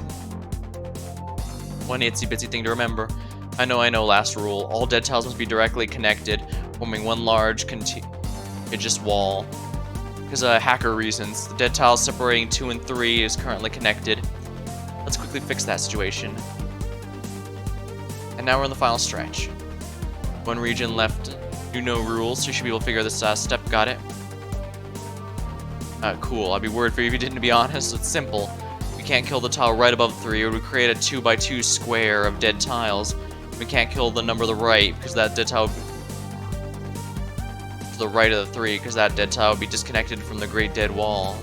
One itsy bitsy thing to remember. I know, last rule. All dead tiles must be directly connected, forming one large contiguous wall. Because hacker reasons, the dead tiles separating 2 and 3 is currently connected. Let's quickly fix that situation. And now we're in the final stretch. One region left, no rules, so you should be able to figure this step. Got it? Cool. I'd be worried for you if you didn't, to be honest. It's simple. We can't kill the tile right above 3, or we create a 2x2 square of dead tiles. We can't kill the number to the right, because that dead tile would be to the right of the 3, because that dead tile would be disconnected from the Great Dead Wall.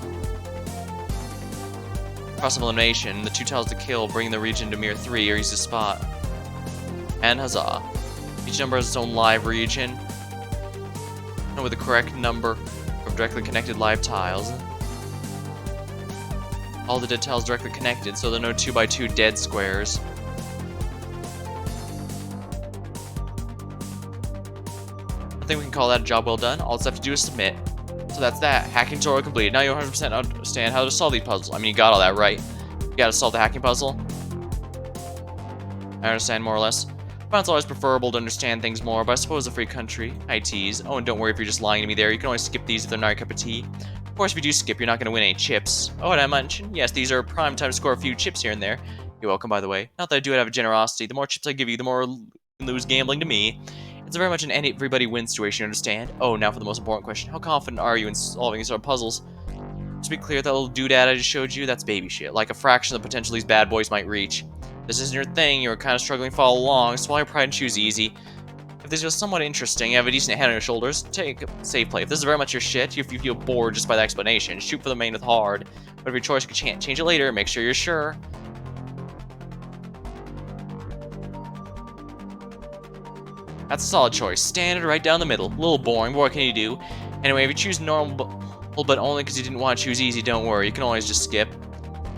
Cross elimination, the 2 tiles to kill, bring the region to mere 3, or use the spot. And huzzah. Each number has its own live region, and with the correct number of directly connected live tiles. All the dead tiles directly connected, so there are no 2x2 dead squares. I think we can call that a job well done. All it's have to do is submit. So that's that. Hacking tutorial completed. Now you 100% understand how to solve these puzzles. I mean, you got all that right. You gotta solve the hacking puzzle. I understand more or less. It's always preferable to understand things more, but I suppose a free country. I tease. Oh, and don't worry if you're just lying to me there. You can always skip these if they're not your cup of tea. Of course, if you do skip, you're not going to win any chips. Oh, and I mentioned, yes, these are prime time to score a few chips here and there. You're welcome, by the way. Not that I do it out of generosity. The more chips I give you, the more you lose gambling to me. It's very much an everybody wins situation, you understand? Oh, now for the most important question. How confident are you in solving these sort of puzzles? To be clear, that little doodad I just showed you, that's baby shit. Like a fraction of the potential these bad boys might reach. This isn't your thing, you're kind of struggling to follow along, swallow your pride and choose easy. If this is somewhat interesting, you have a decent head on your shoulders, take a safe play. If this is very much your shit, if you feel bored just by the explanation, shoot for the main with hard. But if your choice, you can change it later, make sure you're sure. That's a solid choice. Standard right down the middle. A little boring, but what can you do? Anyway, if you choose normal, but only because you didn't want to choose easy, don't worry, you can always just skip.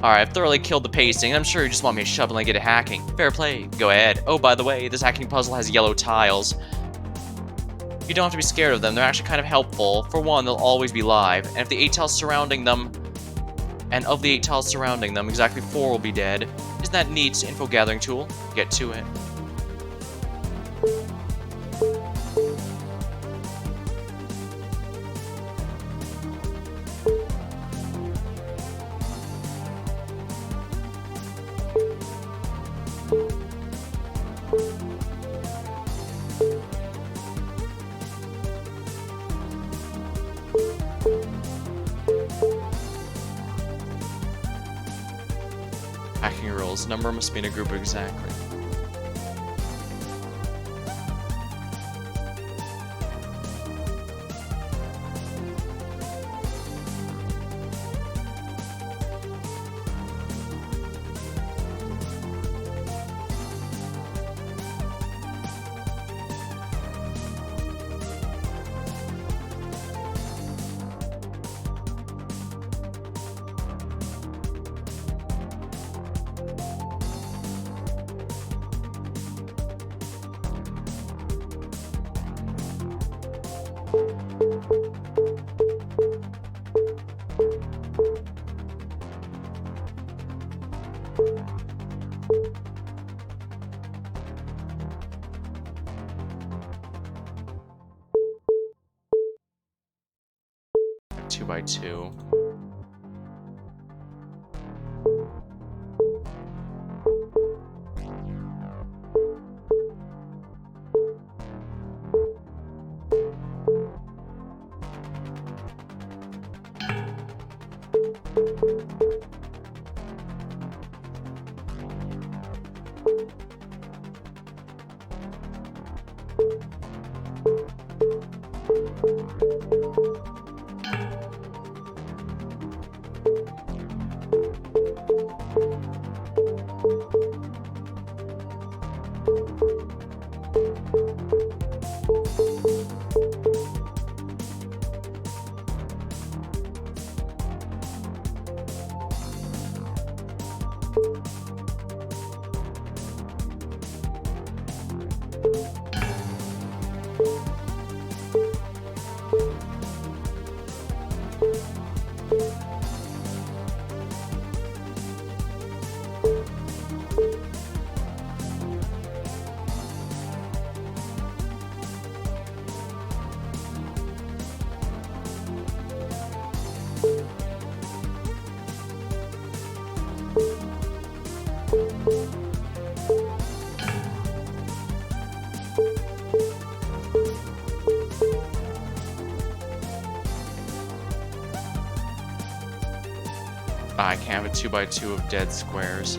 Alright, I've thoroughly killed the pacing, and I'm sure you just want me to shove and get it hacking. Fair play. Go ahead. Oh, by the way, this hacking puzzle has yellow tiles. You don't have to be scared of them. They're actually kind of helpful. For one, they'll always be live, and if the 8 tiles surrounding them, exactly 4 will be dead. Isn't that neat? Info gathering tool. Get to it. Hacking rules. Number must be in a group exactly. Two by two. I can't have a 2x2 of dead squares.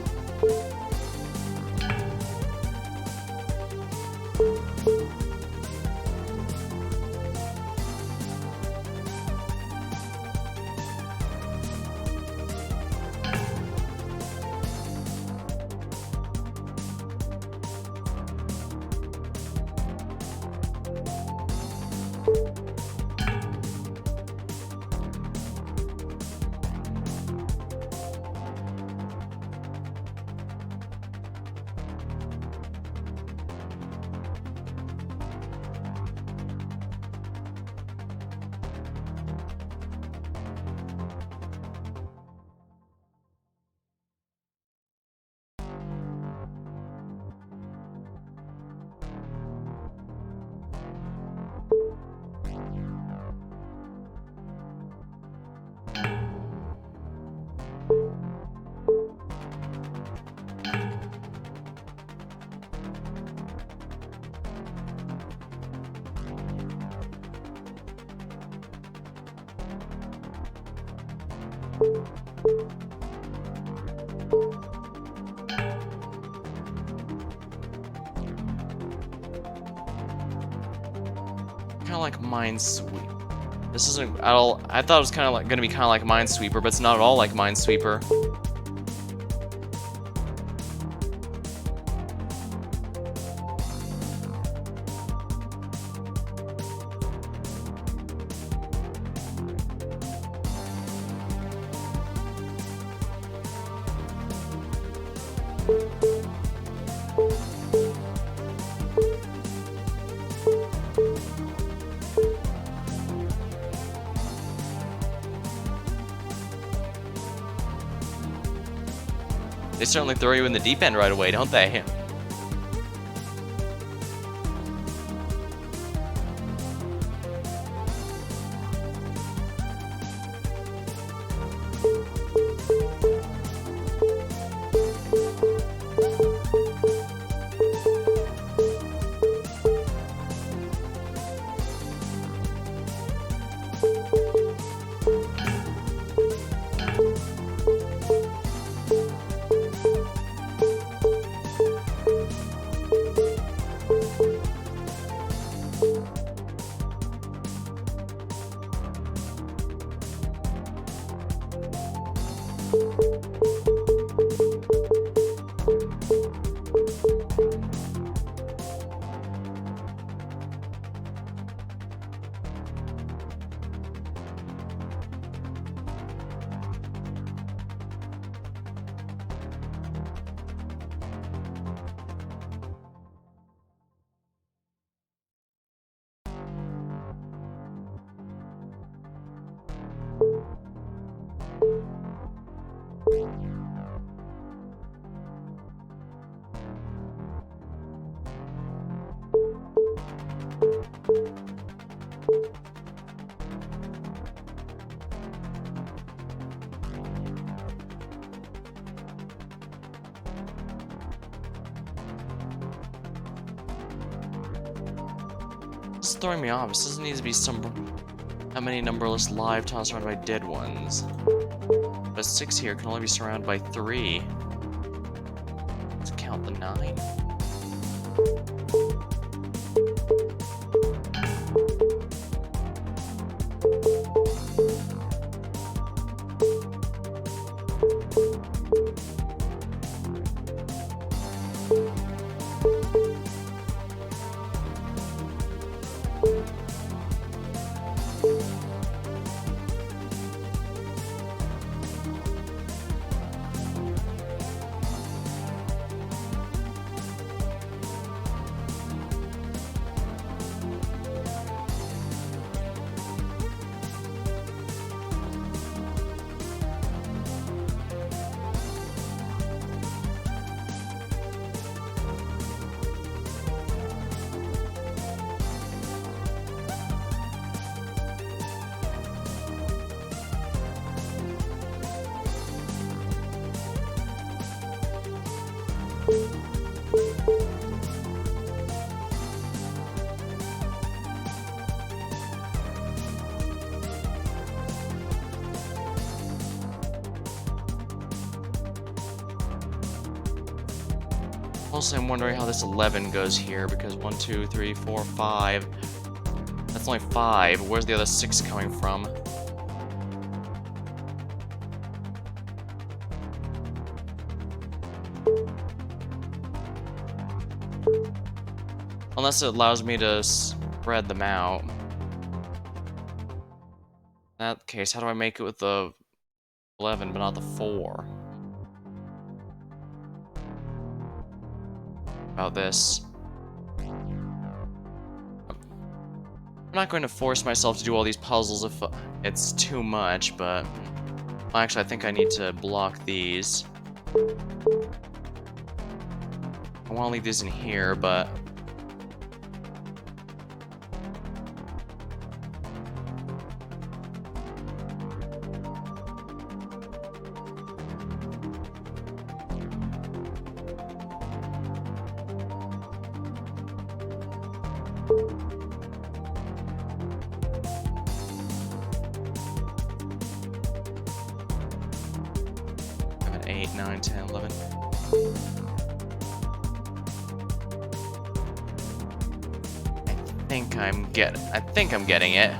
Kind of like Minesweeper. This isn't at all. I thought it was kind of like going to be kind of like Minesweeper, but it's not at all like Minesweeper. They certainly throw you in the deep end right away, don't they? This is throwing me off. This doesn't need to be some... How many numberless live tiles surrounded by dead ones? But 6 here can only be surrounded by 3. Let's count the 9. Also, I'm wondering how this 11 goes here, because 1, 2, 3, 4, 5. That's only 5. Where's the other 6 coming from? Unless it allows me to spread them out. In that case, how do I make it with the 11 but not the 4? About this. I'm not going to force myself to do all these puzzles if it's too much, but... Well, actually, I think I need to block these. I want to leave these in here, but... Seven, 8, 9, 10, 11. I think I'm getting it.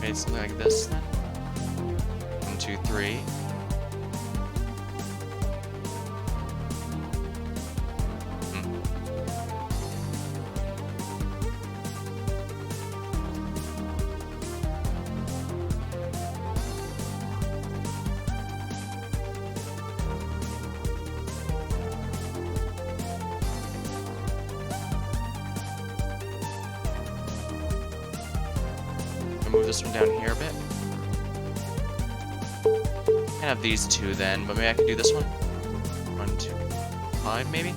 Maybe something like this then. 1, 2, 3. Move this one down here a bit. Can't have these two then, but maybe I can do this one. 1, 2, 5 maybe?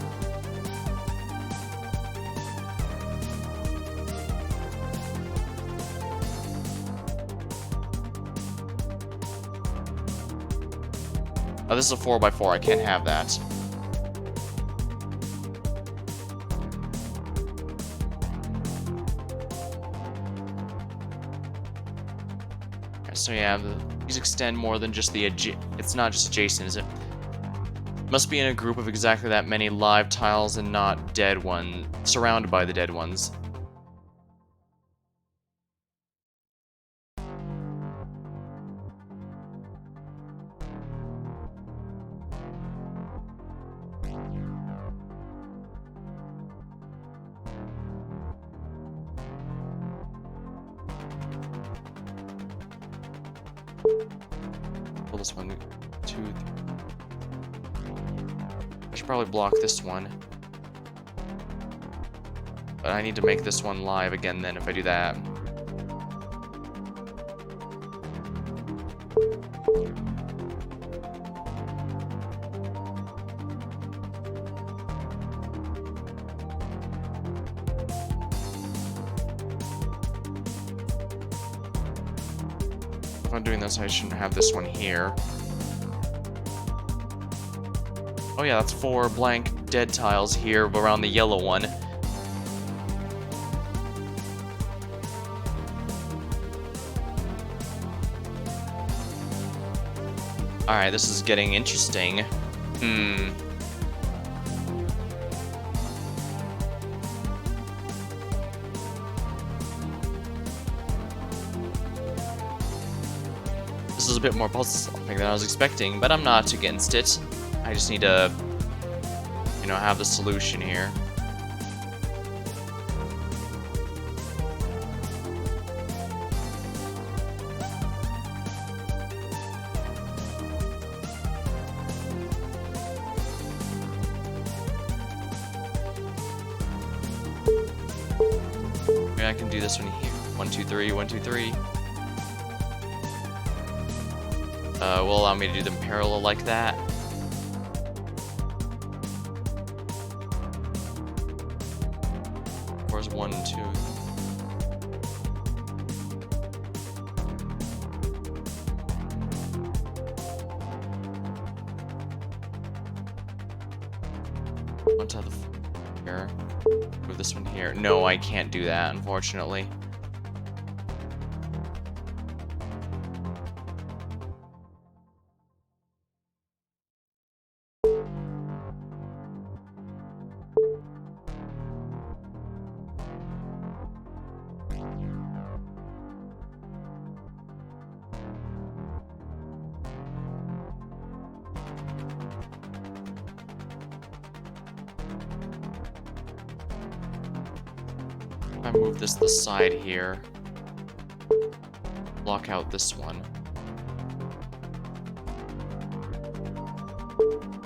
Oh, this is a 4x4, I can't have that. So yeah, these extend more than just the it's not just adjacent, is it? Must be in a group of exactly that many live tiles and not dead ones, surrounded by the dead ones. Pull this one, 2, 3. I should probably block this one. But I need to make this one live again then if I do that. If I'm doing this, I shouldn't have this one here. Oh yeah, that's 4 blank dead tiles here around the yellow one. Alright, this is getting interesting. This is a bit more puzzle-solving than I was expecting, but I'm not against it. I just need to, you know, have the solution here. Maybe I can do this one here. 1, 2, 3, 1, 2, 3. Will allow me to do them parallel like that. Where's 1, 2? Onto the here. Move this one here. No, I can't do that, unfortunately. If I move this to the side here, block out this one.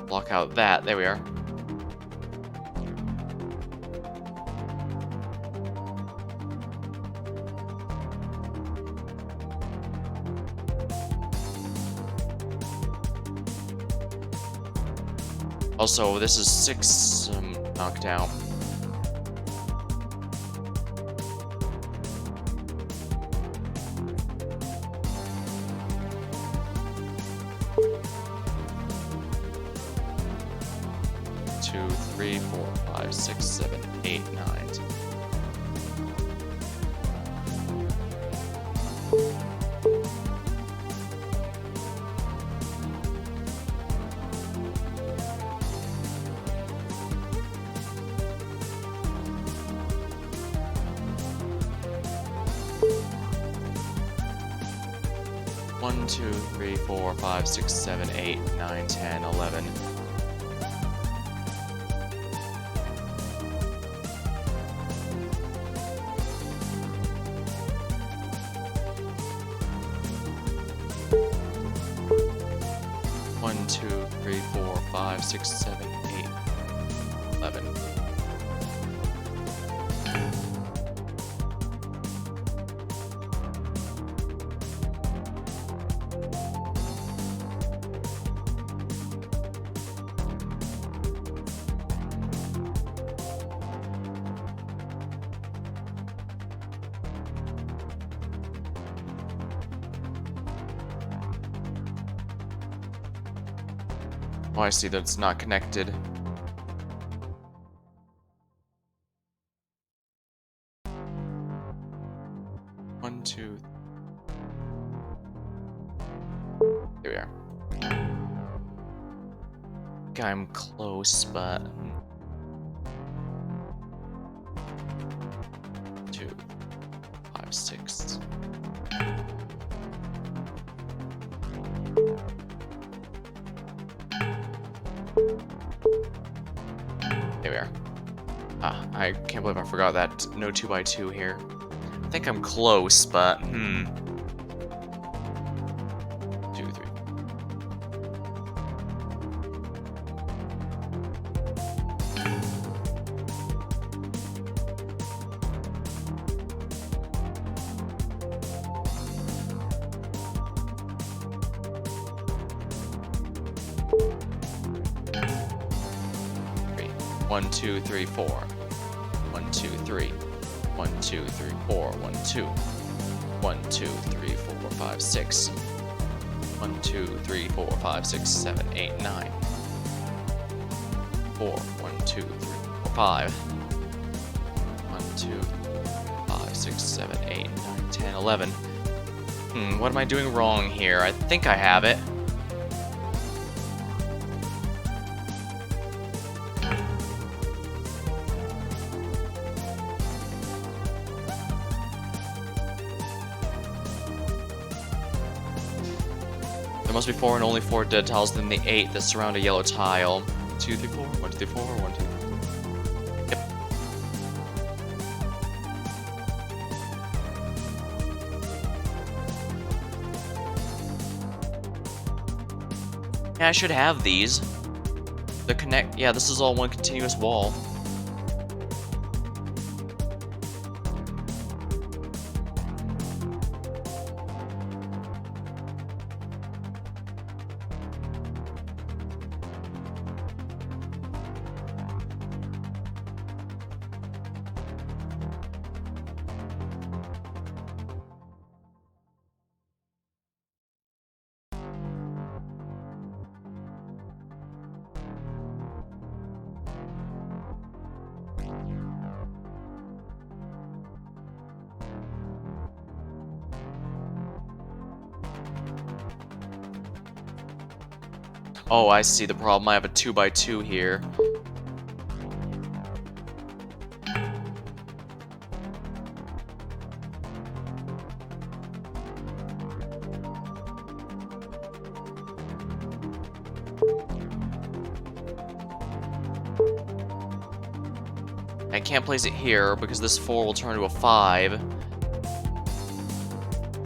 Block out that. There we are. Also, this is 6 knocked out. Two, three, 4, 5, 6, 7, 8, 9. 1, 2, 3, 4, 5, 6, 7, 8, 9, 10, 11. One, two, three, 4, 5, 6, 7, 8, 11. Oh, I see that it's not connected. One, two. Here we are. Okay, I'm close, but 2, 5, 6. There we are. I can't believe I forgot that no 2x2 here. I think I'm close, but 2, 3. One, 2, 3, 4. 1, 2, 3. 1, 2, 3, 4. 1, 2. 1, 2, 3, 4, 5, 6. 1, 2, 3, 4, 5, 6, 7, 8, 9. 4. 1, 2, 3, 4, 5. 1, 2, 5, 6, 7, 8, 9, 10, 11. What am I doing wrong here? I think I have it. There must be 4 and only 4 dead tiles than the 8 that surround a yellow tile. 2, 3, 4. 1, 2, 3, 4. 1, 2, 3. Yep. Yeah, I should have these. The connect. Yeah, this is all one continuous wall. Oh, I see the problem. I have a 2x2 here. I can't place it here because this 4 will turn to a 5.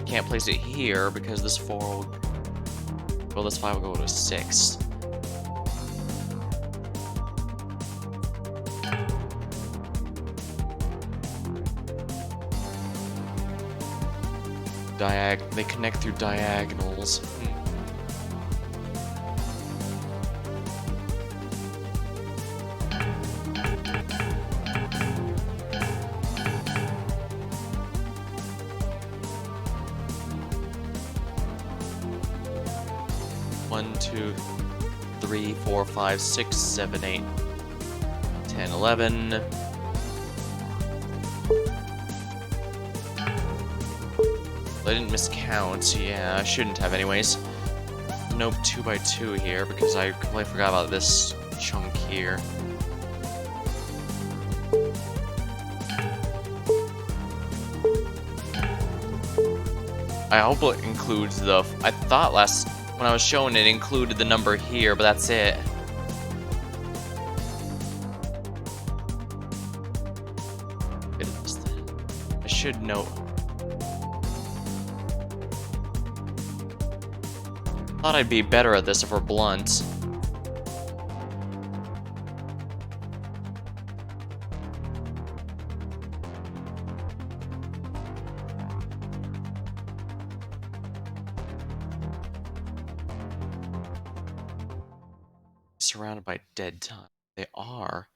Can't place it here because this 4 will... Well, this 5 will go to a 6. They connect through diagonals. One, 2, 3, 4, 5, 6, 7, 8, 10, 11. I didn't miscount. Yeah, I shouldn't have anyways. Nope, 2x2 here because I completely forgot about this chunk here. I hope it includes the... I thought when I was showing it included the number here, but that's it. I should know. Thought I'd be better at this if we're blunt. Surrounded by dead time. They are.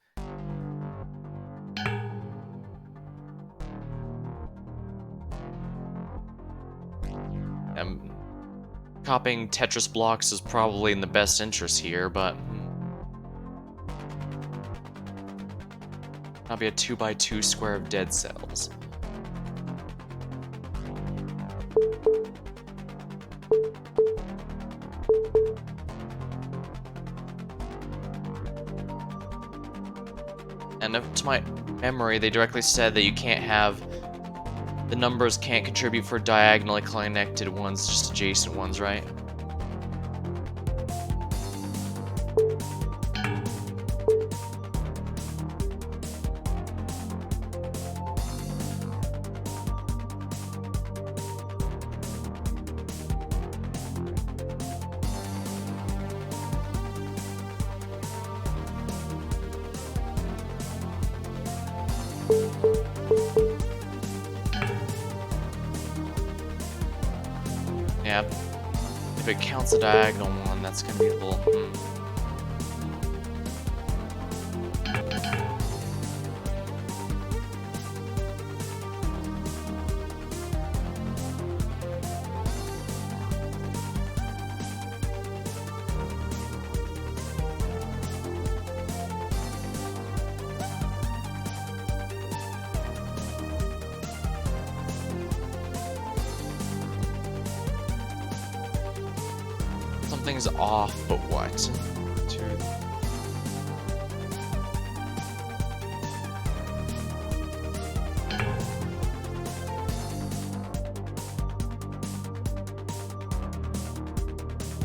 Copying Tetris blocks is probably in the best interest here, but... That'll be a 2x2 square of dead cells. And to my memory, they directly said that you can't have... The numbers can't contribute for diagonally connected ones, just adjacent ones, right? Yeah, if it counts a diagonal one, that's gonna be a little... Something's off, but what?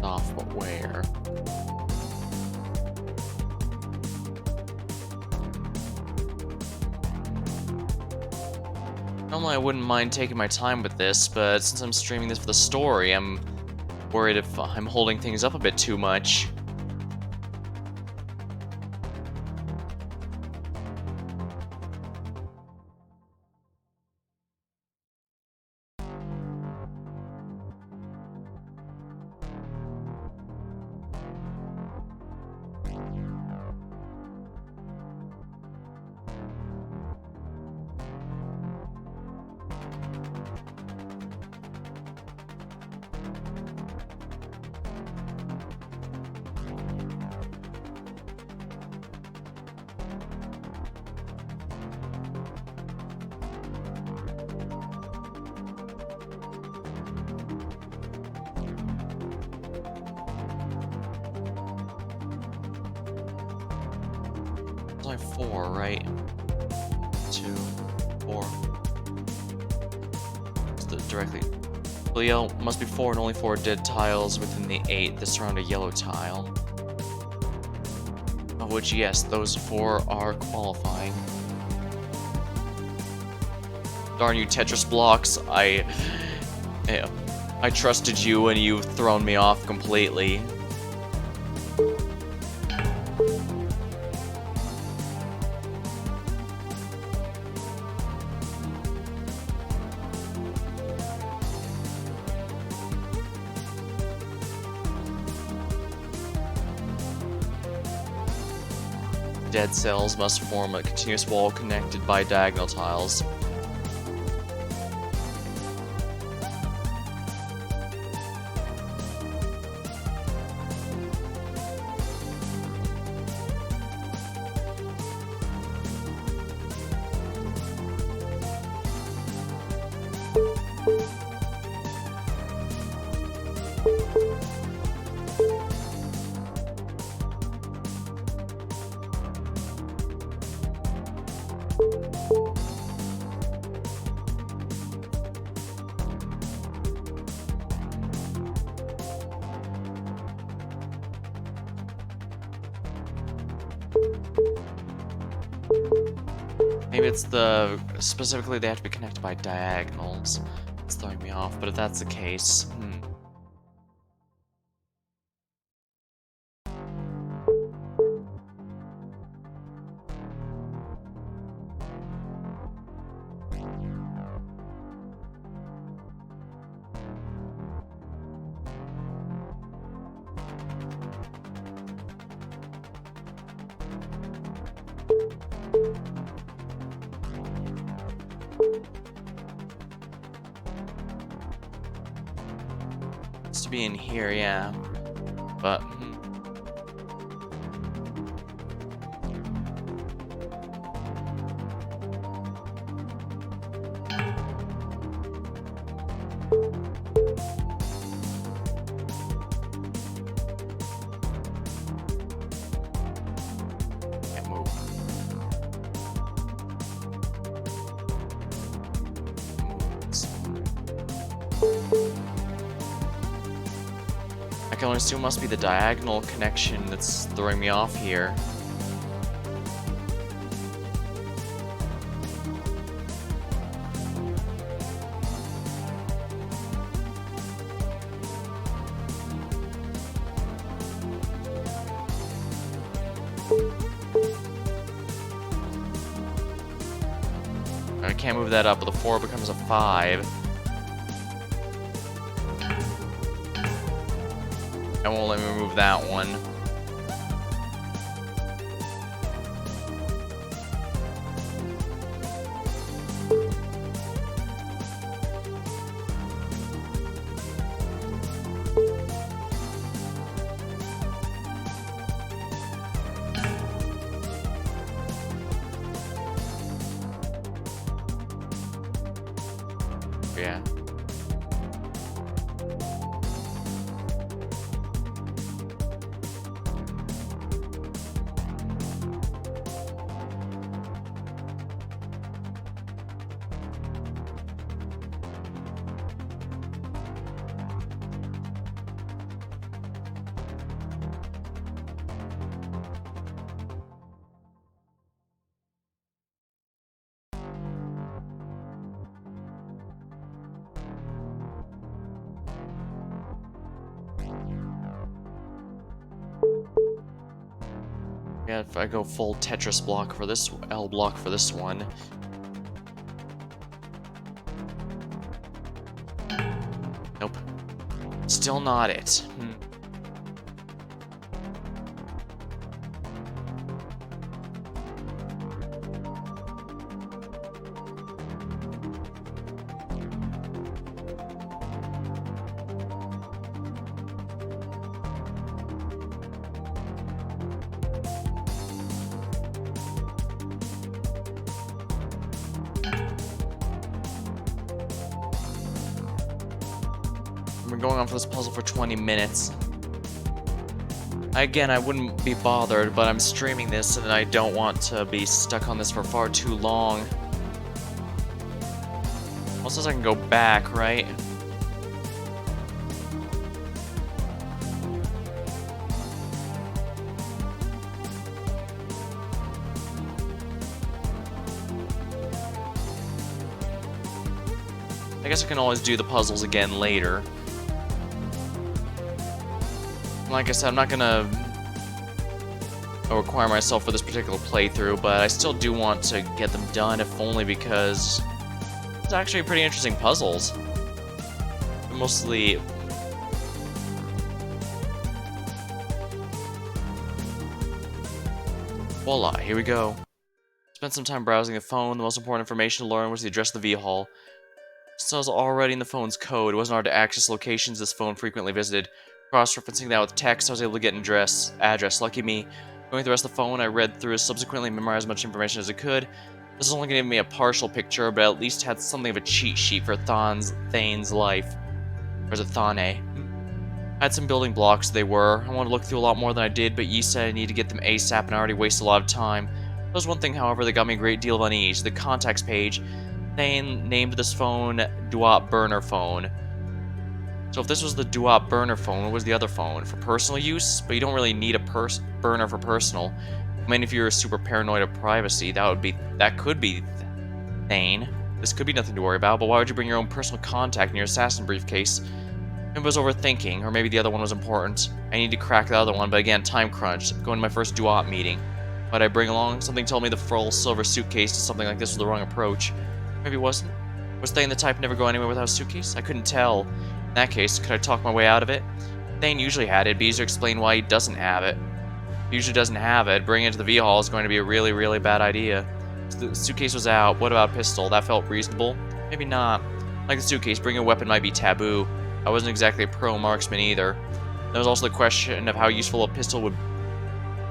Off, but where? Normally I wouldn't mind taking my time with this, but since I'm streaming this for the story, I'm worried if I'm holding things up a bit too much. It's only 4, right? 2, 4. It's directly... Leo must be 4 and only 4 dead tiles within the 8 that surround a yellow tile. Of which, yes, those 4 are qualifying. Darn you, Tetris blocks. Yeah, I trusted you and you've thrown me off completely. Dead cells must form a continuous wall connected by diagonal tiles. Maybe it's specifically they have to be connected by diagonals. It's throwing me off, but if that's the case, it's to be in here, yeah. But can't move. I can only assume it must be the diagonal connection that's throwing me off here. I can't move that up, but the 4 becomes a 5. I won't let me move that one. Yeah. Yeah, if I go full Tetris block for this, L block for this one. Nope. Still not it. We're going on for this puzzle for 20 minutes. Again, I wouldn't be bothered, but I'm streaming this and I don't want to be stuck on this for far too long. Also, I can go back, right? I guess I can always do the puzzles again later. Like I said, I'm not gonna require myself for this particular playthrough, but I still do want to get them done, if only because it's actually pretty interesting puzzles. Mostly... Voila, here we go. Spent some time browsing the phone. The most important information to learn was the address of the V-Hall. Since I was already in the phone's code, it wasn't hard to access locations this phone frequently visited. Cross-referencing that with text, I was able to get an address. Lucky me. Going through the rest of the phone, I read through it, subsequently memorized as much information as I could. This is only going to give me a partial picture, but at least had something of a cheat sheet for Thane's life. Or is it Thane? I had some building blocks, they were. I wanted to look through a lot more than I did, but Yi said I needed to get them ASAP and I already wasted a lot of time. There was one thing, however, that got me a great deal of unease. The contacts page. Thane named this phone Duop Burner Phone. So if this was the Duop Burner Phone, what was the other phone? For personal use? But you don't really need a burner for personal. I mean, if you're super paranoid of privacy, that could be Thane. This could be nothing to worry about, but why would you bring your own personal contact in your assassin briefcase? Maybe I was overthinking, or maybe the other one was important. I need to crack the other one, but again, time crunch. Going to my first Duop meeting. What'd I bring along? Something told me the full silver suitcase to something like this was the wrong approach. Maybe it wasn't. Was Thane the type to never go anywhere without a suitcase? I couldn't tell. In that case, could I talk my way out of it? Thane usually had it. It'd be easier to explain why he doesn't have it. If he usually doesn't have it, bringing it to the V-Hall is going to be a really, really bad idea. So the suitcase was out. What about a pistol? That felt reasonable. Maybe not. Like the suitcase, bringing a weapon might be taboo. I wasn't exactly a pro marksman either. There was also the question of how useful a pistol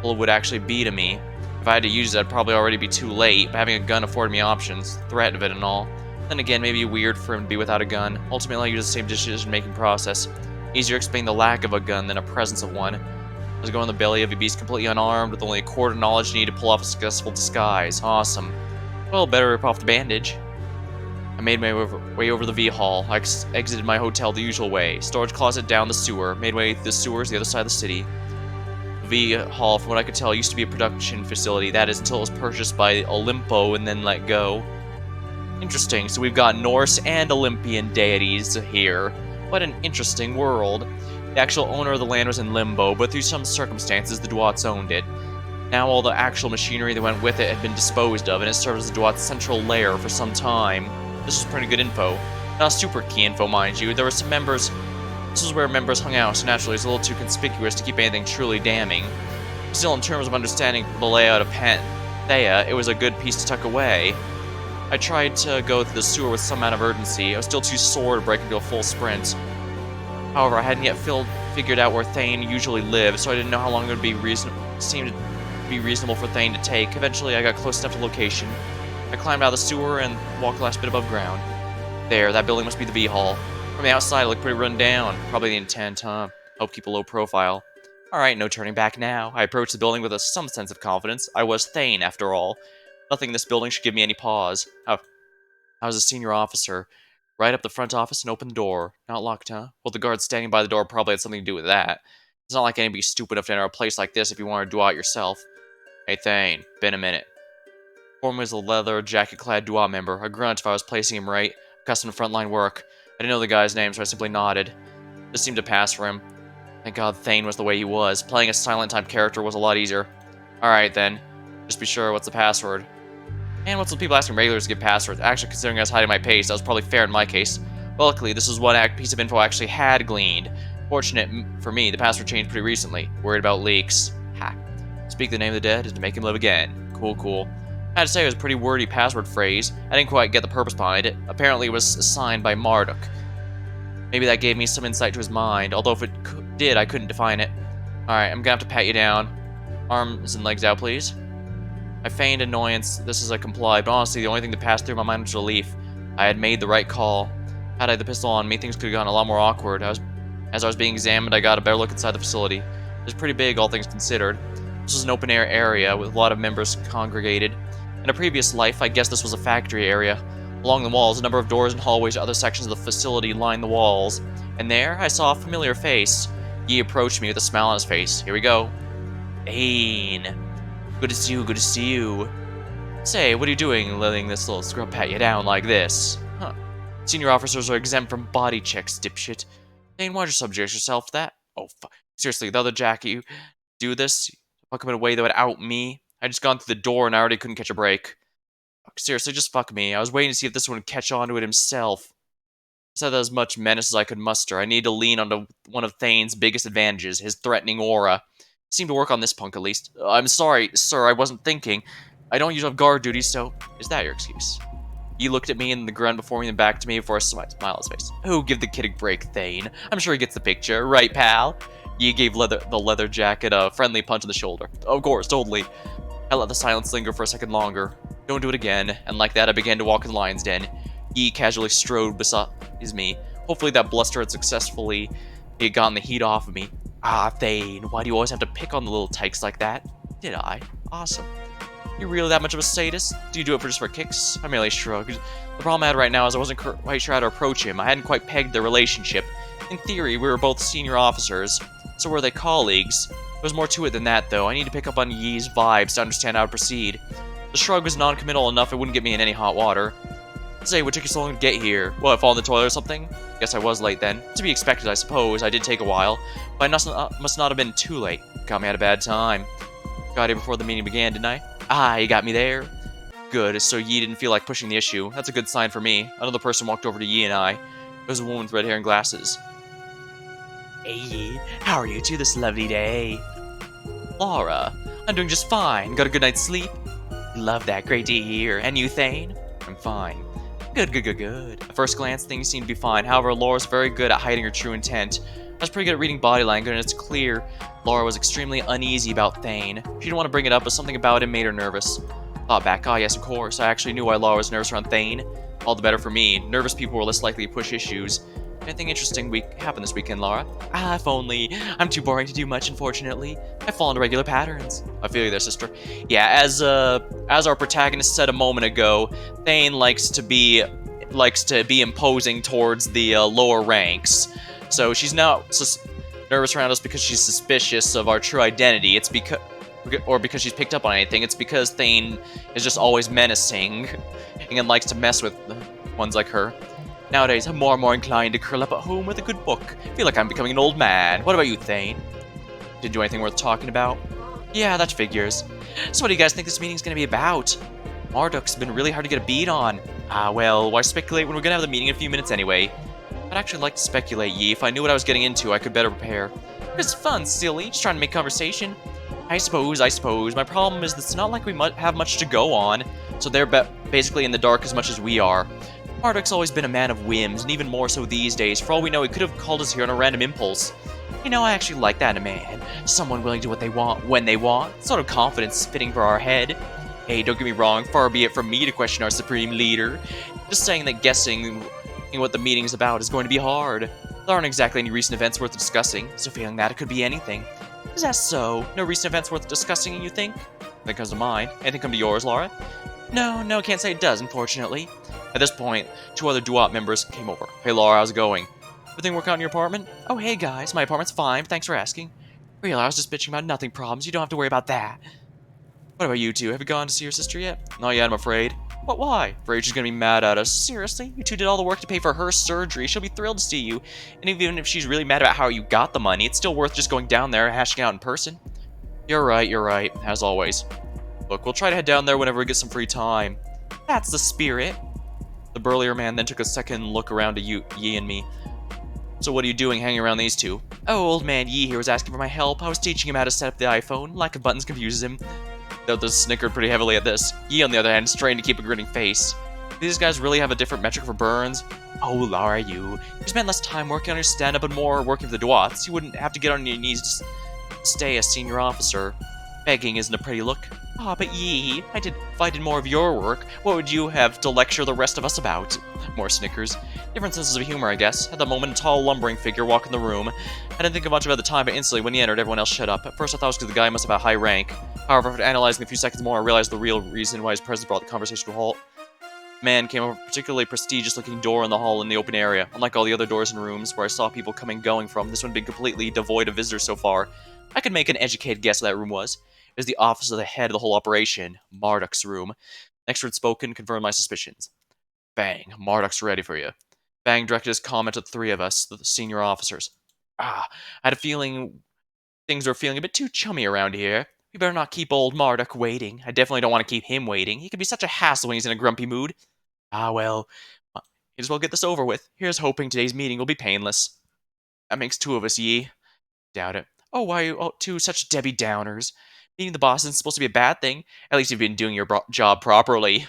would actually be to me. If I had to use it, I'd probably already be too late, but having a gun afforded me options, the threat of it and all. Then again, maybe weird for him to be without a gun. Ultimately, I use the same decision-making process. Easier to explain the lack of a gun than a presence of one. I was going in the belly of a beast completely unarmed, with only a quarter knowledge needed to pull off a successful disguise. Awesome. Well, better rip off the bandage. I made my way over the V-Hall. I exited my hotel the usual way. Storage closet down the sewer. Made way through the sewers the other side of the city. The V-Hall, from what I could tell, used to be a production facility. That is, until it was purchased by Olimpo and then let go. Interesting, so we've got Norse and Olympian deities here. What an interesting world. The actual owner of the land was in limbo, but through some circumstances, the Duats owned it. Now all the actual machinery that went with it had been disposed of, and it served as the Duats' central lair for some time. This was pretty good info. Not super key info, mind you. There were some members... This was where members hung out, so naturally it's a little too conspicuous to keep anything truly damning. Still, in terms of understanding the layout of Panthea, it was a good piece to tuck away. I tried to go through the sewer with some amount of urgency. I was still too sore to break into a full sprint. However, I hadn't yet figured out where Thane usually lived, so I didn't know how long it would seemed to be reasonable for Thane to take. Eventually, I got close enough to the location. I climbed out of the sewer and walked the last bit above ground. There, that building must be the V-Hall. From the outside, it looked pretty run down. Probably the intent, huh? Hope keep a low profile. Alright, no turning back now. I approached the building with some sense of confidence. I was Thane, after all. Nothing in this building should give me any pause. I was a senior officer. Right up the front office and opened the door. Not locked, huh? Well, the guard standing by the door probably had something to do with that. It's not like anybody's stupid enough to enter a place like this if you want to do out yourself. Hey, Thane. Been a minute. Formerly was a leather jacket-clad Duat member. A grunt if I was placing him right. Accustomed to frontline work. I didn't know the guy's name, so I simply nodded. This seemed to pass for him. Thank God Thane was the way he was. Playing a silent-type character was a lot easier. Alright, then. Just be sure, what's the password? And what's with people asking regulars to give passwords? Actually, considering I was hiding my pace, that was probably fair in my case. Well, luckily, this was one piece of info I actually had gleaned. Fortunate for me, the password changed pretty recently. Worried about leaks. Ha. Speak the name of the dead is to make him live again. Cool, cool. I had to say it was a pretty wordy password phrase. I didn't quite get the purpose behind it. Apparently it was assigned by Marduk. Maybe that gave me some insight to his mind, although if it did, I couldn't define it. Alright, I'm gonna have to pat you down. Arms and legs out, please. I feigned annoyance. This is a comply, but honestly, the only thing that passed through my mind was relief. I had made the right call. Had I had the pistol on me, things could have gotten a lot more awkward. As I was being examined, I got a better look inside the facility. It was pretty big, all things considered. This was an open-air area with a lot of members congregated. In a previous life, I guess this was a factory area. Along the walls, a number of doors and hallways to other sections of the facility lined the walls. And there, I saw a familiar face. He approached me with a smile on his face. Here we go. Thane. Good to see you, good to see you. Say, what are you doing letting this little scrub pat you down like this? Huh. Senior officers are exempt from body checks, dipshit. Thane, why'd you subject yourself to that? Oh, fuck. Seriously, the other Jackie do this? Fuck him in a way that would out me? I just gone through the door and I already couldn't catch a break. Fuck, seriously, just fuck me. I was waiting to see if this one would catch on to it himself. I said that as much menace as I could muster. I need to lean onto one of Thane's biggest advantages, his threatening aura. Seemed to work on this punk at least. I'm sorry, sir, I wasn't thinking. I don't usually have guard duty, so is that your excuse? He looked at me and the ground before me and back to me before a smile on his face. Oh, give the kid a break, Thane. I'm sure he gets the picture, right, pal? He gave the leather jacket a friendly punch on the shoulder. Of course, totally. I let the silence linger for a second longer. Don't do it again. And like that, I began to walk in the lion's den. He casually strode beside me. Hopefully that bluster had successfully gotten the heat off of me. Ah, Thane, why do you always have to pick on the little tykes like that? Did I? Awesome. You really that much of a sadist? Do you do it just for kicks? I merely shrugged. The problem I had right now is I wasn't quite sure how to approach him. I hadn't quite pegged the relationship. In theory, we were both senior officers, so were they colleagues. There's more to it than that, though. I need to pick up on Yi's vibes to understand how to proceed. The shrug was non-committal enough it wouldn't get me in any hot water. Say, what took you so long to get here? What, I fall in the toilet or something? Guess I was late then. To be expected, I suppose. I did take a while, but I must not have been too late. Got me at a bad time. Got here before the meeting began, didn't I? Ah, you got me there. Good, so Yi didn't feel like pushing the issue. That's a good sign for me. Another person walked over to Yi and I. It was a woman with red hair and glasses. Hey Yi, how are you two this lovely day? Laura, I'm doing just fine. Got a good night's sleep? Love that, great to hear. And you, Thane? I'm fine. Good. At first glance, things seem to be fine. However, Laura's very good at hiding her true intent. I was pretty good at reading body language, and it's clear Laura was extremely uneasy about Thane. She didn't want to bring it up, but something about him made her nervous. Thought back, yes, of course. I actually knew why Laura was nervous around Thane. All the better for me. Nervous people were less likely to push issues. Anything interesting happened this weekend, Laura? Ah, if only. I'm too boring to do much, unfortunately. I fall into regular patterns. I feel you there, sister. Yeah, as our protagonist said a moment ago, Thane likes to be imposing towards the lower ranks. So she's not nervous around us because she's suspicious of our true identity. It's because she's picked up on anything. It's because Thane is just always menacing and likes to mess with ones like her. Nowadays, I'm more and more inclined to curl up at home with a good book. I feel like I'm becoming an old man. What about you, Thane? Did you do anything worth talking about? Yeah, that figures. So what do you guys think this meeting's gonna be about? Marduk's been really hard to get a beat on. Ah, well, why speculate when we're gonna have the meeting in a few minutes anyway? I'd actually like to speculate, Yi. If I knew what I was getting into, I could better prepare. It's fun, silly. Just trying to make conversation. I suppose. My problem is that it's not like we have much to go on, so they're basically in the dark as much as we are. Marduk's always been a man of whims, and even more so these days. For all we know, he could have called us here on a random impulse. You know, I actually like that in a man. Someone willing to do what they want, when they want. Sort of confidence fitting for our head. Hey, don't get me wrong, far be it from me to question our supreme leader. Just saying that guessing what the meeting's about is going to be hard. There aren't exactly any recent events worth discussing, so feeling that it could be anything. Is that so? No recent events worth discussing, you think? Nothing comes to mind. Anything come to yours, Laura? No, can't say it does, unfortunately. At this point, two other Duop members came over. Hey Laura, how's it going? Everything work out in your apartment? Oh hey guys, my apartment's fine, thanks for asking. Really, I was just bitching about nothing problems, you don't have to worry about that. What about you two? Have you gone to see your sister yet? Not yet, I'm afraid. What, why? Afraid she's gonna be mad at us. Seriously? You two did all the work to pay for her surgery, she'll be thrilled to see you. And even if she's really mad about how you got the money, it's still worth just going down there and hashing out in person. You're right, as always. Look, we'll try to head down there whenever we get some free time. That's the spirit. The burlier man then took a second look around to Yi and me. So what are you doing hanging around these two? Oh, old man Yi here was asking for my help. I was teaching him how to set up the iPhone. Lack of buttons confuses him. The others snickered pretty heavily at this. Yi, on the other hand, is trying to keep a grinning face. These guys really have a different metric for burns? Oh, Laura, you spent less time working on your stand-up and more working for the Dwots. You wouldn't have to get on your knees to stay a senior officer. Begging isn't a pretty look. Ah, but Yi, if I did more of your work, what would you have to lecture the rest of us about? More snickers. Different senses of humor, I guess. At the moment, a tall, lumbering figure walked in the room. I didn't think of much about the time, but instantly, when he entered, everyone else shut up. At first, I thought it was because the guy must have a high rank. However, after analyzing a few seconds more, I realized the real reason why his presence brought the conversation to a halt. The man came over a particularly prestigious-looking door in the hall in the open area. Unlike all the other doors and rooms where I saw people coming and going from, this one being completely devoid of visitors so far. I could make an educated guess what that room was. It was the office of the head of the whole operation, Marduk's room. Next word spoken confirmed my suspicions. Bang, Marduk's ready for you. Bang directed his comment at the three of us, the senior officers. I had a feeling things were feeling a bit too chummy around here. We better not keep old Marduk waiting. I definitely don't want to keep him waiting. He can be such a hassle when he's in a grumpy mood. Well, might as well get this over with. Here's hoping today's meeting will be painless. That makes two of us, Yi. Doubt it. Oh, why are you all two such Debbie Downers? Meeting the boss isn't supposed to be a bad thing. At least you've been doing your job properly.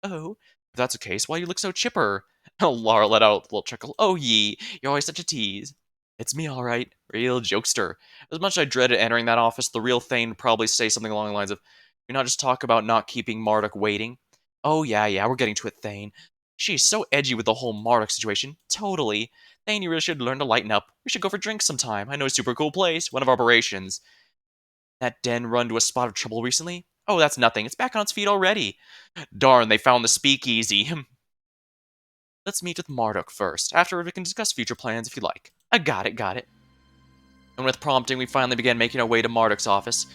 Oh, if that's the case, why do you look so chipper? Laura let out a little chuckle. Oh, Yi, you're always such a tease. It's me, all right. Real jokester. As much as I dreaded entering that office, the real Thane would probably say something along the lines of, "You not just talk about not keeping Marduk waiting." Oh, yeah, we're getting to it, Thane. She's so edgy with the whole Marduk situation. Totally. Thane, you really should learn to lighten up. We should go for drinks sometime. I know a super cool place. One of our operations. That den run to a spot of trouble recently? Oh, that's nothing. It's back on its feet already. Darn, they found the speakeasy. Let's meet with Marduk first. Afterward, we can discuss future plans if you like. I got it. And with prompting, we finally began making our way to Marduk's office.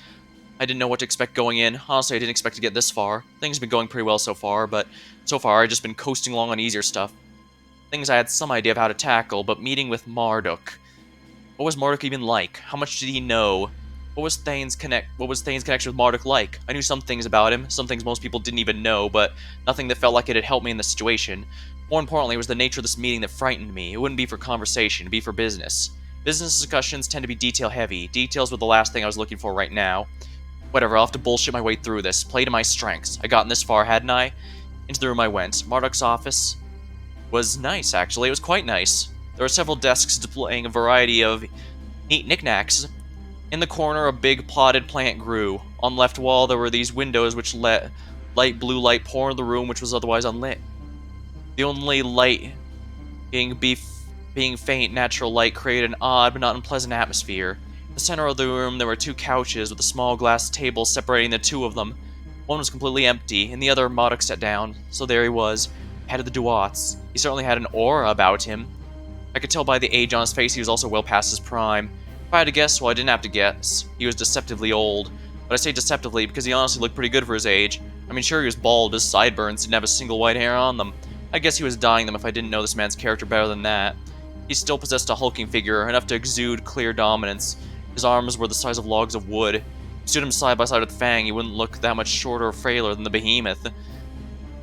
I didn't know what to expect going in. Honestly, I didn't expect to get this far. Things have been going pretty well so far, but so far I've just been coasting along on easier stuff. Things I had some idea of how to tackle, but meeting with Marduk. What was Marduk even like? How much did he know? What was Thane's connection with Marduk like? I knew some things about him, some things most people didn't even know, but nothing that felt like it had helped me in the situation. More importantly, it was the nature of this meeting that frightened me. It wouldn't be for conversation, it'd be for business. Business discussions tend to be detail-heavy. Details were the last thing I was looking for right now. Whatever, I'll have to bullshit my way through this. Play to my strengths. I gotten this far, hadn't I? Into the room I went. Marduk's office was nice, actually. It was quite nice. There were several desks displaying a variety of neat knickknacks. In the corner, a big potted plant grew. On the left wall, there were these windows which let light blue light pour into the room which was otherwise unlit. The only light being faint, natural light created an odd but not unpleasant atmosphere. In the center of the room, there were two couches with a small glass table separating the two of them. One was completely empty, and the other Marduk sat down. So there he was, head of the Duats. He certainly had an aura about him. I could tell by the age on his face he was also well past his prime. If I had to guess, well, I didn't have to guess. He was deceptively old. But I say deceptively because he honestly looked pretty good for his age. I mean, sure, he was bald, his sideburns didn't have a single white hair on them. I guess he was dyeing them if I didn't know this man's character better than that. He still possessed a hulking figure, enough to exude clear dominance. His arms were the size of logs of wood. If you stood him side by side with Fang, he wouldn't look that much shorter or frailer than the behemoth.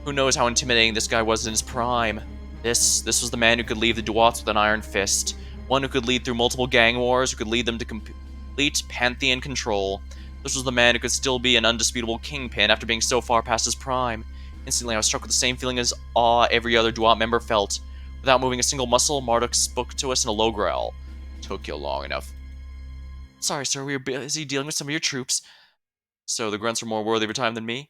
Who knows how intimidating this guy was in his prime. This was the man who could leave the Duats with an iron fist. One who could lead through multiple gang wars, who could lead them to complete Panthean control. This was the man who could still be an undisputable kingpin after being so far past his prime. Instantly, I was struck with the same feeling as awe every other Duat member felt. Without moving a single muscle, Marduk spoke to us in a low growl. Took you long enough. Sorry, sir, we were busy dealing with some of your troops. So the grunts were more worthy of your time than me?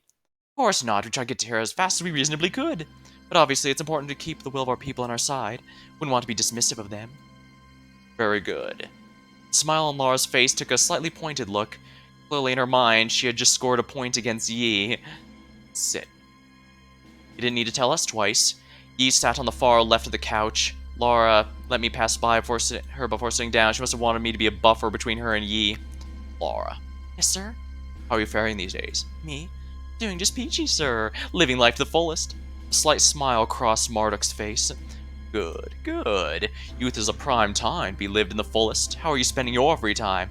Of course not, we tried to get to here as fast as we reasonably could. But obviously, it's important to keep the will of our people on our side. Wouldn't want to be dismissive of them. Very good. The smile on Laura's face took a slightly pointed look. Clearly in her mind, she had just scored a point against Yi. Sit. You didn't need to tell us twice. Yi sat on the far left of the couch. Laura let me pass by before sitting down. She must have wanted me to be a buffer between her and Yi. Laura. Yes, sir? How are you faring these days? Me? Doing just peachy, sir. Living life to the fullest. A slight smile crossed Marduk's face. Good. Youth is a prime time to be lived in the fullest. How are you spending your free time?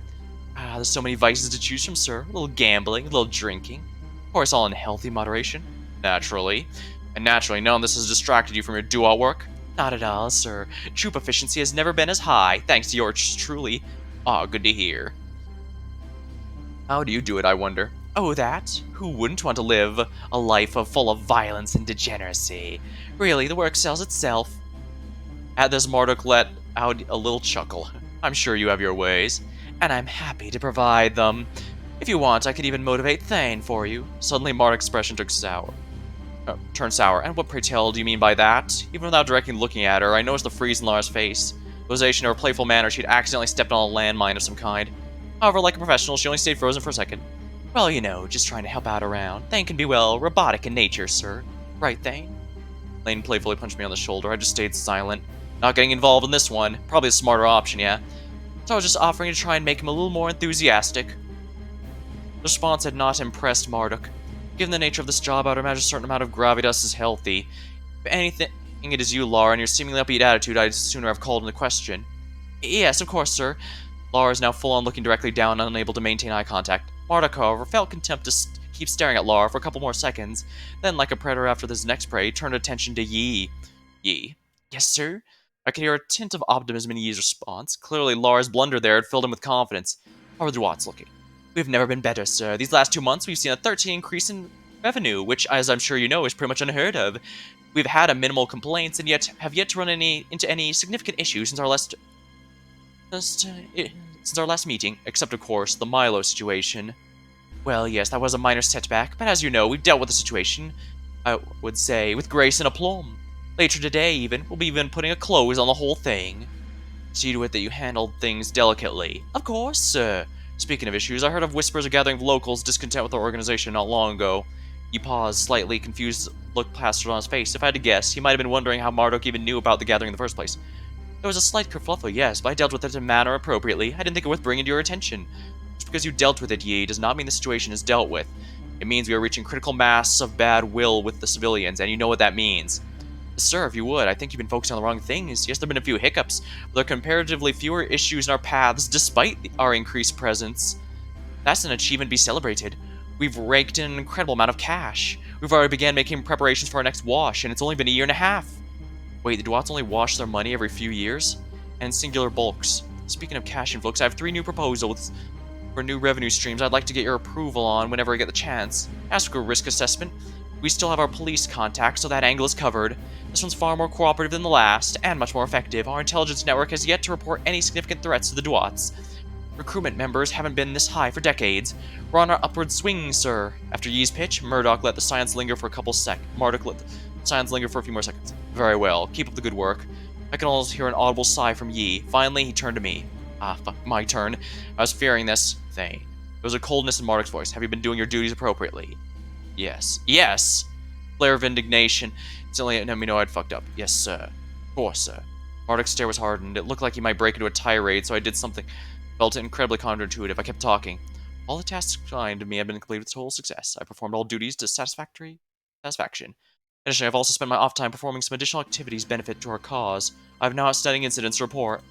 There's so many vices to choose from, sir. A little gambling, a little drinking. Of course, all in healthy moderation. Naturally. And naturally, none of this has distracted you from your dual work? Not at all, sir. Troop efficiency has never been as high, thanks to yours truly. Good to hear. How do you do it, I wonder? Oh, that? Who wouldn't want to live a life full of violence and degeneracy? Really, the work sells itself. At this, Marduk let out a little chuckle. I'm sure you have your ways, and I'm happy to provide them. If you want, I could even motivate Thane for you. Suddenly, Marduk's expression turned sour. And what, pray tell, do you mean by that? Even without directly looking at her, I noticed the freeze in Lara's face. Realization of her playful manner, she'd accidentally stepped on a landmine of some kind. However, like a professional, she only stayed frozen for a second. Well, you know, just trying to help out around. Thane can be, well, robotic in nature, sir. Right, Thane? Lane playfully punched me on the shoulder. I just stayed silent. Not getting involved in this one. Probably a smarter option, yeah. So I was just offering to try and make him a little more enthusiastic. The response had not impressed Marduk. Given the nature of this job, I would imagine a certain amount of gravitas is healthy. If Seeing it is you, Lara, and your seemingly upbeat attitude, I'd sooner have called into question. Yes, of course, sir. Lara is now full-on looking directly down, unable to maintain eye contact. Marduk, however, felt contempt to keep staring at Lara for a couple more seconds, then, like a predator after this next prey, turned attention to Yi. Yi. Yes, sir? I could hear a tint of optimism in Yi's response. Clearly, Lara's blunder there had filled him with confidence. How are the Watts looking? We've never been better, sir. These last 2 months, we've seen a 13% increase in revenue, which, as I'm sure you know, is pretty much unheard of. We've had a minimal complaints, and yet have yet to run into any significant issues since our last meeting, except, of course, the Milo situation. Well, yes, that was a minor setback, but as you know, we've dealt with the situation, I would say, with grace and aplomb. Later today, even, we'll be putting a close on the whole thing. See to it that you handled things delicately. Of course, sir. Speaking of issues, I heard of whispers of gathering of locals discontent with our organization not long ago. He paused, slightly confused look plastered on his face. If I had to guess, he might have been wondering how Marduk even knew about the gathering in the first place. There was a slight kerfluffle, yes, but I dealt with it in a manner appropriately. I didn't think it worth bringing to your attention. Just because you dealt with it, Yi, does not mean the situation is dealt with. It means we are reaching critical mass of bad will with the civilians, and you know what that means. Sir, if you would, I think you've been focusing on the wrong things. Yes, there have been a few hiccups, but there are comparatively fewer issues in our paths despite our increased presence. That's an achievement to be celebrated. We've raked in an incredible amount of cash. We've already began making preparations for our next wash, and it's only been a year and a half. Wait, the Dwats only wash their money every few years? And in singular bulks. Speaking of cash influx, I have 3 new proposals for new revenue streams I'd like to get your approval on whenever I get the chance. As for a risk assessment, we still have our police contact, so that angle is covered. This one's far more cooperative than the last, and much more effective. Our intelligence network has yet to report any significant threats to the Dwats. Recruitment members haven't been this high for decades. We're on our upward swing, sir. After Yi's pitch, Murdoch let the silence linger for a couple Marduk let the silence linger for a few more seconds. Very well. Keep up the good work. I can almost hear an audible sigh from Yi. Finally, he turned to me. Ah, fuck, my turn. I was fearing this. Thane. There was a coldness in Marduk's voice. Have you been doing your duties appropriately? Yes. Yes! Flare of indignation. It's only let me know I'd fucked up. Yes, sir. Of course, sir. Marduk's stare was hardened. It looked like he might break into a tirade, so I did something. Felt incredibly counterintuitive. I kept talking. All the tasks assigned to me have been completed with total success. I performed all duties to satisfaction. Additionally, I've also spent my off time performing some additional activities benefit to our cause. I have no outstanding incidents to report.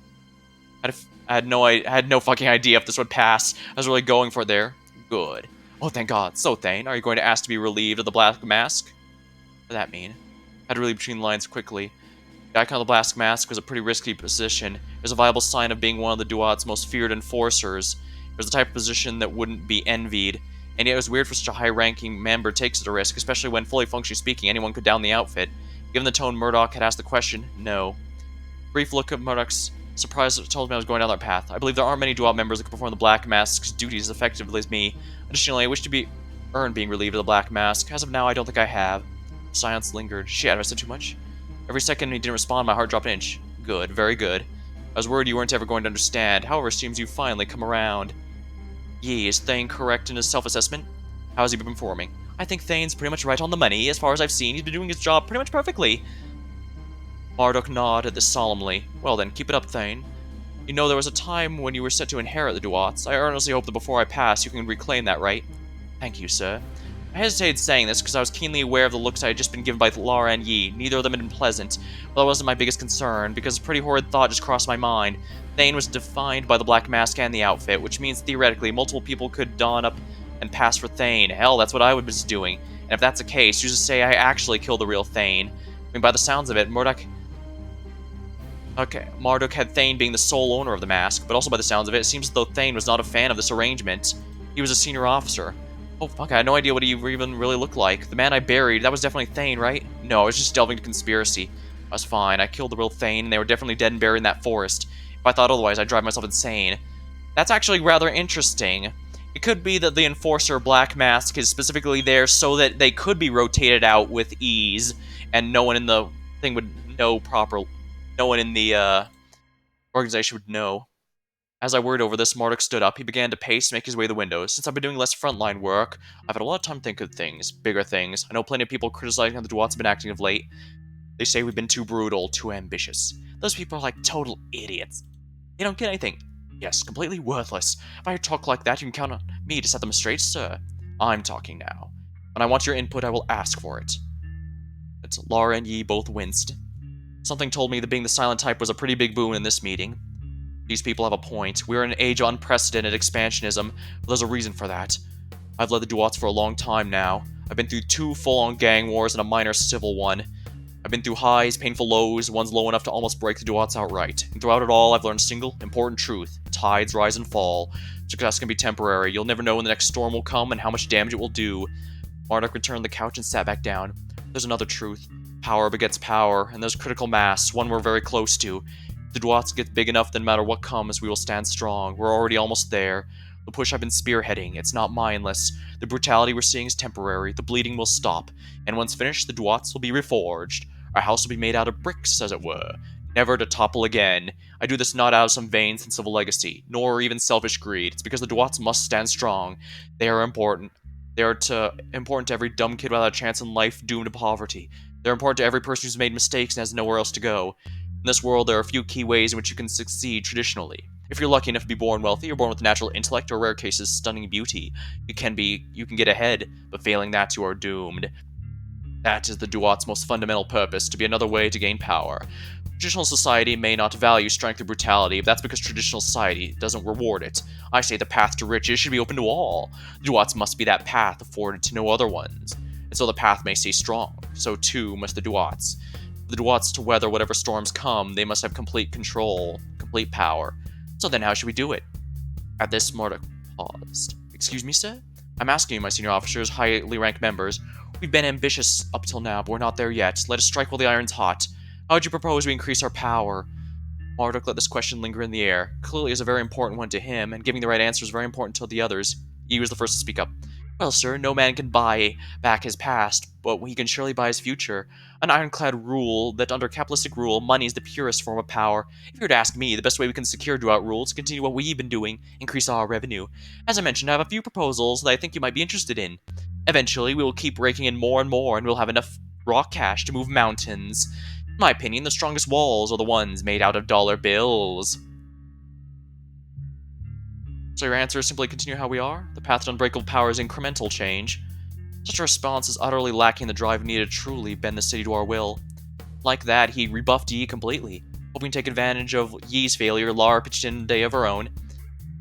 I had no fucking idea if this would pass. I was really going for it there. Good. Oh, thank God. So, Thane, are you going to ask to be relieved of the Black Mask? What does that mean? I had to read between the lines quickly. The icon of the Black Mask was a pretty risky position. It was a viable sign of being one of the Duat's most feared enforcers. It was the type of position that wouldn't be envied. And yet it was weird for such a high-ranking member to take such a risk, especially when, fully functionally speaking, anyone could down the outfit. Given the tone Murdoch had asked the question, no. Brief look at Murdoch's surprise told me I was going down that path. I believe there aren't many Duat members that can perform the Black Mask's duties as effectively as me. Additionally, I wish to earn being relieved of the Black Mask. As of now, I don't think I have. Silence lingered. Shit, have I said too much? Every second he didn't respond, my heart dropped an inch. Good, very good. I was worried you weren't ever going to understand. However, it seems you've finally come around. Yi, is Thane correct in his self-assessment? How has he been performing? I think Thane's pretty much right on the money. As far as I've seen, he's been doing his job pretty much perfectly. Marduk nodded this solemnly. Well then, keep it up, Thane. You know there was a time when you were set to inherit the Duats. I earnestly hope that before I pass, you can reclaim that right. Thank you, sir. I hesitated saying this because I was keenly aware of the looks I had just been given by Lara and Yi. Neither of them had been pleasant, but that wasn't my biggest concern, because a pretty horrid thought just crossed my mind. Thane was defined by the Black Mask and the outfit, which means theoretically multiple people could don up and pass for Thane. Hell, that's what I was doing. And if that's the case, you just say I actually killed the real Thane. I mean, by the sounds of it, Marduk had Thane being the sole owner of the mask, but also by the sounds of it, it seems as though Thane was not a fan of this arrangement. He was a senior officer. Oh fuck, I had no idea what he even really looked like. The man I buried, that was definitely Thane, right? No, I was just delving into conspiracy. I was fine, I killed the real Thane, and they were definitely dead and buried in that forest. If I thought otherwise, I'd drive myself insane. That's actually rather interesting. It could be that the Enforcer Black Mask is specifically there so that they could be rotated out with ease, and no one in the thing would know no one in the organization would know. As I worried over this, Marduk stood up. He began to pace and make his way to the window. Since I've been doing less frontline work, I've had a lot of time to think of things, bigger things. I know plenty of people criticizing how the Dwats have been acting of late. They say we've been too brutal, too ambitious. Those people are like total idiots. They don't get anything. Yes, completely worthless. If I talk like that, you can count on me to set them straight, sir. I'm talking now. When I want your input, I will ask for it. But Lara and Yi both winced. Something told me that being the silent type was a pretty big boon in this meeting. These people have a point. We're in an age of unprecedented expansionism, but there's a reason for that. I've led the Duats for a long time now. I've been through 2 full-on gang wars and a minor civil one. I've been through highs, painful lows, ones low enough to almost break the Duats outright. And throughout it all, I've learned a single, important truth. Tides rise and fall. Success can be temporary. You'll never know when the next storm will come and how much damage it will do. Marduk returned to the couch and sat back down. There's another truth. Power begets power, and there's critical mass, one we're very close to. If the Duats get big enough, then no matter what comes, we will stand strong. We're already almost there. The push I've been spearheading, it's not mindless. The brutality we're seeing is temporary. The bleeding will stop. And once finished, the Duats will be reforged. Our house will be made out of bricks, as it were. Never to topple again. I do this not out of some vain sense of a legacy, nor even selfish greed. It's because the Duats must stand strong. They are important. They are important to every dumb kid without a chance in life, doomed to poverty. They're important to every person who's made mistakes and has nowhere else to go. In this world, there are a few key ways in which you can succeed traditionally. If you're lucky enough to be born wealthy, or born with natural intellect, or rare cases, stunning beauty, you can get ahead, but failing that, you are doomed. That is the Duat's most fundamental purpose, to be another way to gain power. Traditional society may not value strength or brutality, but that's because traditional society doesn't reward it. I say the path to riches should be open to all. The Duats must be that path afforded to no other ones. And so the path may stay strong. So too must the Duats. For the Duats to weather whatever storms come, they must have complete control, complete power. So then how should we do it? At this, Marduk paused. Excuse me, sir? I'm asking you, my senior officers, highly ranked members. We've been ambitious up till now, but we're not there yet. Let us strike while the iron's hot. How would you propose we increase our power? Marduk let this question linger in the air. Clearly it was a very important one to him, and giving the right answer was very important to the others. He was the first to speak up. Well, sir, no man can buy back his past, but he can surely buy his future. An ironclad rule that under capitalistic rule, money is the purest form of power. If you were to ask me, the best way we can secure Duat rule is to continue what we've been doing, increase our revenue. As I mentioned, I have a few proposals that I think you might be interested in. Eventually, we will keep raking in more and more, and we'll have enough raw cash to move mountains. In my opinion, the strongest walls are the ones made out of dollar bills. So your answer is simply continue how we are? The path to unbreakable power is incremental change. Such a response is utterly lacking the drive needed to truly bend the city to our will. Like that, he rebuffed Yi completely. Hoping to take advantage of Yi's failure, Lara pitched in a day of her own.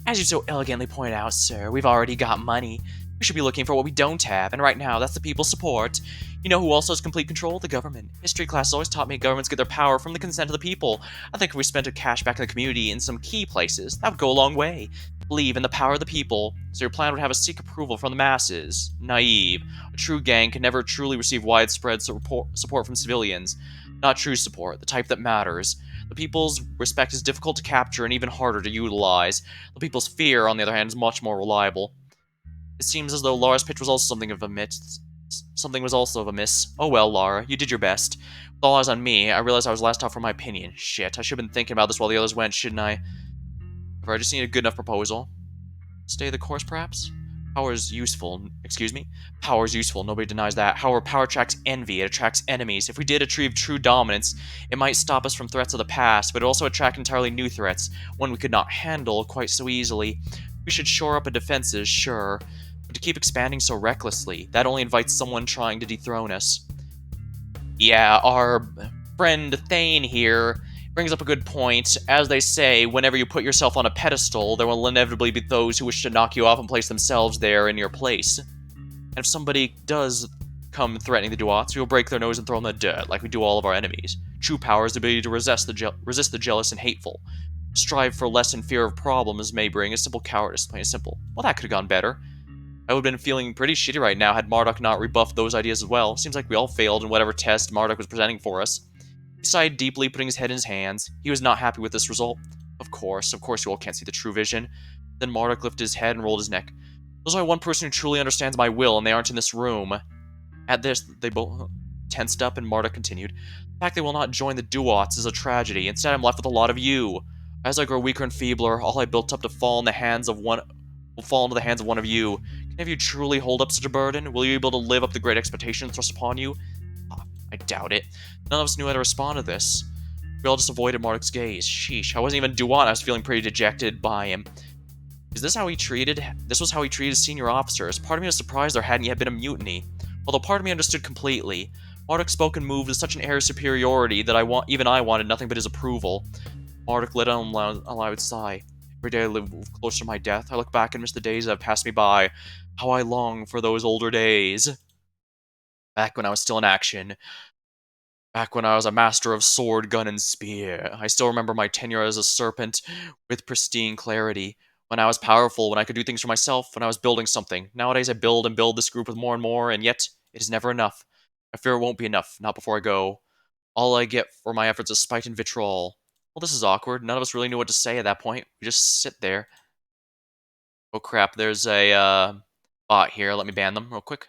As you so elegantly point out, sir, we've already got money. We should be looking for what we don't have, and right now, that's the people's support. You know who also has complete control? The government. History class has always taught me governments get their power from the consent of the people. I think if we spent a cash back in the community in some key places, that would go a long way. Believe in the power of the people, so your plan would have us seek approval from the masses. Naive. A true gang can never truly receive widespread support from civilians. Not true support, the type that matters. The people's respect is difficult to capture and even harder to utilize. The people's fear, on the other hand, is much more reliable. It seems as though Lara's pitch was also something of a miss. Something was also of a miss. Oh well, Lara, you did your best. With all eyes on me, I realized I was last out for my opinion. Shit, I should have been thinking about this while the others went, shouldn't I? I just need a good enough proposal. Stay the course, perhaps? Power is useful. Excuse me? Power is useful, nobody denies that. However, power attracts envy, it attracts enemies. If we did achieve true dominance, it might stop us from threats of the past, but it also attract entirely new threats, one we could not handle quite so easily. We should shore up our defenses, sure, but to keep expanding so recklessly, that only invites someone trying to dethrone us. Yeah, our friend Thane here brings up a good point. As they say, whenever you put yourself on a pedestal, there will inevitably be those who wish to knock you off and place themselves there in your place. And if somebody does come threatening the Duats, we will break their nose and throw them in the dirt, like we do all of our enemies. True power is the ability to resist the jealous and hateful. Strive for less in fear of problems may bring a simple cowardice, plain and simple. Well, that could have gone better. I would have been feeling pretty shitty right now had Marduk not rebuffed those ideas as well. Seems like we all failed in whatever test Marduk was presenting for us. He sighed deeply, putting his head in his hands. He was not happy with this result. Of course you all can't see the true vision. Then Marduk lifted his head and rolled his neck. There's only one person who truly understands my will, and they aren't in this room. At this, they both tensed up, and Marduk continued. The fact they will not join the Duats is a tragedy. Instead, I'm left with a lot of you. As I grow weaker and feebler, all I built up to fall in the hands of one will fall into the hands of one of you. Can any of you truly hold up such a burden? Will you be able to live up to the great expectations thrust upon you? I doubt it. None of us knew how to respond to this. We all just avoided Marduk's gaze. Sheesh, I wasn't even Duat, I was feeling pretty dejected by him. Is this how he treated? This was how he treated senior officers. Part of me was surprised there hadn't yet been a mutiny. Although part of me understood completely. Marduk spoke and moved with such an air of superiority that even I wanted nothing but his approval. Marduk let out a loud sigh. Every day I live closer to my death. I look back and miss the days that have passed me by. How I long for those older days. Back when I was still in action. Back when I was a master of sword, gun, and spear. I still remember my tenure as a serpent with pristine clarity. When I was powerful, when I could do things for myself, when I was building something. Nowadays I build and build this group with more and more, and yet it is never enough. I fear it won't be enough, not before I go. All I get for my efforts is spite and vitriol. Well, this is awkward. None of us really knew what to say at that point. We just sit there. Oh crap, there's a bot here. Let me ban them real quick.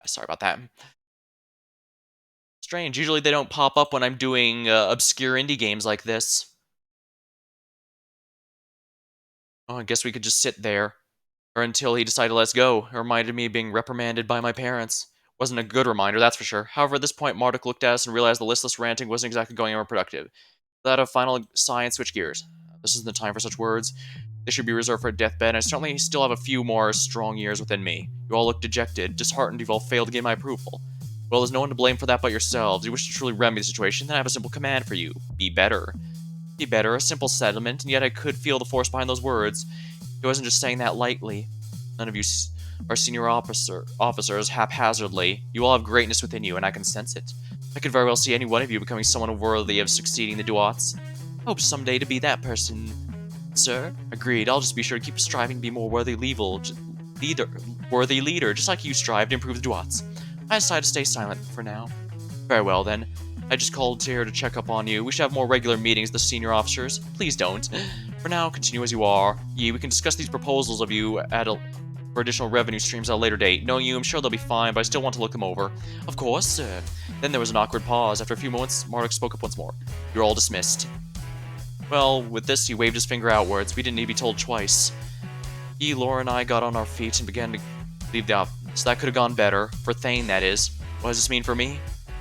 Sorry about that. Strange. Usually they don't pop up when I'm doing obscure indie games like this. Oh, I guess we could just sit there. Or until he decided to let us go. It reminded me of being reprimanded by my parents. Wasn't a good reminder, that's for sure. However, at this point, Marduk looked at us and realized the listless ranting wasn't exactly going anywhere productive. Without a final sigh and switch gears. This isn't the time for such words. They should be reserved for a deathbed, and I certainly still have a few more strong years within me. You all look dejected, disheartened you've all failed to gain my approval. Well, there's no one to blame for that but yourselves. You wish to truly remedy the situation, then I have a simple command for you. Be better. Be better, a simple sentiment, and yet I could feel the force behind those words. He wasn't just saying that lightly. None of you are senior officers haphazardly. You all have greatness within you, and I can sense it. I could very well see any one of you becoming someone worthy of succeeding the Duats. I hope someday to be that person, sir. Agreed. I'll just be sure to keep striving to be more worthy leader, just like you strive to improve the Duats. I decided to stay silent for now. Very well, then. I just called here to check up on you. We should have more regular meetings with the senior officers. Please don't. For now, continue as you are. Yi, we can discuss these proposals of you for additional revenue streams at a later date. Knowing you, I'm sure they'll be fine, but I still want to look them over. Of course, sir. Then there was an awkward pause. After a few moments, Marduk spoke up once more. You're all dismissed. Well, with this, he waved his finger outwards. We didn't need to be told twice. Yi, Laura, and I got on our feet and began to leave the office. That could have gone better. For Thane, that is. What does this mean for me?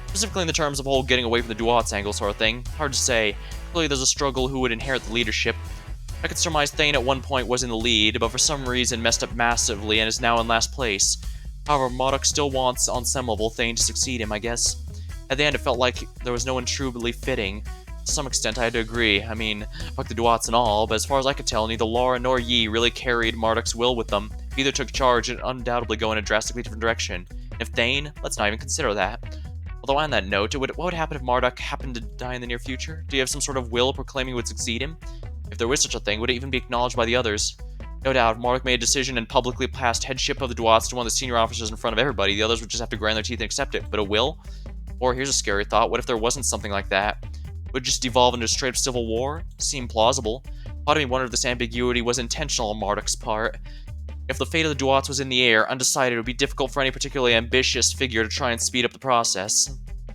Specifically in the terms of whole getting away from the Duats angle sort of thing. Hard to say. Clearly there's a struggle who would inherit the leadership. I could surmise Thane at one point was in the lead, but for some reason messed up massively and is now in last place. However, Marduk still wants, on some level, Thane to succeed him, I guess. At the end, it felt like there was no one truly fitting. To some extent, I had to agree. I mean, fuck the Duats and all, but as far as I could tell, neither Laura nor Yi really carried Marduk's will with them. If either took charge, it'd undoubtedly go in a drastically different direction. And if Thane, let's not even consider that. Although on that note, what would happen if Marduk happened to die in the near future? Do you have some sort of will proclaiming he would succeed him? If there was such a thing, would it even be acknowledged by the others? No doubt, Marduk made a decision and publicly passed headship of the Duats to one of the senior officers in front of everybody. The others would just have to grind their teeth and accept it. But a will? Or here's a scary thought, what if there wasn't something like that? Would it just devolve into a straight-up civil war? Seemed plausible. Part of me wondered if this ambiguity was intentional on Marduk's part. If the fate of the Duats was in the air, undecided, it would be difficult for any particularly ambitious figure to try and speed up the process.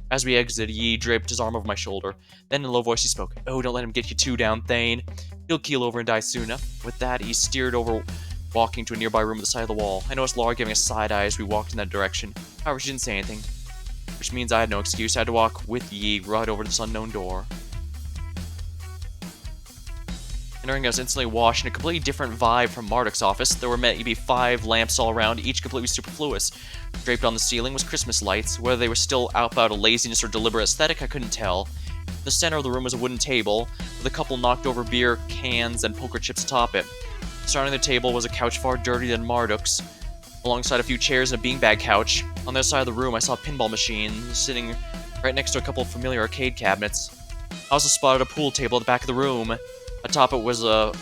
As we exited, Yi draped his arm over my shoulder. Then in a low voice he spoke. Oh, don't let him get you too down, Thane. He'll keel over and die soon enough. With that, he steered over, walking to a nearby room at the side of the wall. I noticed Laura giving a side eye as we walked in that direction. However, she didn't say anything. Which means I had no excuse. I had to walk with Yi right over to this unknown door. Entering, I was instantly washed in a completely different vibe from Marduk's office. There were maybe 5 lamps all around, each completely superfluous. Draped on the ceiling was Christmas lights. Whether they were still out of laziness or deliberate aesthetic, I couldn't tell. In the center of the room was a wooden table, with a couple knocked over beer cans and poker chips atop it. Surrounding the table was a couch far dirtier than Marduk's, alongside a few chairs and a beanbag couch. On the other side of the room, I saw a pinball machine, sitting right next to a couple of familiar arcade cabinets. I also spotted a pool table at the back of the room. Atop it was an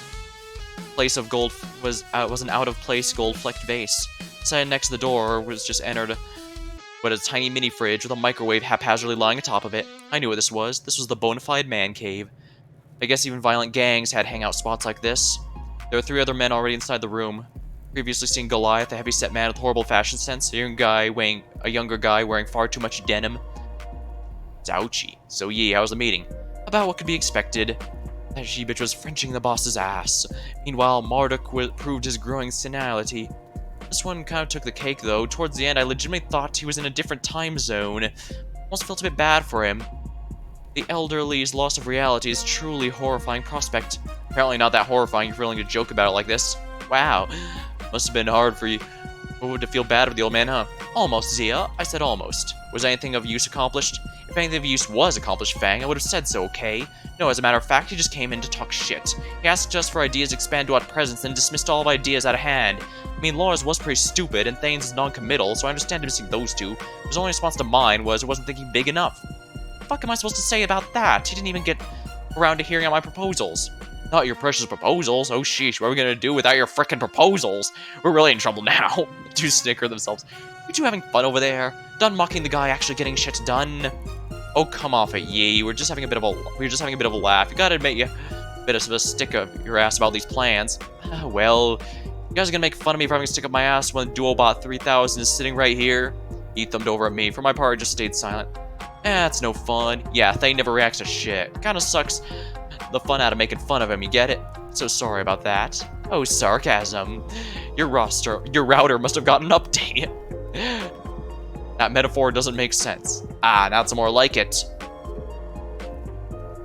out-of-place gold-flecked vase. Sitting next to the door was just entered a tiny mini-fridge with a microwave haphazardly lying atop of it. I knew what this was. This was the bona fide man cave. I guess even violent gangs had hangout spots like this. There were 3 other men already inside the room. Previously seen Goliath, a heavy-set man with horrible fashion sense, a younger guy wearing far too much denim. Ouchie. So Yi, how was the meeting? About what could be expected. That she-bitch was Frenching the boss's ass. Meanwhile, Marduk proved his growing senility. This one kind of took the cake, though. Towards the end, I legitimately thought he was in a different time zone. Almost felt a bit bad for him. The elderly's loss of reality is truly horrifying prospect. Apparently not that horrifying if you're willing to joke about it like this. Wow. Must have been hard for you. What would it feel bad of the old man, huh? Almost, Zia. I said almost. Was anything of use accomplished? If anything of use was accomplished, Fang, I would have said so, okay? No, as a matter of fact, he just came in to talk shit. He asked us for ideas to expand Duat presence, then dismissed all of ideas out of hand. I mean, Laura's was pretty stupid, and Thane's is non-committal, so I understand him missing those two. His only response to mine was, I wasn't thinking big enough. What the fuck am I supposed to say about that? He didn't even get around to hearing out my proposals. Not your precious proposals. Oh, sheesh. What are we gonna do without your frickin' proposals? We're really in trouble now. The two snicker themselves. You two having fun over there? Done mocking the guy actually getting shit done? Oh, come off it, ye. We're just having a bit of a laugh. You gotta admit, you a bit of a stick up your ass about these plans. Well, you guys are gonna make fun of me for having to stick up my ass when Duobot 3000 is sitting right here. He thumbed over at me. For my part, I just stayed silent. That's no fun. Yeah, Thane never reacts to shit. Kinda sucks the fun out of making fun of him, you get it? So sorry about that. Oh, sarcasm. Your router must have gotten an update. That metaphor doesn't make sense. Ah, now it's more like it.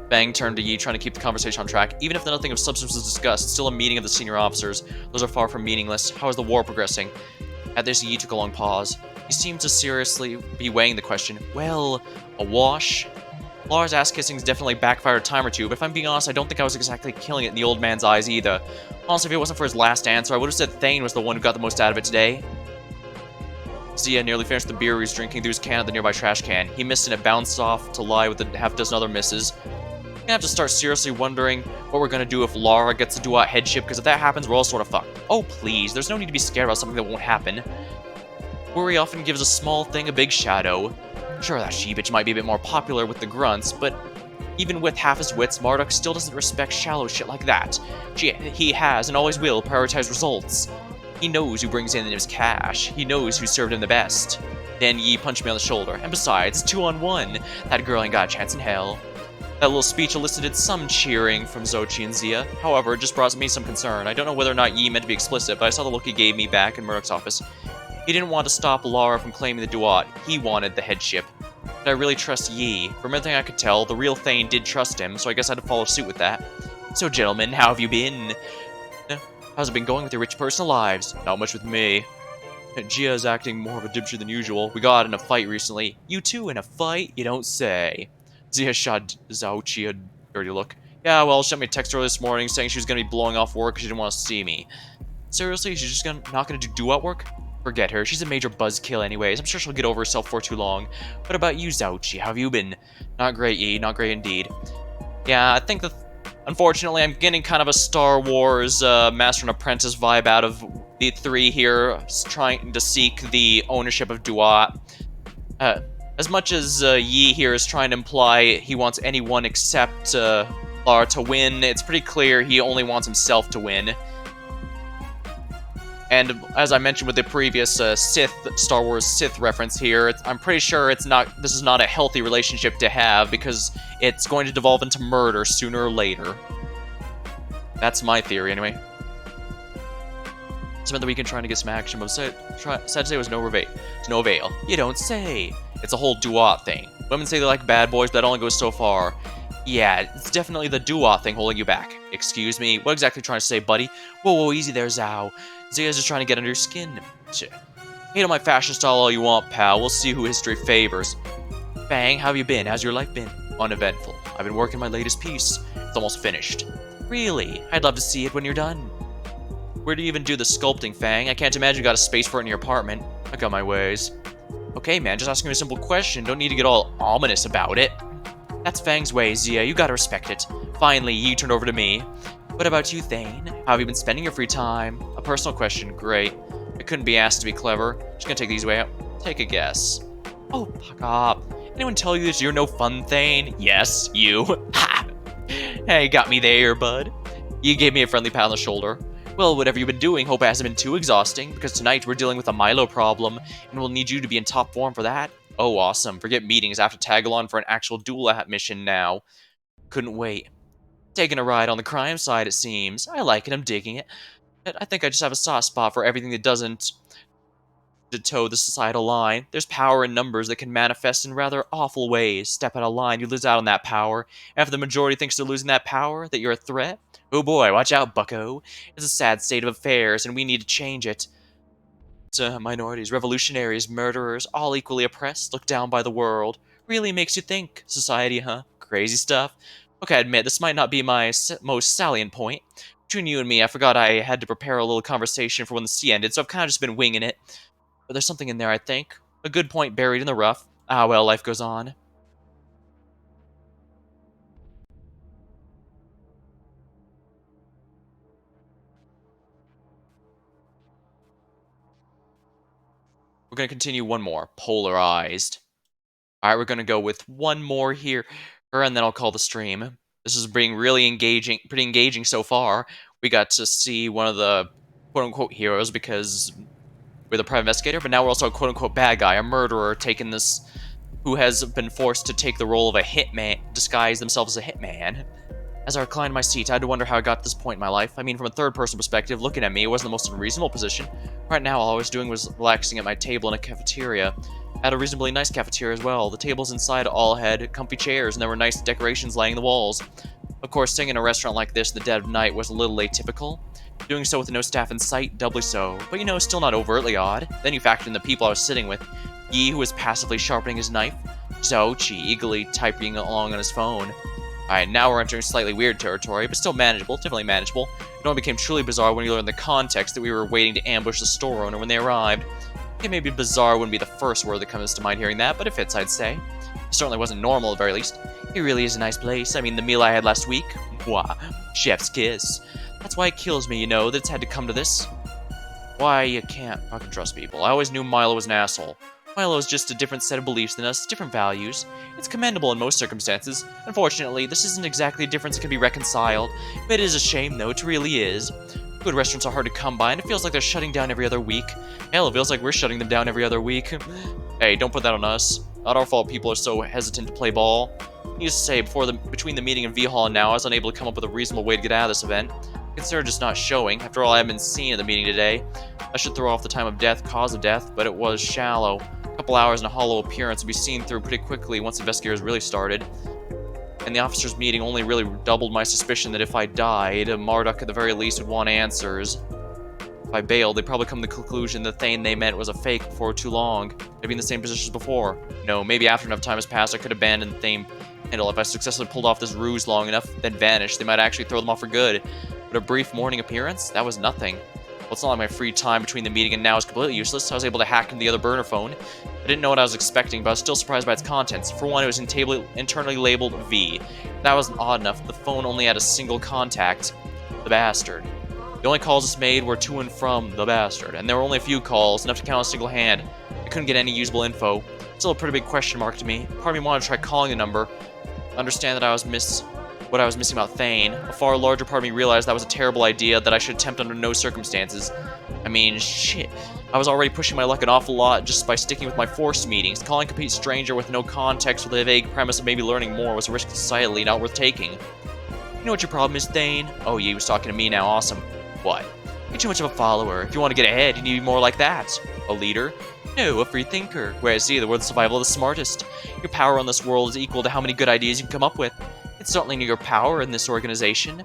Fang turned to Yi, trying to keep the conversation on track. Even if nothing of substance was discussed, it's still a meeting of the senior officers. Those are far from meaningless. How is the war progressing? At this, Yi took a long pause. He seemed to seriously be weighing the question. Well, a wash? Laura's ass-kissing's definitely backfired a time or two, but if I'm being honest, I don't think I was exactly killing it in the old man's eyes either. Honestly, if it wasn't for his last answer, I would have said Thane was the one who got the most out of it today. Zia nearly finished the beer he was drinking through his can at the nearby trash can. He missed and it bounced off to lie with a half-dozen other misses. We're gonna have to start seriously wondering what we're gonna do if Laura gets to do our headship, because if that happens, we're all sort of fucked. Oh, please, there's no need to be scared about something that won't happen. Worry often gives a small thing a big shadow. Sure, that she-bitch might be a bit more popular with the grunts, but even with half his wits, Marduk still doesn't respect shallow shit like that. He has, and always will, prioritize results. He knows who brings in his cash. He knows who served him the best. Then Yi punched me on the shoulder, and besides, it's 2-on-1. That girl ain't got a chance in hell. That little speech elicited some cheering from Xochi and Zia. However, it just brought me some concern. I don't know whether or not Yi meant to be explicit, but I saw the look he gave me back in Murdoch's office. He didn't want to stop Laura from claiming the Duat. He wanted the headship. Did I really trust Yi? From everything I could tell, the real Thane did trust him, so I guess I had to follow suit with that. So, gentlemen, how have you been? How's it been going with your rich personal lives? Not much with me. Gia's acting more of a dipshit than usual. We got in a fight recently. You two in a fight? You don't say. Zia shot Xochi a dirty look. Yeah, well, she sent me a text earlier this morning saying she was going to be blowing off work because she didn't want to see me. Seriously? She's just not going to do Duat work? Forget her. She's a major buzzkill anyways. I'm sure she'll get over herself for too long. What about you, Xochi? How have you been? Not great, Yi. Not great indeed. Yeah, I think that, unfortunately, I'm getting kind of a Star Wars Master and Apprentice vibe out of the three here, trying to seek the ownership of Duat. As much as Yi here is trying to imply he wants anyone except Lara to win, it's pretty clear he only wants himself to win. And as I mentioned with the previous Star Wars Sith reference here, I'm pretty sure this is not a healthy relationship to have, because it's going to devolve into murder sooner or later. That's my theory, anyway. Spent the weekend trying to get some action, but sad to say it was no avail. You don't say. It's a whole Duat thing. Women say they like bad boys, but that only goes so far. Yeah, it's definitely the Duat thing holding you back. Excuse me, what exactly are you trying to say, buddy? Whoa, easy there, Zhao. Zia's just trying to get under your skin. Hate on my fashion style all you want, pal. We'll see who history favors. Fang, how have you been? How's your life been? Uneventful. I've been working my latest piece. It's almost finished. Really? I'd love to see it when you're done. Where do you even do the sculpting, Fang? I can't imagine you got a space for it in your apartment. I got my ways. Okay, man, just asking you a simple question. Don't need to get all ominous about it. That's Fang's way, Zia. You gotta respect it. Finally, Yi turned over to me. What about you, Thane? How have you been spending your free time? A personal question. Great. I couldn't be asked to be clever. Just gonna take these away out. Take a guess. Oh, fuck up. Anyone tell you that you're no fun, Thane? Yes, you. Ha! Hey, got me there, bud. Yi gave me a friendly pat on the shoulder. Well, whatever you've been doing, hope it hasn't been too exhausting, because tonight we're dealing with a Milo problem, and we'll need you to be in top form for that. Oh, awesome. Forget meetings. I have to tag along for an actual duel mission now. Couldn't wait. Taking a ride on the crime side, it seems. I like it, I'm digging it. I think I just have a soft spot for everything that doesn't toe the societal line. There's power in numbers that can manifest in rather awful ways. Step out of line, you lose out on that power. After the majority thinks they're losing that power, that you're a threat. Oh boy, watch out, bucko. It's a sad state of affairs, and we need to change it. minorities, revolutionaries, murderers, all equally oppressed, looked down by the world. Really makes you think. Society, huh? Crazy stuff. Okay, I admit, this might not be my most salient point. Between you and me, I forgot I had to prepare a little conversation for when the sea ended, so I've kind of just been winging it. But there's something in there, I think. A good point buried in the rough. Ah, well, life goes on. We're going to continue one more. Polarized. Alright, we're going to go with one more here, and then I'll call the stream. This is being really engaging, pretty engaging so far. We got to see one of the quote-unquote heroes because we're the private investigator, but now we're also a quote-unquote bad guy, a murderer taking this, who has been forced to take the role of a hitman, disguise themselves as a hitman. As I reclined in my seat, I had to wonder how I got to this point in my life. I mean, from a third-person perspective, looking at me, it wasn't the most unreasonable position. Right now, all I was doing was relaxing at my table in a cafeteria. I had a reasonably nice cafeteria as well. The tables inside all had comfy chairs, and there were nice decorations lining the walls. Of course, staying in a restaurant like this in the dead of night was a little atypical. Doing so with no staff in sight, doubly so. But you know, still not overtly odd. Then you factor in the people I was sitting with. Yi, who was passively sharpening his knife. Zouchi, eagerly typing along on his phone. Alright, now we're entering slightly weird territory, but still manageable, definitely manageable. It only became truly bizarre when you learned the context that we were waiting to ambush the store owner when they arrived. Okay, maybe bizarre wouldn't be the first word that comes to mind hearing that, but it fits, I'd say. It certainly wasn't normal at the very least. It really is a nice place. I mean, the meal I had last week? Mwah. Chef's kiss. That's why it kills me, you know, that it's had to come to this. Why, you can't fucking trust people. I always knew Milo was an asshole. Milo is just a different set of beliefs than us, different values. It's commendable in most circumstances. Unfortunately, this isn't exactly a difference that can be reconciled. But it is a shame, though, it really is. Good restaurants are hard to come by, and it feels like they're shutting down every other week. Hell, it feels like we're shutting them down every other week. Hey, don't put that on us. Not our fault people are so hesitant to play ball. Needless to say, between the meeting in V-Hall and now, I was unable to come up with a reasonable way to get out of this event. Consider just not showing. After all, I haven't been seen at the meeting today. I should throw off the time of death, cause of death, but it was shallow. A couple hours and a hollow appearance would be seen through pretty quickly once investigators really started. And the officers' meeting only really doubled my suspicion that if I died, Marduk at the very least would want answers. If I bailed, they'd probably come to the conclusion the thing they meant was a fake before too long. They'd be in the same position as before. No, maybe after enough time has passed, I could abandon the thing. Handle if I successfully pulled off this ruse long enough, then vanished, they might actually throw them off for good. But a brief morning appearance? That was nothing. Well, it's not like my free time between the meeting and now is completely useless. I was able to hack into the other burner phone. I didn't know what I was expecting, but I was still surprised by its contents. For one, it was internally labeled V. That wasn't odd enough. The phone only had a single contact. The bastard. The only calls this made were to and from the bastard, and there were only a few calls, enough to count on a single hand. I couldn't get any usable info. Still a pretty big question mark to me. Part of me wanted to try calling the number. Understand that what I was missing about Thane. A far larger part of me realized that was a terrible idea that I should attempt under no circumstances. I mean, shit. I was already pushing my luck an awful lot just by sticking with my forced meetings. Calling a complete stranger with no context with a vague premise of maybe learning more was a risk societally not worth taking. You know what your problem is, Thane? Oh, he was talking to me now, awesome. What? You're too much of a follower. If you want to get ahead, you need to be more like that. A leader? No, a free thinker. Whereas see, the world's survival of the smartest. Your power on this world is equal to how many good ideas you can come up with. It's certainly near your power in this organization.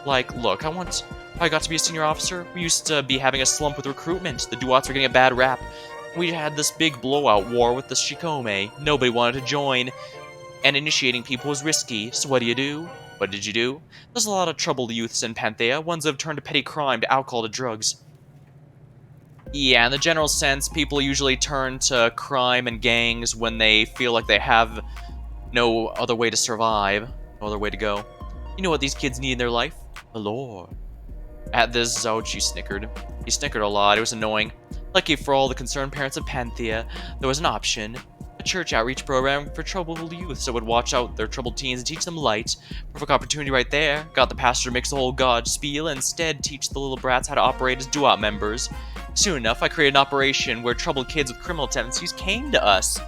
Like, look, I got to be a senior officer. We used to be having a slump with recruitment. The Duats were getting a bad rap. We had this big blowout war with the Shikome. Nobody wanted to join. And initiating people was risky, so what do? What did you do? There's a lot of troubled youths in Panthea, ones that have turned to petty crime, to alcohol, to drugs. Yeah, in the general sense, people usually turn to crime and gangs when they feel like they have no other way to survive, no other way to go. You know what these kids need in their life? The lore. At this, Zouchi snickered. He snickered a lot, it was annoying. Lucky for all the concerned parents of Panthea, there was an option. A church outreach program for troubled youth so it would watch out their troubled teens and teach them light. Perfect opportunity right there. Got the pastor to mix the whole God spiel and instead teach the little brats how to operate as Duat members. Soon enough, I created an operation where troubled kids with criminal tendencies came to us.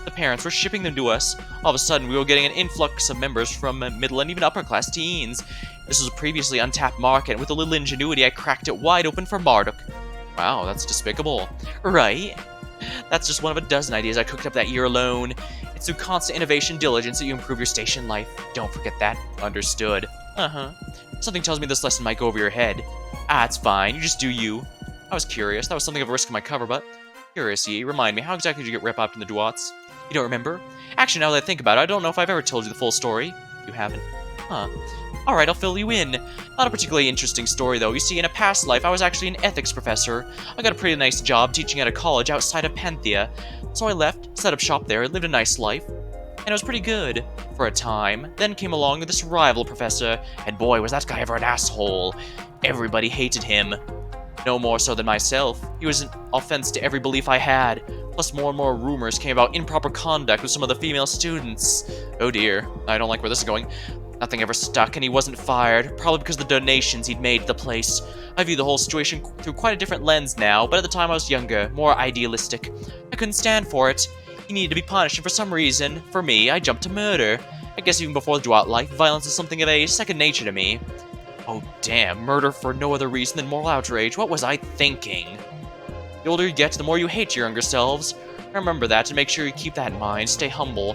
The parents were shipping them to us. All of a sudden, we were getting an influx of members from middle and even upper class teens. This was a previously untapped market, and with a little ingenuity, I cracked it wide open for Marduk. Wow, that's despicable. Right? That's just one of a dozen ideas I cooked up that year alone. It's through constant innovation and diligence that you improve your station life. Don't forget that. Understood. Uh-huh. Something tells me this lesson might go over your head. Ah, it's fine. You just do you. I was curious. That was something of a risk in my cover, but curious, ye. Remind me, how exactly did you get ripped in the Duats? You don't remember? Actually, now that I think about it, I don't know if I've ever told you the full story. You haven't? Huh. Alright, I'll fill you in. Not a particularly interesting story, though. You see, in a past life, I was actually an ethics professor. I got a pretty nice job teaching at a college outside of Panthea. So I left, set up shop there, lived a nice life. And it was pretty good. For a time. Then came along this rival professor, and boy, was that guy ever an asshole. Everybody hated him. No more so than myself. He was an offense to every belief I had. Plus more and more rumors came about improper conduct with some of the female students. Oh dear, I don't like where this is going. Nothing ever stuck, and he wasn't fired, probably because of the donations he'd made to the place. I view the whole situation through quite a different lens now, but at the time I was younger, more idealistic. I couldn't stand for it. He needed to be punished, and for some reason, for me, I jumped to murder. I guess even before the Duat life, violence is something of a second nature to me. Oh damn, murder for no other reason than moral outrage. What was I thinking? The older you get, the more you hate your younger selves. Remember that, and make sure you keep that in mind. Stay humble.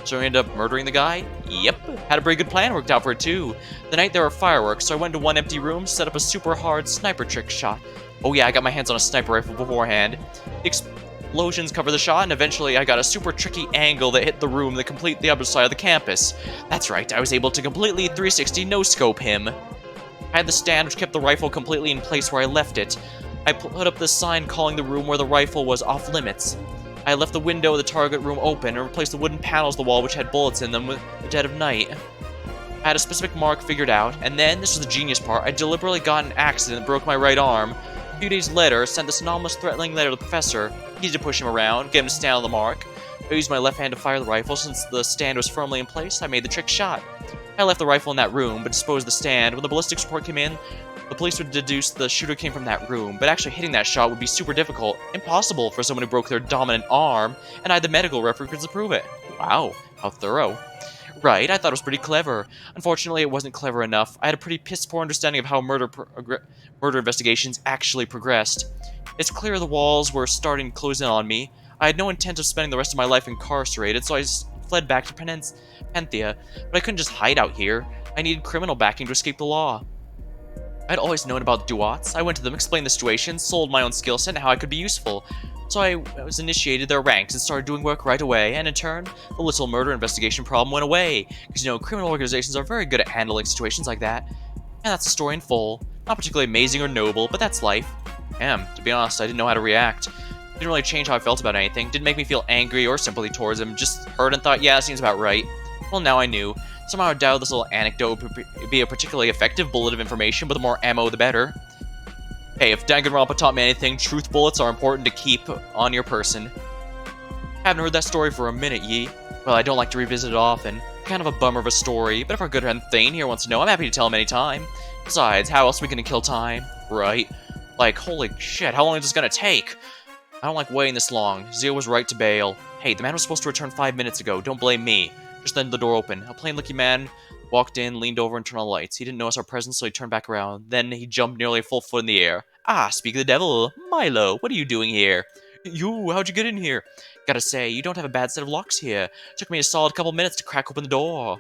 So I ended up murdering the guy? Yep. Had a pretty good plan worked out for it, too. The night there were fireworks, so I went to one empty room, set up a super hard sniper trick shot. Oh yeah, I got my hands on a sniper rifle beforehand. The explosions covered the shot, and eventually I got a super tricky angle that hit the room that completed the other side of the campus. That's right, I was able to completely 360 no-scope him. I had the stand which kept the rifle completely in place where I left it. I put up this sign calling the room where the rifle was off limits. I left the window of the target room open and replaced the wooden panels of the wall which had bullets in them with the dead of night. I had a specific mark figured out, and then, this was the genius part, I deliberately got in an accident that broke my right arm. A few days later, sent this anomalous threatening letter to the professor. He had to push him around, get him to stand on the mark. I used my left hand to fire the rifle. Since the stand was firmly in place, I made the trick shot. I left the rifle in that room, but disposed the stand. When the ballistics report came in, the police would deduce the shooter came from that room, but actually hitting that shot would be super difficult, impossible for someone who broke their dominant arm, and I had the medical records to prove it. Wow, how thorough. Right, I thought it was pretty clever. Unfortunately, it wasn't clever enough. I had a pretty piss-poor understanding of how murder investigations actually progressed. It's clear the walls were starting to close in on me. I had no intent of spending the rest of my life incarcerated, so I fled back to Panthea, but I couldn't just hide out here. I needed criminal backing to escape the law. I'd always known about Duats. I went to them, explained the situation, sold my own skill set and how I could be useful. So I was initiated their ranks and started doing work right away, and in turn, the little murder investigation problem went away. Because, you know, criminal organizations are very good at handling situations like that. And that's the story in full. Not particularly amazing or noble, but that's life. Damn, to be honest, I didn't know how to react. Didn't really change how I felt about anything, didn't make me feel angry or sympathy towards him, just heard and thought, yeah, that seems about right. Well, now I knew. Somehow I doubted this little anecdote would be a particularly effective bullet of information, but the more ammo, the better. Hey, if Danganronpa taught me anything, truth bullets are important to keep on your person. Haven't heard that story for a minute, ye. Well, I don't like to revisit it often. Kind of a bummer of a story, but if our good friend Thane here wants to know, I'm happy to tell him anytime. Besides, how else are we gonna kill time? Right? Like, holy shit, how long is this gonna take? I don't like waiting this long. Zio was right to bail. Hey, the man was supposed to return 5 minutes ago. Don't blame me. Just then the door opened. A plain-looking man walked in, leaned over, and turned on the lights. He didn't notice our presence, so he turned back around. Then he jumped nearly a full foot in the air. Ah, speak of the devil. Milo, what are you doing here? You, how'd you get in here? Gotta say, you don't have a bad set of locks here. Took me a solid couple minutes to crack open the door.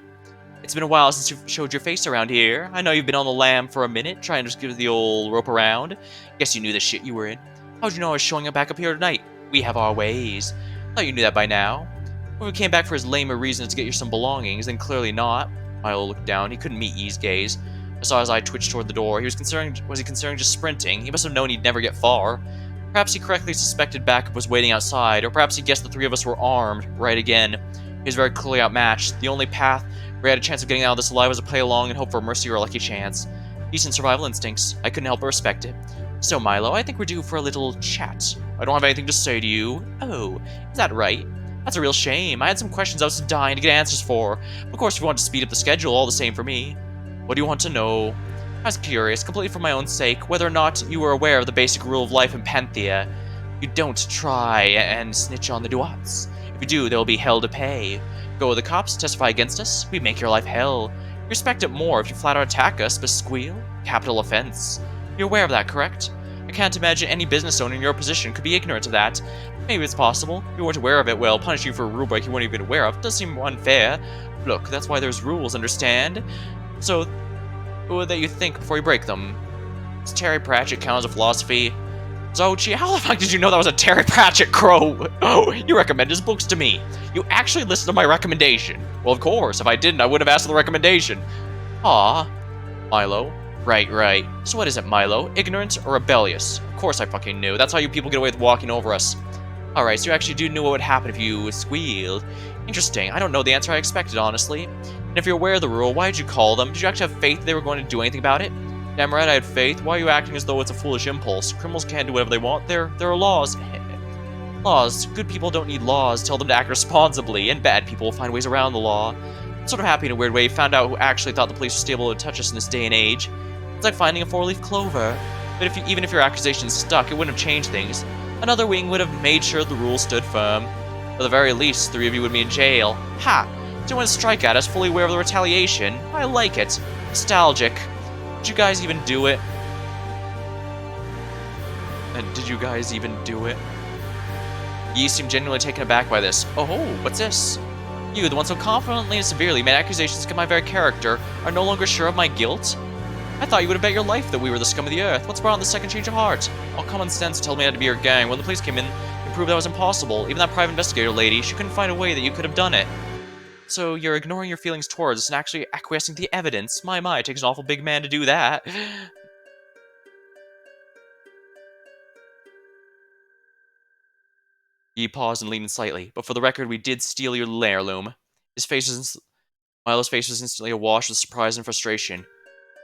It's been a while since you showed your face around here. I know you've been on the lam for a minute, trying to just give the old rope around. Guess you knew the shit you were in. How'd you know I was showing up back up here tonight? We have our ways. Thought you knew that by now. When we came back for his lamer reasons to get you some belongings, then clearly not. Milo looked down. He couldn't meet E's gaze. I saw his eye twitch toward the door. Was he considering just sprinting? He must have known he'd never get far. Perhaps he correctly suspected backup was waiting outside, or perhaps he guessed the three of us were armed. Right again. He was very clearly outmatched. The only path where he had a chance of getting out of this alive was to play along and hope for mercy or a lucky chance. Decent survival instincts. I couldn't help but respect it. So, Milo, I think we're due for a little chat. I don't have anything to say to you. Oh, is that right? That's a real shame. I had some questions I was dying to get answers for. Of course, if you want to speed up the schedule, all the same for me. What do you want to know? I was curious, completely for my own sake, whether or not you were aware of the basic rule of life in Panthea. You don't try and snitch on the Duats. If you do, there will be hell to pay. Go with the cops, testify against us, we make your life hell. Respect it more if you flat out attack us, but squeal? Capital offense. You're aware of that, correct? I can't imagine any business owner in your position could be ignorant of that. Maybe it's possible. If you weren't aware of it, well, punish you for a rule break you weren't even aware of does seem unfair. Look, that's why there's rules, understand? So, that you think before you break them. Does Terry Pratchett count as a philosophy? Zochi, how the fuck did you know that was a Terry Pratchett crow? Oh, you recommended his books to me. You actually listened to my recommendation. Well, of course. If I didn't, I would have asked for the recommendation. Aw. Milo. Right. So what is it, Milo? Ignorant or rebellious? Of course I fucking knew. That's how you people get away with walking over us. Alright, so you actually do know what would happen if you squealed. Interesting. I don't know the answer I expected, honestly. And if you're aware of the rule, why did you call them? Did you actually have faith they were going to do anything about it? Damn right I had faith. Why are you acting as though it's a foolish impulse? Criminals can't do whatever they want. There are laws. Laws. Good people don't need laws. Tell them to act responsibly, and bad people will find ways around the law. I'm sort of happy in a weird way. Found out who actually thought the police were able to touch us in this day and age. It's like finding a four-leaf clover. But even if your accusation stuck, it wouldn't have changed things. Another wing would have made sure the rules stood firm. For the very least, 3 of you would be in jail. Ha! Didn't want to strike at us, fully aware of the retaliation. I like it. Nostalgic. Did you guys even do it? And did you guys even do it? Ye seem genuinely taken aback by this. Oh, what's this? You, the one so confidently and severely made accusations against my very character, are no longer sure of my guilt? I thought you would have bet your life that we were the scum of the earth. What's brought on the second change of heart? All common sense told me I had to be your gang. When the police came in, it proved that was impossible. Even that private investigator lady, she couldn't find a way that you could have done it. So you're ignoring your feelings towards us and actually acquiescing to the evidence. My, it takes an awful big man to do that. He paused and leaned in slightly, but for the record, we did steal your heirloom. Milo's face was instantly awash with surprise and frustration.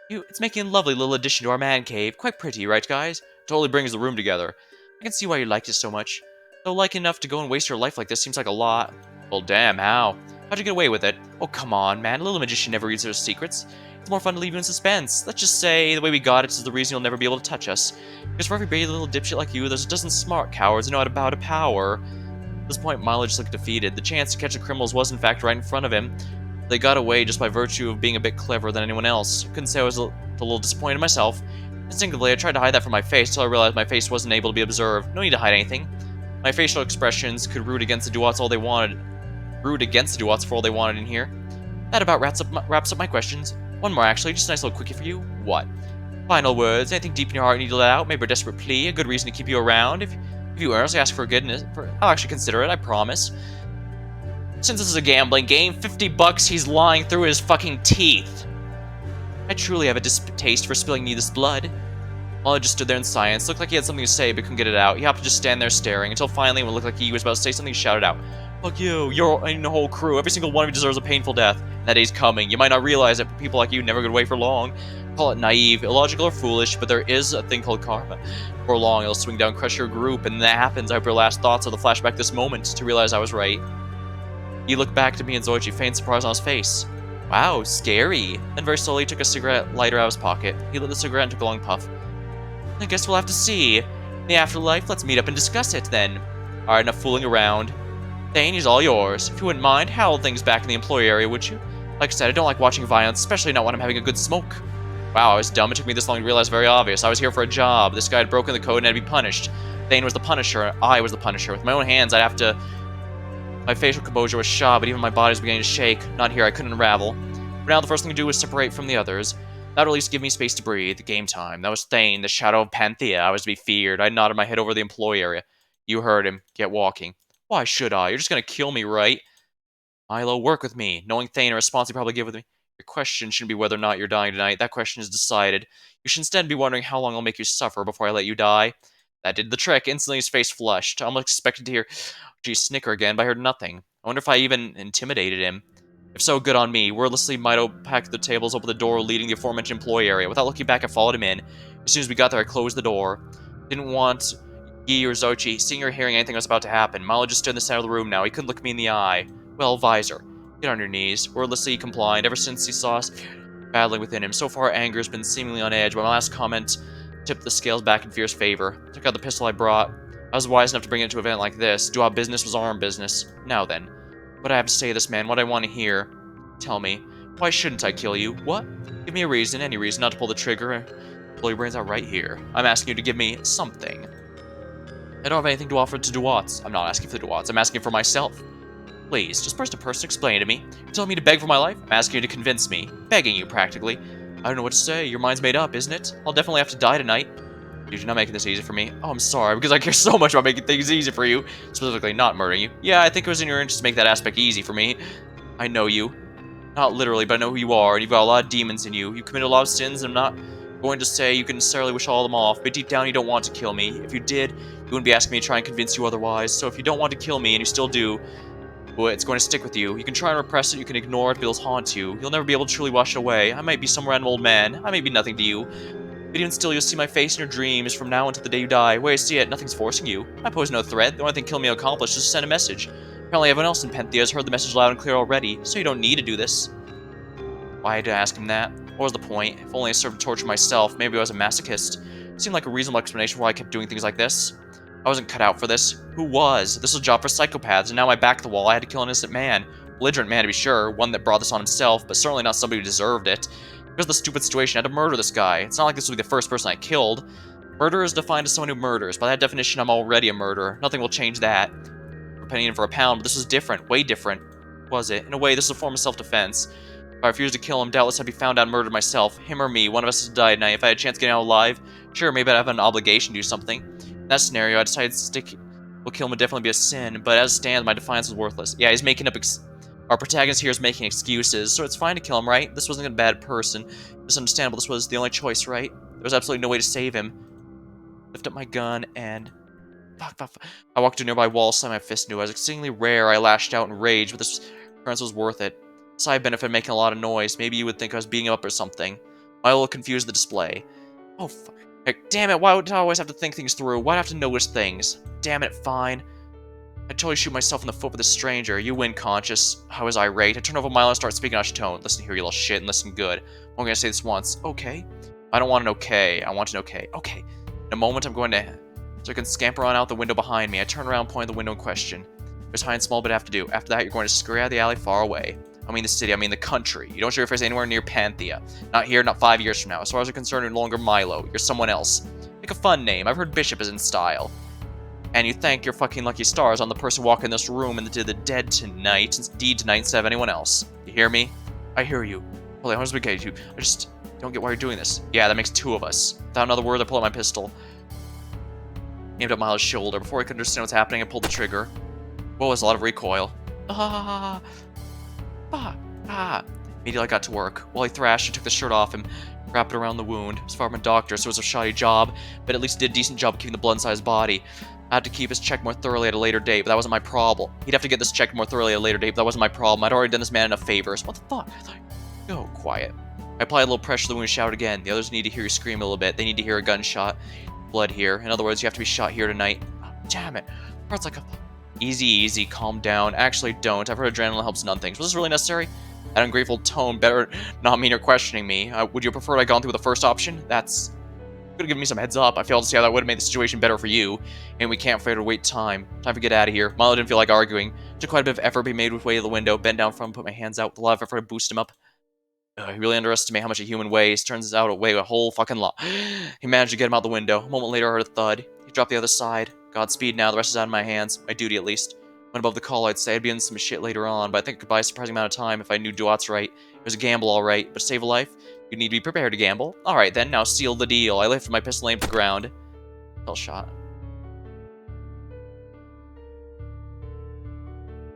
It's making a lovely little addition to our man cave. Quite pretty, right, guys? Totally brings the room together. I can see why you liked it so much. Though like enough to go and waste your life like this seems like a lot. Well, damn, how? How'd you get away with it? Oh, come on, man. A little magician never reads their secrets. It's more fun to leave you in suspense. Let's just say the way we got it is the reason you'll never be able to touch us. Because for every baby little dipshit like you, there's a dozen smart cowards who know how to bow to power. At this point, Milo just looked defeated. The chance to catch the criminals was, in fact, right in front of him. They got away just by virtue of being a bit cleverer than anyone else. Couldn't say I was a little disappointed myself. Instinctively, I tried to hide that from my face until I realized my face wasn't able to be observed. No need to hide anything. My facial expressions could root against the Duats all they wanted. Root against the Duats for all they wanted in here. That about wraps up my questions. One more, actually. Just a nice little quickie for you. What? Final words. Anything deep in your heart you need to let out? Maybe a desperate plea? A good reason to keep you around? If you earnestly ask for forgiveness, I'll actually consider it, I promise. Since this is a gambling game, $50 he's lying through his fucking teeth. I truly have a distaste for spilling needless blood. Molly just stood there in silence. Looked like he had something to say, but couldn't get it out. He happened to just stand there staring, until finally, when it looked like he was about to say something, he shouted out, "Fuck you, you're in the whole crew. Every single one of you deserves a painful death. And that day's coming. You might not realize it, but people like you never get away for long. Call it naive, illogical, or foolish, but there is a thing called karma. For long, it'll swing down, crush your group, and when that happens, I hope your last thoughts are the flashback this moment to realize I was right." He looked back to me and Zoichi, faint surprise on his face. Wow, scary. Then very slowly he took a cigarette lighter out of his pocket. He lit the cigarette and took a long puff. I guess we'll have to see. In the afterlife, let's meet up and discuss it then. Alright, enough fooling around. Thane, he's all yours. If you wouldn't mind, handle things back in the employee area, would you? Like I said, I don't like watching violence, especially not when I'm having a good smoke. Wow, I was dumb. It took me this long to realize very obvious. I was here for a job. This guy had broken the code and had to be punished. Thane was the punisher. I was the punisher. With my own hands, I'd have to... My facial composure was shot, but even my body was beginning to shake. Not here, I couldn't unravel. For now, the first thing to do was separate from the others. That would at least give me space to breathe. Game time. That was Thane, the shadow of Panthea. I was to be feared. I nodded my head over the employee area. You heard him. Get walking. Why should I? You're just gonna kill me, right? Milo, work with me. Knowing Thane, a response you probably give with me. Your question shouldn't be whether or not you're dying tonight. That question is decided. You should instead be wondering how long I'll make you suffer before I let you die. That did the trick. Instantly his face flushed. I almost expected to hear snicker again, but I heard nothing. I wonder if I even intimidated him. If so, good on me. Wordlessly, Mito packed the tables, opened the door leading the aforementioned employee area. Without looking back, I followed him in. As soon as we got there, I closed the door. Didn't want Yi or Zoichi seeing or hearing anything was about to happen. Milo just stood in the center of the room now. He couldn't look me in the eye. Well, Visor, get on your knees. Wordlessly, he complied. Ever since he saw us battling within him, so far anger has been seemingly on edge, but my last comment tipped the scales back in Fear's favor. Took out the pistol I brought. I was wise enough to bring it to an event like this. Do our business was armed business. Now then, what I have to say to this man, what I want to hear. Tell me, why shouldn't I kill you? What? Give me a reason, any reason not to pull the trigger. Blow your brains out right here. I'm asking you to give me something. I don't have anything to offer to Duats. I'm not asking for the Duats, I'm asking for myself. Please, just person to person, explain to me. You're telling me to beg for my life? I'm asking you to convince me. Begging you, practically. I don't know what to say. Your mind's made up, isn't it? I'll definitely have to die tonight. Dude, you're not making this easy for me. Oh, I'm sorry, because I care so much about making things easy for you. Specifically, not murdering you. Yeah, I think it was in your interest to make that aspect easy for me. I know you. Not literally, but I know who you are, and you've got a lot of demons in you. You committed a lot of sins, and I'm not going to say you can necessarily wish all of them off, but deep down you don't want to kill me. If you did, you wouldn't be asking me to try and convince you otherwise. So if you don't want to kill me, and you still do, well, it's going to stick with you. You can try and repress it, you can ignore it, but it'll haunt you. You'll never be able to truly wash it away. I might be some random old man. I may be nothing to you. But even still, you'll see my face in your dreams from now until the day you die. Where I see it, nothing's forcing you. I pose no threat. The only thing killing me will accomplish is to send a message. Apparently everyone else in Panthea has heard the message loud and clear already, so you don't need to do this. Why did I ask him that? What was the point? If only I served to torture myself, maybe I was a masochist. It seemed like a reasonable explanation for why I kept doing things like this. I wasn't cut out for this. Who was? This was a job for psychopaths, and now my back to the wall, I had to kill an innocent man. Belligerent man to be sure, one that brought this on himself, but certainly not somebody who deserved it. Because of the stupid situation, I had to murder this guy. It's not like this will be the first person I killed. Murderer is defined as someone who murders. By that definition, I'm already a murderer. Nothing will change that. For a penny and for a pound, but this was different. Way different. Was it? In a way, this is a form of self-defense. If I refused to kill him, doubtless I'd be found out and murdered myself. Him or me, one of us has died, and if I had a chance of getting out alive, sure, maybe I'd have an obligation to do something. In that scenario, I decided to stick... Well, kill him would definitely be a sin, but as it stands, my defiance is worthless. Yeah, he's making up... Our protagonist here is making excuses, so it's fine to kill him, right? This wasn't a bad person. It's understandable, this was the only choice, right? There was absolutely no way to save him. Lift up my gun, and... Fuck. I walked to a nearby wall, slammed my fist into it. As exceedingly rare, I lashed out in rage, but this occurrence was worth it. Side benefit making a lot of noise. Maybe you would think I was beating him up or something. I will confuse the display. Oh, fuck. Heck, damn it, why would I always have to think things through? Why'd I have to notice things? Damn it, fine. I totally shoot myself in the foot with a stranger. You win, conscious. I was irate. I turn over Milo and start speaking out of tone. Listen here, you little shit, and listen good. I'm gonna say this once. Okay. I don't want an okay. I want an okay. Okay. In a moment, I'm going to... So I can scamper on out the window behind me. I turn around, point at the window in question. There's high and small bit I have to do. After that, you're going to scurry out of the alley far away. I mean the city, I mean the country. You don't show your face anywhere near Panthea. Not here, not 5 years from now. As far as I'm concerned, you're no longer Milo. You're someone else. Pick a fun name. I've heard Bishop is in style. And you thank your fucking lucky stars on the person walking in this room into the dead tonight, indeed tonight instead of anyone else. You hear me? I hear you. Holy, how much we get you? I just don't get why you're doing this. Yeah, that makes two of us. Without another word, I pull out my pistol. Aimed at Milo's shoulder. Before I could understand what's happening, I pulled the trigger. Whoa, there's a lot of recoil. Ah! Immediately I got to work. While he thrashed, I took the shirt off him, wrapped it around the wound. As far as I'm a doctor, so it was a shoddy job, but at least did a decent job of keeping the blood inside his body. I had to keep his check more thoroughly at a later date, but that wasn't my problem. He'd have to get this checked more thoroughly at a later date, but that wasn't my problem. I'd already done this man enough favors. What the fuck? Go, quiet. I applied a little pressure to the wound and shouted again. The others need to hear you scream a little bit. They need to hear a gunshot. Blood here. In other words, you have to be shot here tonight. Oh, damn it. Heart's like a... Easy, calm down. Actually, don't. I've heard adrenaline helps none things. Was this really necessary? That ungrateful tone better not mean you're questioning me. Would you prefer I'd gone through with the first option? That's... Could have given me some heads up. I failed to see how that would have made the situation better for you. And we can't afford to wait time. Time to get out of here. Milo didn't feel like arguing. It took quite a bit of effort to be made with way to the window. Bend down from him, put my hands out with a lot of effort to boost him up. He really underestimated how much a human weighs. Turns out it weighed a whole fucking lot. He managed to get him out the window. A moment later, I heard a thud. He dropped the other side. Godspeed now. The rest is out of my hands. My duty, at least. Went above the call, I'd say. I'd be in some shit later on, but I think I could buy a surprising amount of time if I knew Duat's right. It was a gamble, alright, but to save a life, you need to be prepared to gamble. Alright then, now seal the deal. I lifted my pistol, aimed at the ground. Fell shot.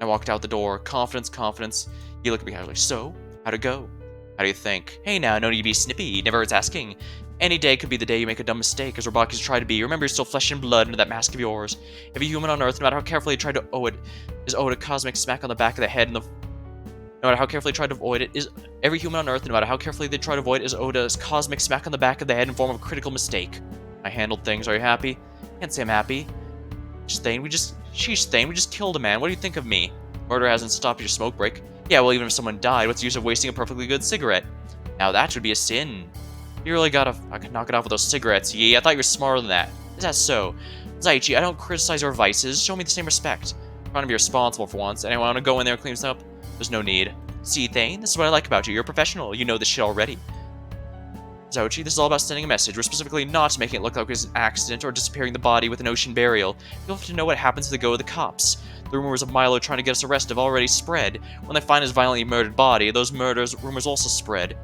I walked out the door. Confidence. He looked at me casually. So, how'd it go? How do you think? Hey now, no need to be snippy. Never hurts asking. Any day could be the day you make a dumb mistake, as robots try to be. Remember, you're still flesh and blood under that mask of yours. Every human on Earth, no matter how carefully they try to avoid it, is owed a cosmic smack on the back of the head and the... No matter how carefully they try to avoid it, every human on Earth, no matter how carefully they try to avoid it, is owed a cosmic smack on the back of the head in form of a critical mistake. I handled things. Are you happy? Can't say I'm happy. Thane, we just killed a man. What do you think of me? Murder hasn't stopped your smoke break. Yeah, well, even if someone died, what's the use of wasting a perfectly good cigarette? Now that should be a sin. You really gotta fucking knock it off with those cigarettes, Yi. I thought you were smarter than that. Is that so? Zaichi, I don't criticize your vices. Show me the same respect. I'm trying to be responsible for once. Anyone want to go in there and clean this up? There's no need. See, Thane, this is what I like about you. You're a professional. You know this shit already. Zouchi, this is all about sending a message. We're specifically not making it look like it was an accident or disappearing the body with an ocean burial. You'll have to know what happens to the go of the cops. The rumors of Milo trying to get us arrested have already spread. When they find his violently murdered body, those rumors also spread.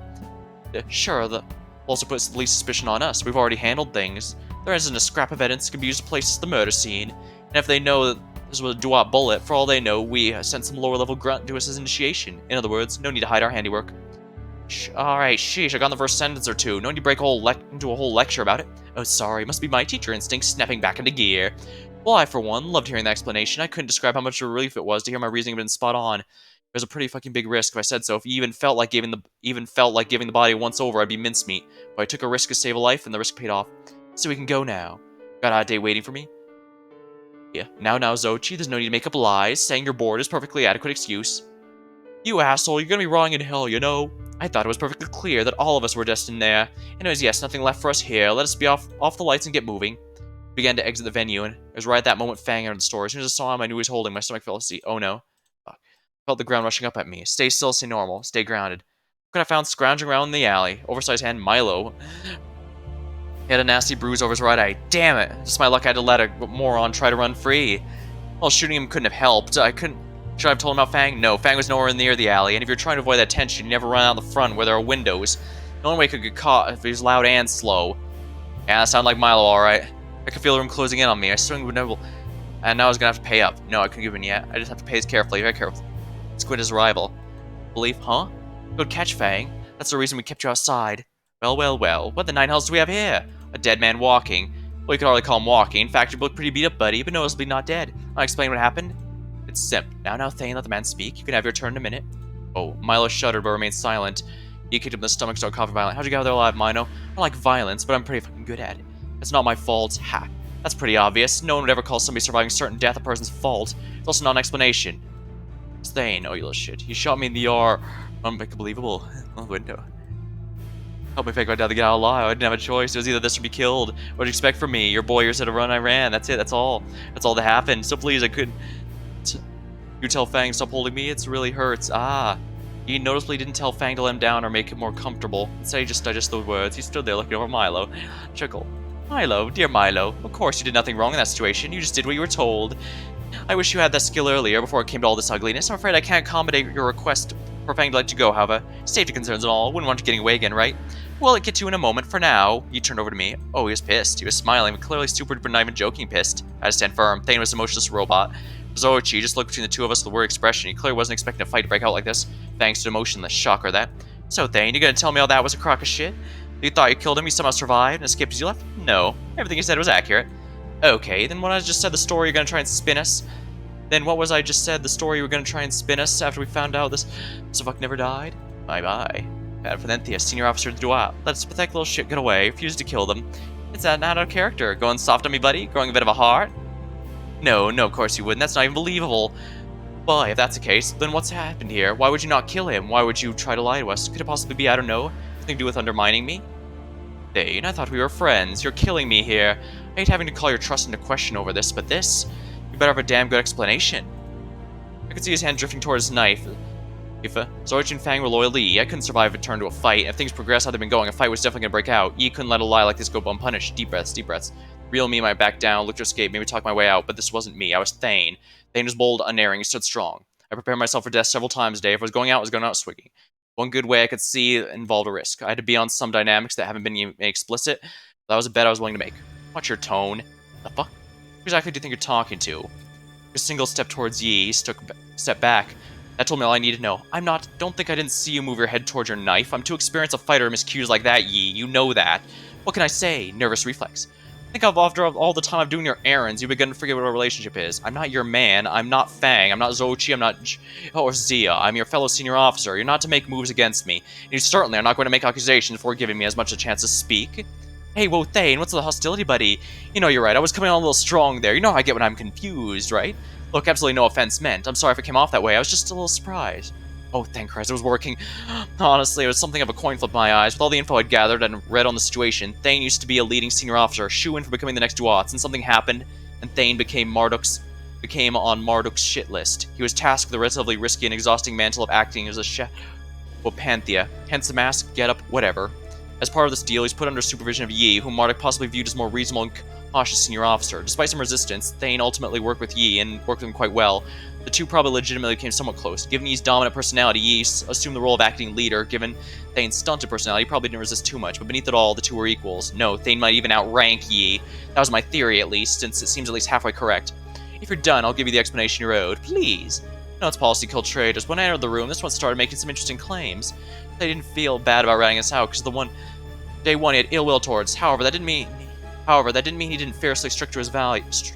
Sure, the also puts the least suspicion on us. We've already handled things. There isn't a scrap of evidence that can be used to place the murder scene. And if they know that this was a Duat bullet, for all they know, we sent some lower-level grunt to us as initiation. In other words, no need to hide our handiwork. Alright, sheesh, I got in the first sentence or two. No need to break into a whole lecture about it. Oh, sorry, must be my teacher instinct snapping back into gear. Well, I, for one, loved hearing the explanation. I couldn't describe how much of a relief it was to hear my reasoning had been spot on. It was a pretty fucking big risk if I said so. If you even felt like giving the body a once-over, I'd be mincemeat. But I took a risk to save a life, and the risk paid off. So we can go now. Got a day waiting for me? Yeah. Now, Zochi, there's no need to make up lies. Saying you're bored is perfectly adequate excuse. You asshole, you're gonna be rotting in hell, you know? I thought it was perfectly clear that all of us were destined there. Anyways, yes, nothing left for us here. Let us be off the lights and get moving. We began to exit the venue, and it was right at that moment Fang entered the store. As soon as I saw him, I knew he was holding. My stomach fell asleep. Oh no. Fuck. I felt the ground rushing up at me. Stay still, stay normal, stay grounded. Could I found scrounging around in the alley? Oversized hand, Milo. He had a nasty bruise over his right eye. Damn it! Just my luck I had to let a moron try to run free. Well, shooting him couldn't have helped. Should I have told him about Fang? No, Fang was nowhere near the alley, and if you're trying to avoid that tension, you never run out the front where there are windows. The only way he could get caught if he was loud and slow. Yeah, that sounded like Milo, alright. I could feel the room closing in on me. I swung would never... And now I was gonna have to pay up. No, I couldn't give in yet. I just have to pay carefully, very carefully. Squid his rival. Belief, huh? Good catch, Fang. That's the reason we kept you outside. Well. What the nine hells do we have here? A dead man walking. Well, you could hardly call him walking. In fact, you look pretty beat up, buddy, but noticeably not dead. I'll explain what happened. It's simp. Now, Thane, let the man speak. You can have your turn in a minute. Oh, Milo shuddered but remained silent. He kicked him in the stomach, started coughing violently. How'd you get out there alive, Milo? I don't like violence, but I'm pretty fucking good at it. It's not my fault. Ha. That's pretty obvious. No one would ever call somebody surviving certain death a person's fault. It's also not an explanation. Thane, oh, you little shit. You shot me in the R. Unbelievable. On the window. Help me fake my dad to get out alive. I didn't have a choice. It was either this or be killed. What'd you expect from me? Your boy said to run, I ran. That's it. That's all. That's all that happened. So please, I couldn't... You tell Fang stop holding me. It really hurts. Ah. He noticeably didn't tell Fang to let him down or make him more comfortable. Instead, he just digested those words. He stood there looking over Milo. Chuckle. Milo, dear Milo. Of course you did nothing wrong in that situation. You just did what you were told. I wish you had that skill earlier before it came to all this ugliness. I'm afraid I can't accommodate your request for Fang to let you go, however. Safety concerns and all. Wouldn't want you getting away again, right? Well, I'll get to you in a moment. For now, he turned over to me. Oh, he was pissed. He was smiling, but clearly super duper not even joking pissed. I had to stand firm. Thane was an emotionless robot. Zoichi just looked between the two of us with a weird expression. He clearly wasn't expecting a fight to break out like this. Thanks to emotionless. Shocker that. So, Thane, you gonna tell me all that was a crock of shit? You thought you killed him, you somehow survived and escaped as you left? No. Everything you said was accurate. Okay, then when I just said the story you're gonna try and spin us? Then what was I just said the story you were gonna try and spin us after we found out this fuck never died? Bye-bye. Bad for Panthea, senior officer to Duat. Let this pathetic little shit get away. Refused to kill them. It's that not out of character. Going soft on me, buddy? Growing a bit of a heart? No, of course you wouldn't. That's not even believable. Well, if that's the case, then what's happened here? Why would you not kill him? Why would you try to lie to us? Could it possibly be, I don't know, something to do with undermining me? Thane, I thought we were friends. You're killing me here. I hate having to call your trust into question over this, but this... You better have a damn good explanation. I could see his hand drifting towards his knife. If Zoichi and Fang were loyal to Yi, I couldn't survive if it turned to a fight. If things progressed how they've been going, a fight was definitely gonna break out. Yi couldn't let a lie like this go unpunished. Deep breaths, deep breaths. Real me might back down, look to escape, maybe talk my way out, but this wasn't me. I was Thane. Thane was bold, unerring, he stood strong. I prepared myself for death several times a day. If I was going out swinging. One good way I could see involved a risk. I had to be on some dynamics that haven't been made explicit. That was a bet I was willing to make. Watch your tone. The fuck? Who exactly do you think you're talking to? A single step towards Yi, took a step back. That told me all I needed to know. Don't think I didn't see you move your head towards your knife. I'm too experienced a fighter to miss cues like that, Yi. You know that. What can I say? Nervous reflex. Think of after all the time I'm doing your errands, you've begun to forget what our relationship is. I'm not your man. I'm not Fang. I'm not Zoichi. I'm not or Zia. I'm your fellow senior officer. You're not to make moves against me. And you certainly are not going to make accusations before giving me as much a chance to speak. Hey, whoa, Thane, what's the hostility, buddy? You know you're right. I was coming on a little strong there. You know how I get when I'm confused, right? Look, absolutely no offense meant. I'm sorry if it came off that way. I was just a little surprised. Oh, thank Christ, it was working. Honestly, it was something of a coin flip in my eyes. With all the info I'd gathered and read on the situation, Thane used to be a leading senior officer, shoo-in for becoming the next Duats, and something happened, and Thane became on Marduk's shit list. He was tasked with the relatively risky and exhausting mantle of acting as a chef of Panthea, hence the mask, getup, whatever. As part of this deal, he's put under supervision of Yi, whom Marduk possibly viewed as more reasonable and cautious senior officer. Despite some resistance, Thane ultimately worked with Yi and worked with him quite well. The two probably legitimately became somewhat close. Given Yi's dominant personality, Yi assumed the role of acting leader. Given Thane's stunted personality, he probably didn't resist too much, but beneath it all, the two were equals. No, Thane might even outrank Yi. That was my theory, at least, since it seems at least halfway correct. If you're done, I'll give you the explanation you owed. Please. No, it's policy killed traitors. When I entered the room, this one started making some interesting claims. They didn't feel bad about ratting us out, because day one he had ill will towards. However, that didn't mean he didn't fiercely stick to his values.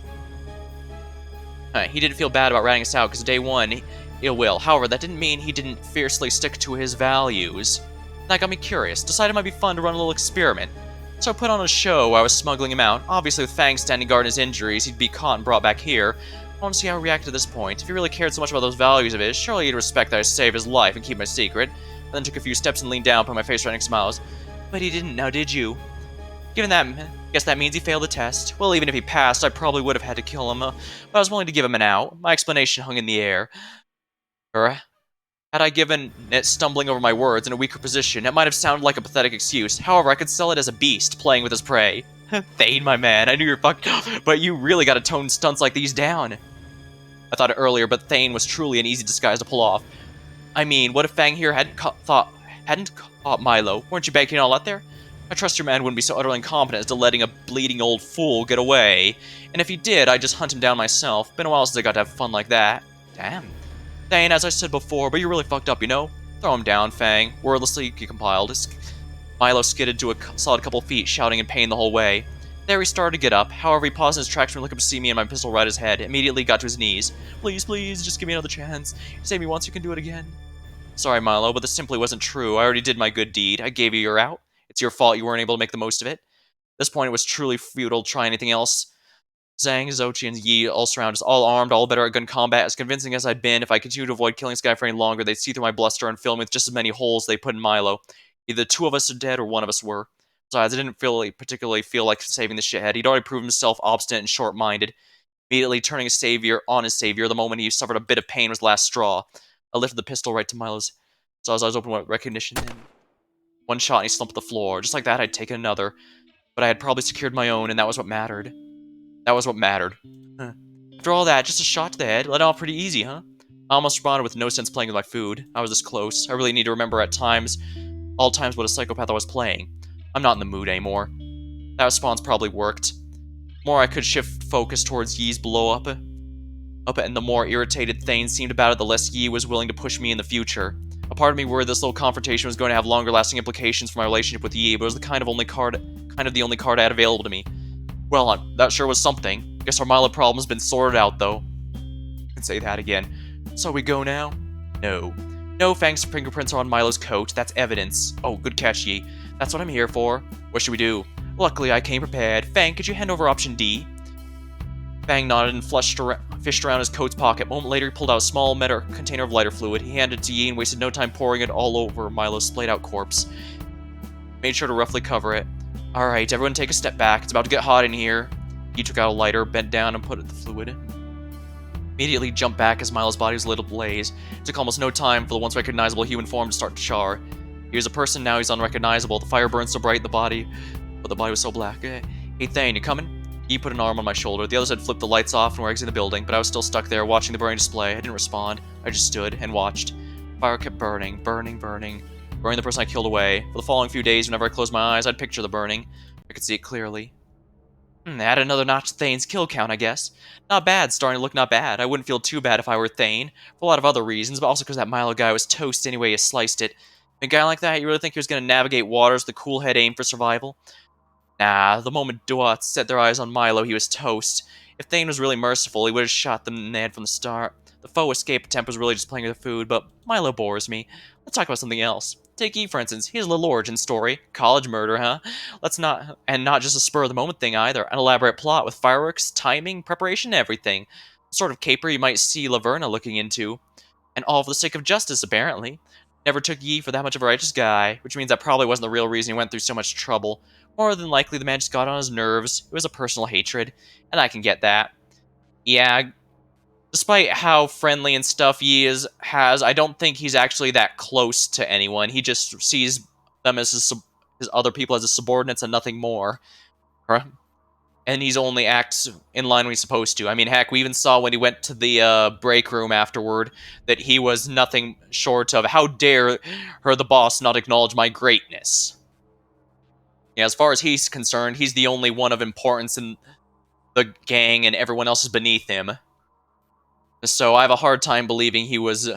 He didn't feel bad about ratting us out because day one, ill will. However, that didn't mean he didn't fiercely stick to his values. That got me curious. Decided it might be fun to run a little experiment. So I put on a show where I was smuggling him out. Obviously, with Fang standing guard in his injuries, he'd be caught and brought back here. I want to see how he reacted to this point. If he really cared so much about those values of his, surely he'd respect that I saved his life and keep my secret. I then took a few steps and leaned down, put my face right next to Miles. But he didn't, now did you? Given that, guess that means he failed the test. Well, even if he passed, I probably would have had to kill him, but I was willing to give him an out. My explanation hung in the air. Had I given it stumbling over my words in a weaker position, it might have sounded like a pathetic excuse. However, I could sell it as a beast, playing with his prey. Thane, my man, I knew you were fucked up, but you really gotta tone stunts like these down. I thought it earlier, but Thane was truly an easy disguise to pull off. I mean, what if Fang here hadn't caught Milo? Weren't you banking all out there? I trust your man wouldn't be so utterly incompetent as to letting a bleeding old fool get away. And if he did, I'd just hunt him down myself. Been a while since I got to have fun like that. Damn. Thane, as I said before, but you're really fucked up, you know? Throw him down, Fang. Wordlessly, he compiled. Milo skidded to a solid couple feet, shouting in pain the whole way. There he started to get up. However, he paused in his tracks and looked up to see me and my pistol right at his head. Immediately got to his knees. Please, please, just give me another chance. You saved me once, you can do it again. Sorry, Milo, but this simply wasn't true. I already did my good deed. I gave you your out. It's your fault you weren't able to make the most of it. At this point, it was truly futile to try anything else. Zhang, Xochi, and Yi all surround us, all armed, all better at gun combat. As convincing as I'd been, if I continued to avoid killing this guy for any longer, they'd see through my bluster and fill me with just as many holes they put in Milo. Either two of us are dead or one of us were. Besides, I didn't particularly feel like saving the shithead. He'd already proven himself obstinate and short-minded, immediately turning his savior on his savior the moment he suffered a bit of pain was the last straw. I lifted the pistol right to Milo's. So as I was open with recognition, one shot and he slumped to the floor. Just like that, I'd taken another. But I had probably secured my own, and that was what mattered. That was what mattered. After all that, just a shot to the head. Let off pretty easy, huh? I almost responded with no sense playing with my food. I was this close. I really need to remember at times, all times, what a psychopath I was playing. I'm not in the mood anymore. That response probably worked. The more I could shift focus towards Yi's blow-up, and the more irritated Thane seemed about it, the less Yi was willing to push me in the future. A part of me worried this little confrontation was going to have longer-lasting implications for my relationship with Yi, but it was the kind of the only card I had available to me. Well, that sure was something. Guess our Milo problem's been sorted out, though. I can say that again. So we go now? No. No, Fang's fingerprints are on Milo's coat. That's evidence. Oh, good catch, Yi. That's what I'm here for. What should we do? Luckily, I came prepared. Fang, could you hand over option D? Fang nodded and fished around his coat's pocket. A moment later, he pulled out a small metal container of lighter fluid. He handed it to Yi and wasted no time pouring it all over Milo's splayed-out corpse. Made sure to roughly cover it. Alright, everyone take a step back. It's about to get hot in here. He took out a lighter, bent down, and put the fluid. Immediately jumped back as Milo's body was lit ablaze. It took almost no time for the once recognizable human form to start to char. He was a person, now he's unrecognizable. The fire burned so bright, but the body was so black. Hey Thane, you coming? He put an arm on my shoulder. The others had flipped the lights off and were exiting the building, but I was still stuck there, watching the burning display. I didn't respond. I just stood and watched. Fire kept burning, burning the person I killed away. For the following few days, whenever I closed my eyes, I'd picture the burning. I could see it clearly. Add another notch to Thane's kill count, I guess. Not bad, starting to look not bad. I wouldn't feel too bad if I were Thane, for a lot of other reasons, but also because that Milo guy was toast anyway you sliced it. A guy like that, you really think he was going to navigate waters with a cool head aim for survival? Nah, the moment Duat set their eyes on Milo, he was toast. If Thane was really merciful, he would have shot them in the head from the start. The foe escape attempt was really just playing with the food, but Milo bores me. Let's talk about something else. Take E, for instance. He has a little origin story. College murder, huh? And not just a spur-of-the-moment thing either. An elaborate plot with fireworks, timing, preparation, everything. The sort of caper you might see Laverna looking into. And all for the sake of justice, apparently. Never took Yi for that much of a righteous guy, which means that probably wasn't the real reason he went through so much trouble. More than likely, the man just got on his nerves. It was a personal hatred, and I can get that. Yeah, despite how friendly and stuff Yi has, I don't think he's actually that close to anyone. He just sees them as his other people as his subordinates and nothing more. and he's only acts in line when he's supposed to. I mean, heck, we even saw when he went to the break room afterward that he was nothing short of, how dare her, the boss, not acknowledge my greatness. Yeah, as far as he's concerned, he's the only one of importance in the gang, and everyone else is beneath him. So I have a hard time believing he was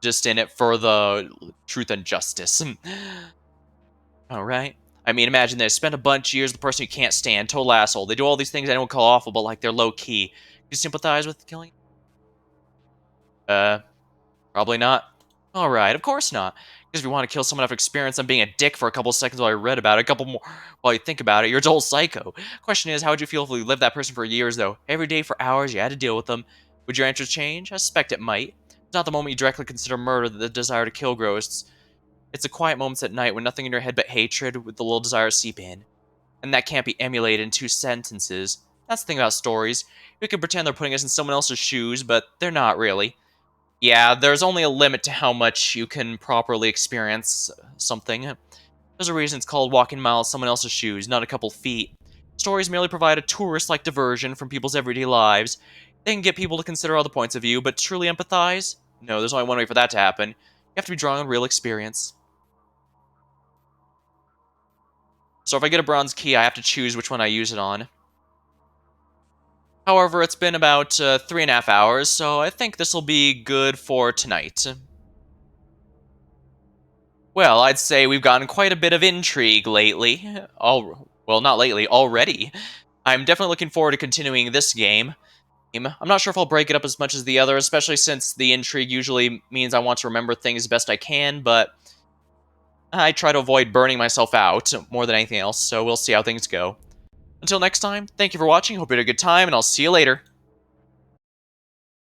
just in it for the truth and justice. Alright. I mean, imagine this. Spend a bunch of years with the person you can't stand. Total asshole. They do all these things I don't call awful, but like they're low-key. You sympathize with killing? Probably not. Alright, of course not. Because if you want to kill someone after experience them being a dick for a couple seconds while I read about it, a couple more while you think about it, you're a total psycho. Question is, how would you feel if you lived that person for years, though? Every day for hours, you had to deal with them. Would your answers change? I suspect it might. It's not the moment you directly consider murder that the desire to kill grows. It's the quiet moments at night when nothing in your head but hatred, with the little desire seep in. And that can't be emulated in 2 sentences. That's the thing about stories. We can pretend they're putting us in someone else's shoes, but they're not really. Yeah, there's only a limit to how much you can properly experience something. There's a reason it's called walking miles in someone else's shoes, not a couple feet. Stories merely provide a tourist-like diversion from people's everyday lives. They can get people to consider other points of view, but truly empathize? No, there's only one way for that to happen. You have to be drawing on real experience. So if I get a bronze key, I have to choose which one I use it on. However, it's been about 3.5 hours, so I think this will be good for tonight. Well, I'd say we've gotten quite a bit of intrigue lately. Well, not lately, already. I'm definitely looking forward to continuing this game. I'm not sure if I'll break it up as much as the other, especially since the intrigue usually means I want to remember things best I can, but I try to avoid burning myself out more than anything else, so we'll see how things go. Until next time, thank you for watching, hope you had a good time, and I'll see you later.